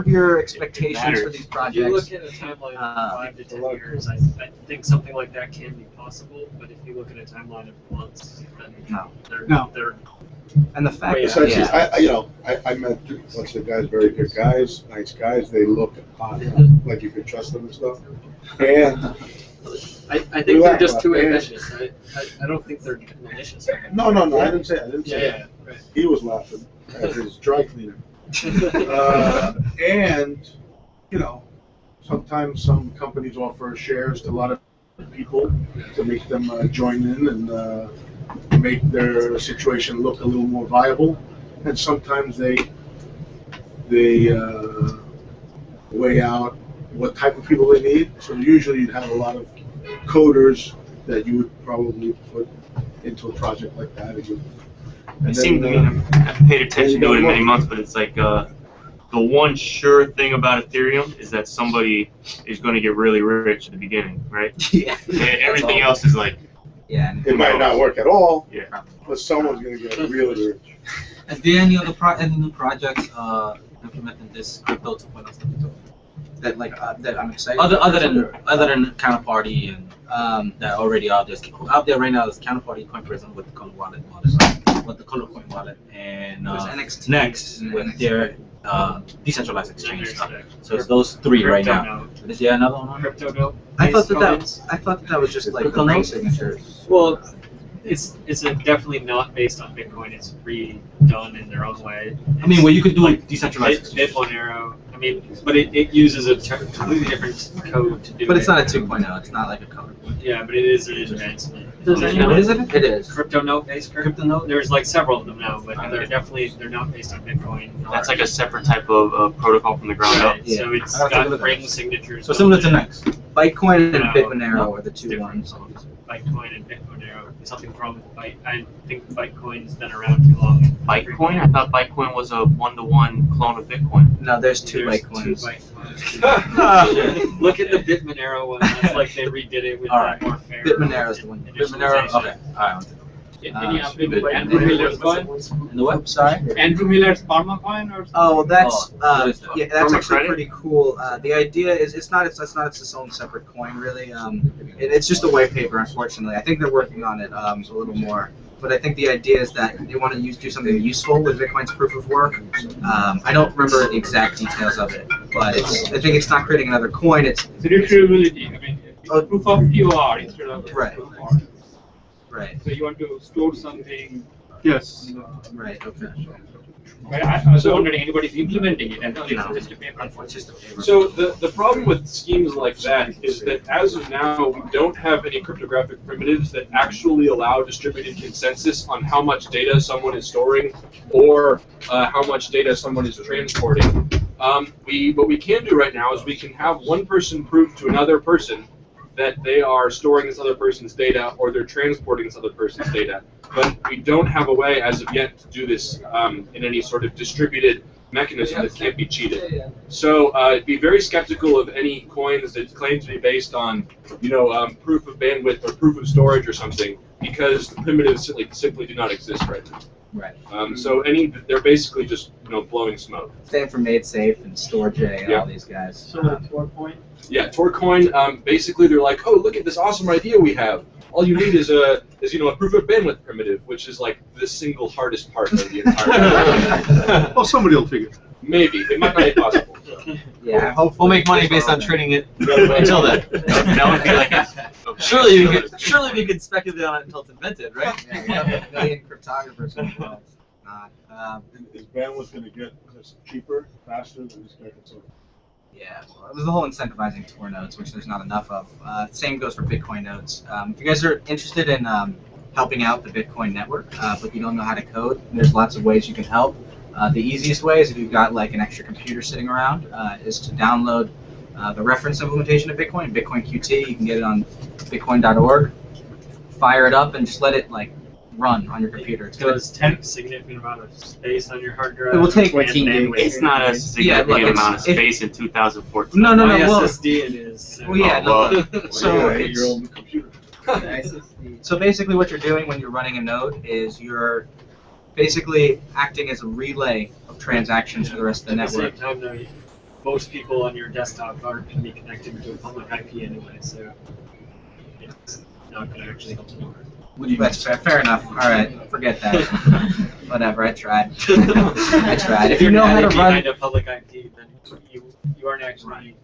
your expectations for these projects. If you look at a timeline of 5 to 10 years, I think something like that can be possible. But if you look at a timeline of months, then they're and the fact way is, out. I met a bunch of guys, very good guys, nice guys. They look like you could trust them and stuff. And I think they're just too ambitious. I don't think they're malicious. No, I didn't say. Yeah, right. He was laughing at his dry cleaner. And sometimes some companies offer shares to a lot of people to make them join in and make their situation look a little more viable. And sometimes they weigh out what type of people they need. So usually you'd have a lot of coders that you would probably put into a project like that. It seemed to me, I haven't paid attention to it in many months, but it's like the one sure thing about Ethereum is that somebody is going to get really rich at the beginning, right? Yeah. And everything else is like, yeah, it might not work at all. Yeah. But someone's going to get really rich. Is there any other any new projects implementing this crypto 2.0 stuff that I'm excited. other than Counterparty and that already out there right now is Counterparty Coin Prism with the Color Wallet with the Color Coin Wallet and Next with their decentralized exchange stuff. So it's those three right now. Is there another one? Crypto note. I thought that was just like the bank signatures. Well, it's definitely not based on Bitcoin. It's redone in their own way. I mean, well, you could do like decentralized. Monero. I mean, but it uses a completely different code to do it. But it's not a 2.0. It's not like a color. Yeah, but it is an advancement. Is it? It is. Crypto note based crypto note. There's like several of them now, but they're not based on Bitcoin. that's like a separate type of protocol from the ground up. Right, so it's got ring signatures. So similar to Next. Bitcoin and Bitmonero are the two ones. Bitcoin and Bitmonero. Something wrong with Byte. I think Bitcoin's been around too long. Bitcoin? I thought Bitcoin was a one-to-one clone of Bitcoin. No, there's two Bitcoins. Look at the Bitmonero one. It's like they redid it with more fair. Bitmonero's the one. Bitmonero. Okay. All right. Andrew Miller's coin? And the what? Sorry? Andrew Miller's Parma coin or something? Oh, that's that's actually pretty cool. The idea is it's not its own separate coin really. It's just a white paper, unfortunately. I think they're working on it a little more. But I think the idea is that they want to do something useful with Bitcoin's proof of work. I don't remember the exact details of it, but I think it's not creating another coin. It's retrievability. I mean, proof of POR instead of right. proof of work. Right. So you want to store something. Yes. Right. Okay. I was wondering anybody's implementing it, and it's just a paper. So the problem with schemes like that is that as of now, we don't have any cryptographic primitives that actually allow distributed consensus on how much data someone is storing or how much data someone is transporting. What we can do right now is we can have one person prove to another person that they are storing this other person's data or they're transporting this other person's data. But we don't have a way as of yet to do this in any sort of distributed mechanism that can't be cheated. So be very skeptical of any coins that claim to be based on, proof of bandwidth or proof of storage or something, because the primitives simply do not exist right now. Right. So they're basically just blowing smoke. Same for MadeSafe and StoreJ and all these guys. So the Torcoin? Yeah, Torcoin. Basically, they're like, oh, look at this awesome idea we have. All you need is a proof of bandwidth primitive, which is like the single hardest part of the entire. Well, somebody will figure it out. Maybe it might not be possible. Yeah, We'll make money based on trading it until then. That would be like surely we could speculate on it until it's invented, right? Yeah, we have a million cryptographers in the world. Not. Is bandwidth going to get cheaper, faster than this guy can sort of? Yeah, well, it was the whole incentivizing Tor nodes, which there's not enough of. Same goes for Bitcoin nodes. If you guys are interested in helping out the Bitcoin network, but you don't know how to code, there's lots of ways you can help. The easiest way is if you've got like an extra computer sitting around, is to download the reference implementation of Bitcoin, Bitcoin QT. You can get it on bitcoin.org. Fire it up and just let it run on your computer. It's Does take a significant amount of space on your hard drive? It will take 14 days. It's not a significant amount of space in 2014. No. My Well, SSD it is. well, yeah, no. So You your own computer. So basically, what you're doing when you're running a node is you're basically acting as a relay of transactions for the rest of the At the network. same time, though, most people on your desktop aren't going to be connected to a public IP anyway, so it's not going to actually help you. That's fair enough. All right, forget that. Whatever, I tried. I tried. If you know how to run, behind a public IP, then you aren't actually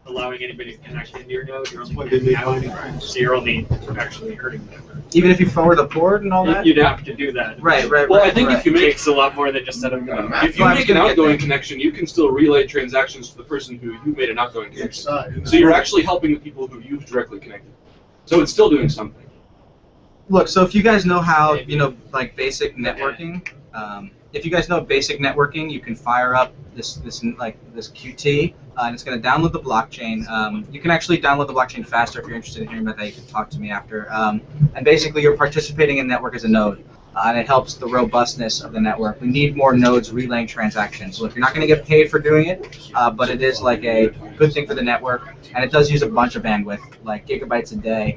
allowing anybody to connect into your node. You're only Why they connecting make out, money. so you're only actually hurting the network. Even if you forward the port and all that? You'd have to do that. Right. Well, I think right. if you It make takes a lot more than just setting them up. if you Well, I was make an gonna get outgoing there. connection, you can still relay transactions to the person who you made an outgoing Each connection. side. So you're actually helping the people who you've directly connected. So it's still doing something. Look, so if you guys know how, like basic networking, if you guys know basic networking, you can fire up this QT, and it's going to download the blockchain. You can actually download the blockchain faster if you're interested in hearing about that. You can talk to me after. And basically, you're participating in network as a node, and it helps the robustness of the network. We need more nodes relaying transactions. Look, you're not going to get paid for doing it, but it is like a good thing for the network, and it does use a bunch of bandwidth, like gigabytes a day.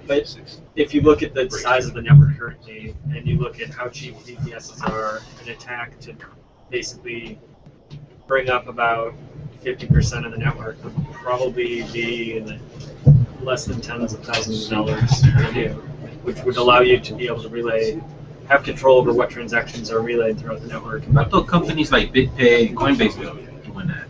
But if you look at the size of the network currently, and you look at how cheap VPSs are, an attack to basically bring up about 50% of the network would probably be in the less than tens of thousands of dollars to do, which would allow you to be able to have control over what transactions are relayed throughout the network. I thought companies like BitPay, Coinbase were doing that.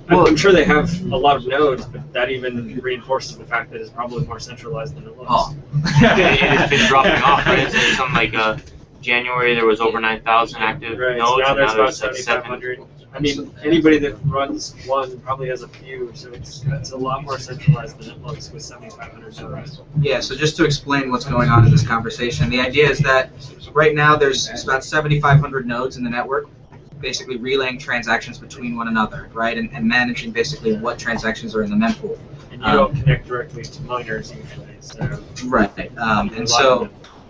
Well, I'm sure they have a lot of nodes, but that even reinforces the fact that it's probably more centralized than it looks. Oh. It's been dropping off, right? So some January there was over 9,000 active Right, nodes, so now and there's now about there's like 7,500. 7. I mean, anybody that runs one probably has a few, so it's a lot more centralized than it looks with 7,500 nodes. Yeah, so just to explain what's going on in this conversation, the idea is that right now there's about 7,500 nodes in the network, basically relaying transactions between one another, right, and managing basically what transactions are in the mempool. And you don't connect directly to miners usually, so. Right, and so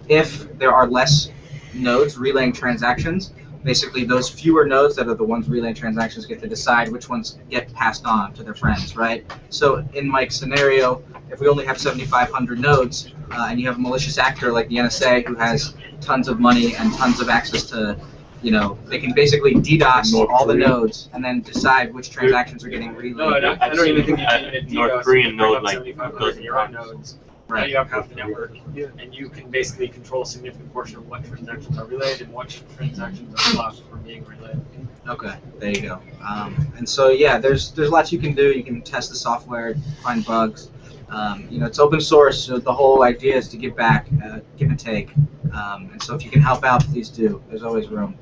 if there are less nodes relaying transactions, basically those fewer nodes that are the ones relaying transactions get to decide which ones get passed on to their friends, right? So in Mike's scenario, if we only have 7,500 nodes, and you have a malicious actor like the NSA who has tons of money and tons of access to, they can basically DDoS all the nodes and then decide which transactions are getting relayed. No, I don't even think you can DDoS. North Korean node like 7,500 goes in your own nodes. Now Right. you have half the network, and you can basically control a significant portion of what transactions are relayed and what transactions are blocked from being relayed. Okay, there you go. And so yeah, there's lots you can do. You can test the software, find bugs. It's open source, so the whole idea is to give back, give and take. And so if you can help out, please do. There's always room.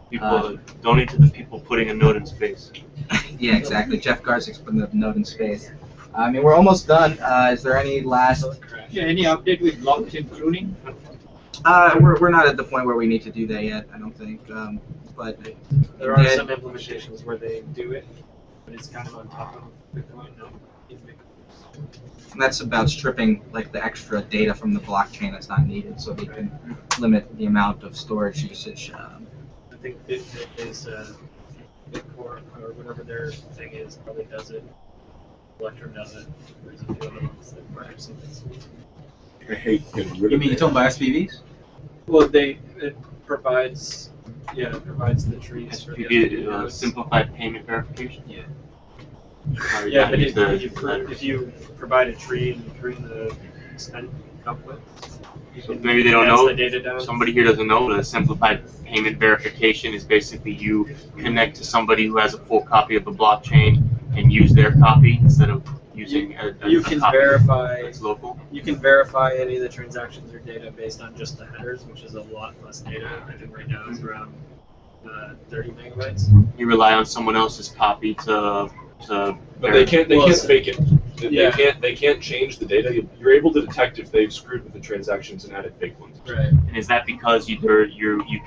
People donate to the people putting a node in space. Yeah, exactly. Jeff Garsik's putting the node in space. I mean, we're almost done. Is there any last? Yeah, any update with blockchain pruning? We're not at the point where we need to do that yet. I don't think. But There are some implementations where they do it, but it's kind of on top of Bitcoin. No, in Bitcoin. And that's about stripping like the extra data from the blockchain that's not needed, so they can limit the amount of storage usage. I think Bitcoin is Bitcoin or whatever their thing is probably does it. Electrum does it. There's a few other ones that perhaps something. I hate getting rid of You mean you're talking about SPVs? Well, it provides the trees for the SPVs. Simplified payment verification. Yeah. Yeah, But if you provide a tree and you bring the spend output, So maybe they don't know. the data down. Somebody here doesn't know. The simplified payment verification is basically you connect to somebody who has a full copy of the blockchain and use their copy instead of using You a can copy verify. that's local. You can verify any of the transactions or data based on just the headers, which is a lot less data. I think right now it's around 30 megabytes. You rely on someone else's copy to. But they can't fake it. Yeah. They can't change the data. You're able to detect if they've screwed with the transactions and added fake ones. Right. And is that because you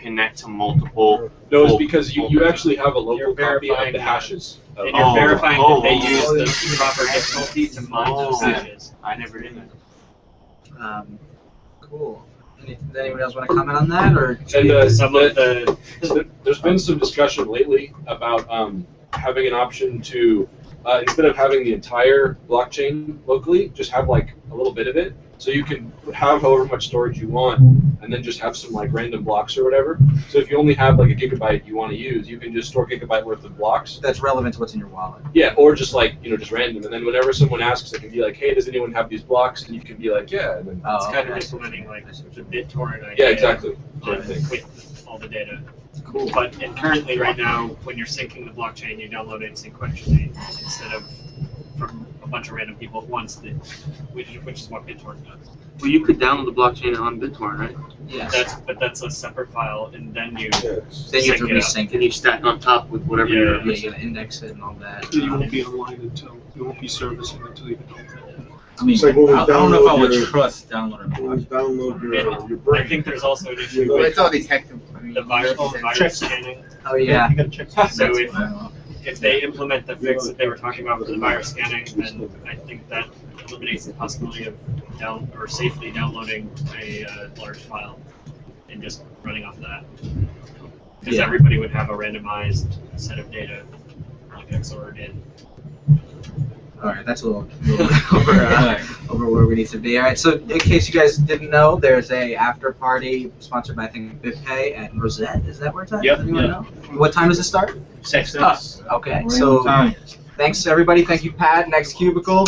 connect to multiple? No, it's because you actually have a local You're copy of verifying the that. hashes. And you're verifying that they use the proper difficulty to mine those hashes. I never did that. Cool. Does anyone else want to comment on that, or? And Some of the there's been some discussion lately about having an option to instead of having the entire blockchain locally, just have like a little bit of it, so you can have however much storage you want, and then just have some like random blocks or whatever. So if you only have like a gigabyte you want to use, you can just store gigabyte worth of blocks. That's relevant to what's in your wallet. Yeah, or just like just random, and then whenever someone asks, they can be like, hey, does anyone have these blocks? And you can be like, yeah, and then it's kind of implementing like the BitTorrent idea. yeah, exactly. With all the data. Cool. But currently, right now, when you're syncing the blockchain, you download it sequentially instead of from a bunch of random people at once, which is what BitTorrent does. Well, you could download the blockchain on BitTorrent, right? Yeah. But that's a separate file, and then you Then you have to sync it up. resync And you stack on top with whatever Yeah, you gotta index it and all that. You won't be online until, you won't be servicing until you can. I mean, It's like when we I don't know if I would download trust downloading. When you download your I brain. think there's also an issue Well, with it's all these the virus scanning. Oh yeah. You gotta check. So if they implement the fix that they were talking about for the virus scanning, then I think that eliminates the possibility of safely downloading a large file and just running off that. Because Yeah. everybody would have a randomized set of data, like XOR'd in. All right, that's a little over where we need to be. All right, so in case you guys didn't know, there's a after party sponsored by I think BitPay at Rosette. Is that where it's at? Yep. Anyone know? What time does it start? 6. Okay, so thanks everybody. Thank you, Pat. Next cubicle.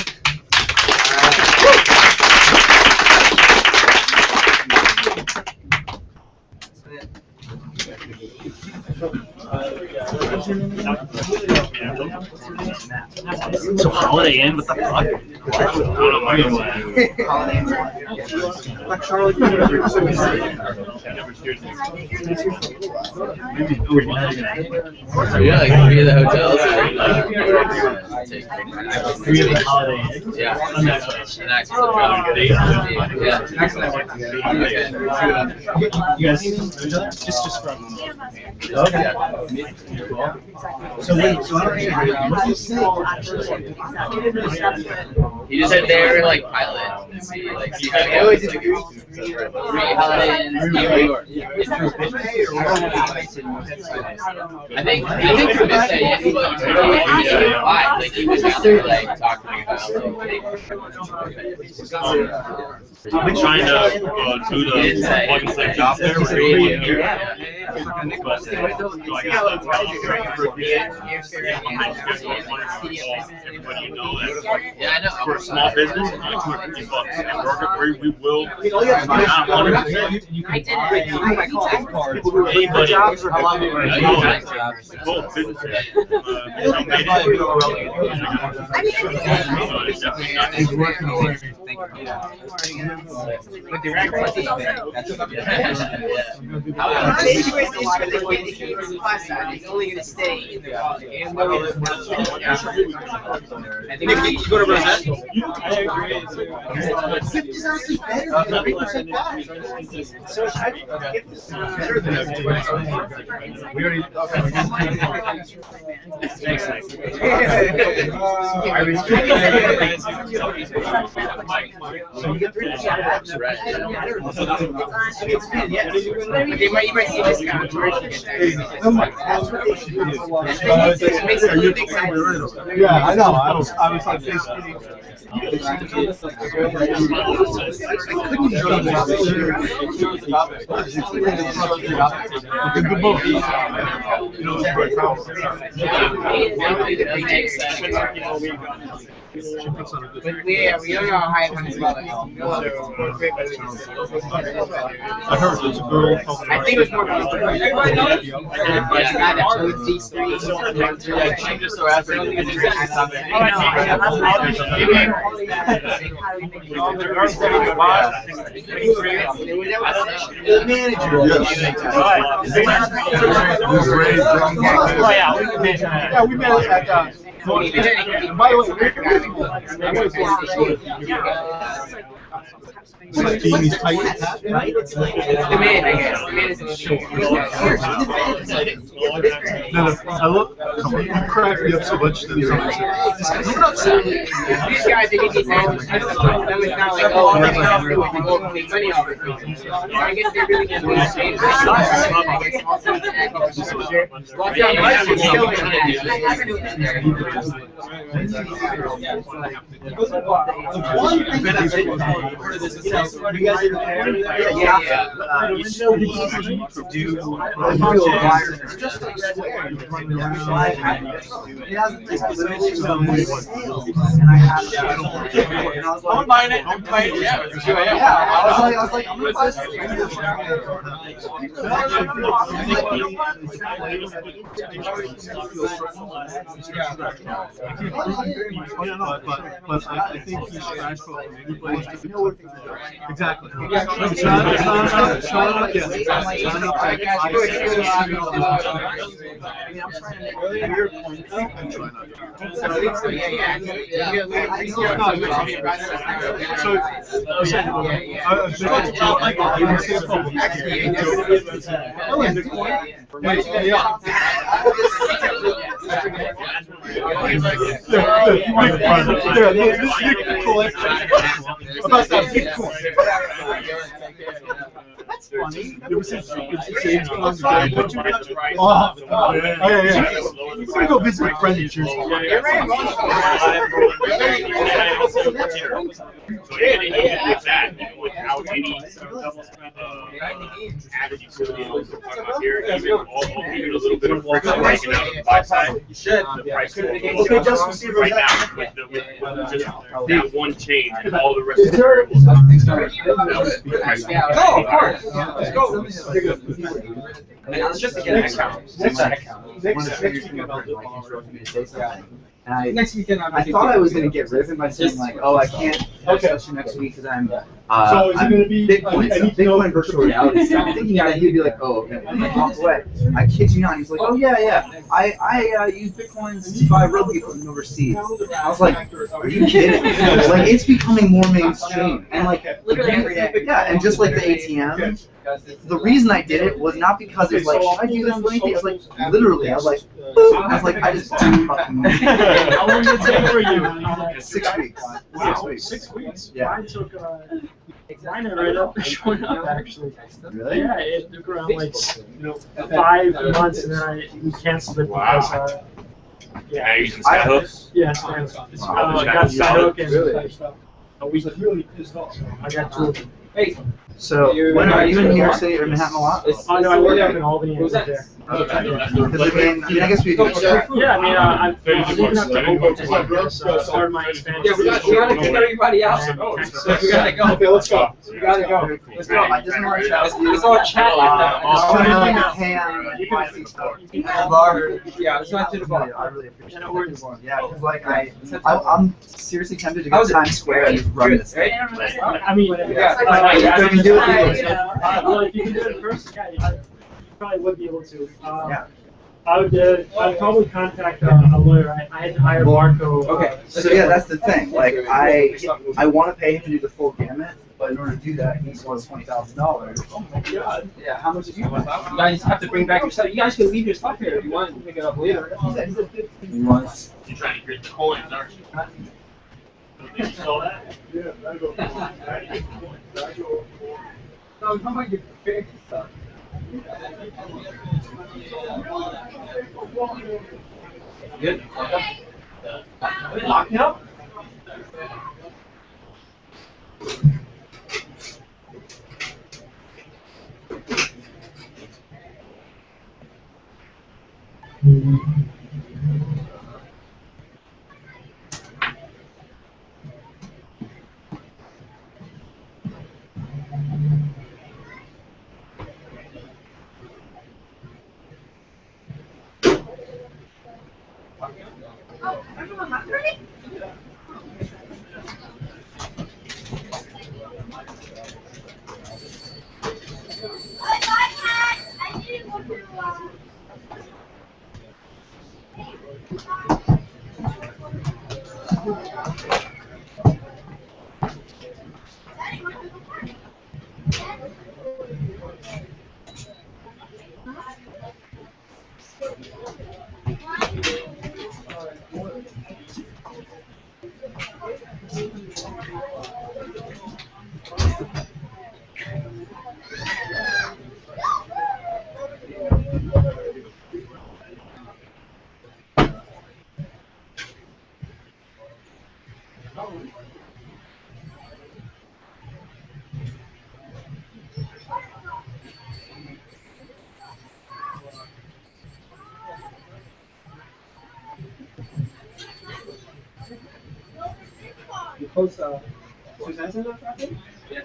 So Holiday Inn, what the fuck? Yeah, like three of the hotels. Yeah. And access to You guys know each other? Just from. Okay. So wait, so what do you say? He just said they're like pilot. And see, like, see how they always like three Holiday Inns, New York. I think for this day, yeah, he was live. Like he was out there like talking about like. I've been trying to do the plug and play job there. But do I got everybody you know that Yeah, I know. for a small business, $250. And we will. Anybody. Both businesses. But the record is it's only going to stay in the I think if you go to Rosette. You might see this kind of Yeah, I know. I was like basically. Yeah, we don't know how high it's well. I heard there's a girl. I think it was more everybody knows. Yeah, that chose these three. Yeah, we met at and by the way, I want to say Jamie's tight, right? The man, I guess. The man is in the show. No, I love. Come on, you crack me up so much. These guys, they need these hands. That was not like, oh, I'm going to do it. You won't make money off it. I guess they really can do the same thing. I'm buying it. I'm buying it. Yeah, I was like, I'm gonna buy But I think he's stressful. Exactly. About that Bitcoin. That's funny. It was his age going to Oh, yeah. He's gonna go visit a friend in Jersey. Without any added utility, like we're talking about here, even a little bit of friction breaking out on the buy side, the price will go up. Right now, with just that one change and all the rest of the variables. Oh, of course. Let's go. It's just to get an account. Next weekend, I thought I was going to get riven by saying like, oh, I can't have session next week because I'm Bitcoin virtual reality. So I'm thinking that he'd be like, oh, okay. I'm like, walk away. I kid you not. He's like, oh yeah. I use Bitcoins to buy rugby equipment overseas. I was like, are you kidding? Like, it's becoming more mainstream. And like, yeah, and just like the ATM. The reason I did it was not because it was like, should I do this or anything? It was like, literally, I was like, I just do fucking. How long did it take for you? 6 weeks. Wow, 6 weeks. Yeah. Mine took, mine ended up showing up actually. Really? Yeah, it took around like 5 months, and then we canceled it because. Yeah, are you using Skyhook? Yeah, Skyhook. Got Skyhook and a week. Really pissed off. I got 2 of them. Hey. So, when are you in New York City or Manhattan a lot? Oh no, I work up in Albany and live there. Okay. I guess we do. Yeah, I'm leaving up to Hoboken to work there, so part of my expansion. Yeah, we gotta kick everybody out. So we gotta go. Okay, let's go. We gotta go. Let's go. I just want to chat with you. Let's all chat. Yeah, let's not do the bar. I really appreciate it. Yeah, because like I'm seriously tempted to go to Times Square and just run this thing. I mean, if you can do it, well, if you can do it in person, yeah, you probably would be able to. Yeah. I'd probably contact a lawyer. I had to hire Marco. Okay, so yeah, that's the thing. Like, I want to pay him to do the full gamut, but in order to do that, he wants $20,000. Oh my God. Yeah, how much do you want? You guys have to bring back your stuff. You guys can leave your stuff here if you want to pick it up later. You're trying to get the coins, aren't you? You saw that? Yeah, I go. No, come on, get big stuff. Good. Lock me up. You post Suzanne's in the traffic? Yes.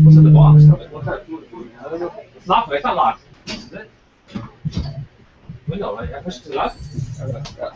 What's in the box? What kind of food? I don't know. It's locked, right? It's not locked. Is it? Window, right? I pushed it to the left? Yeah.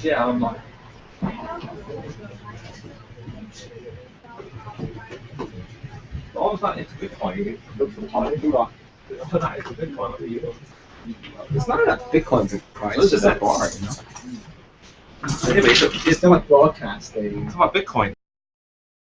Yeah, I'm not. It's not into Bitcoin. It's not a Bitcoin price. It's just that bar, you know. Anyway, it's still like broadcasting. It's about Bitcoin.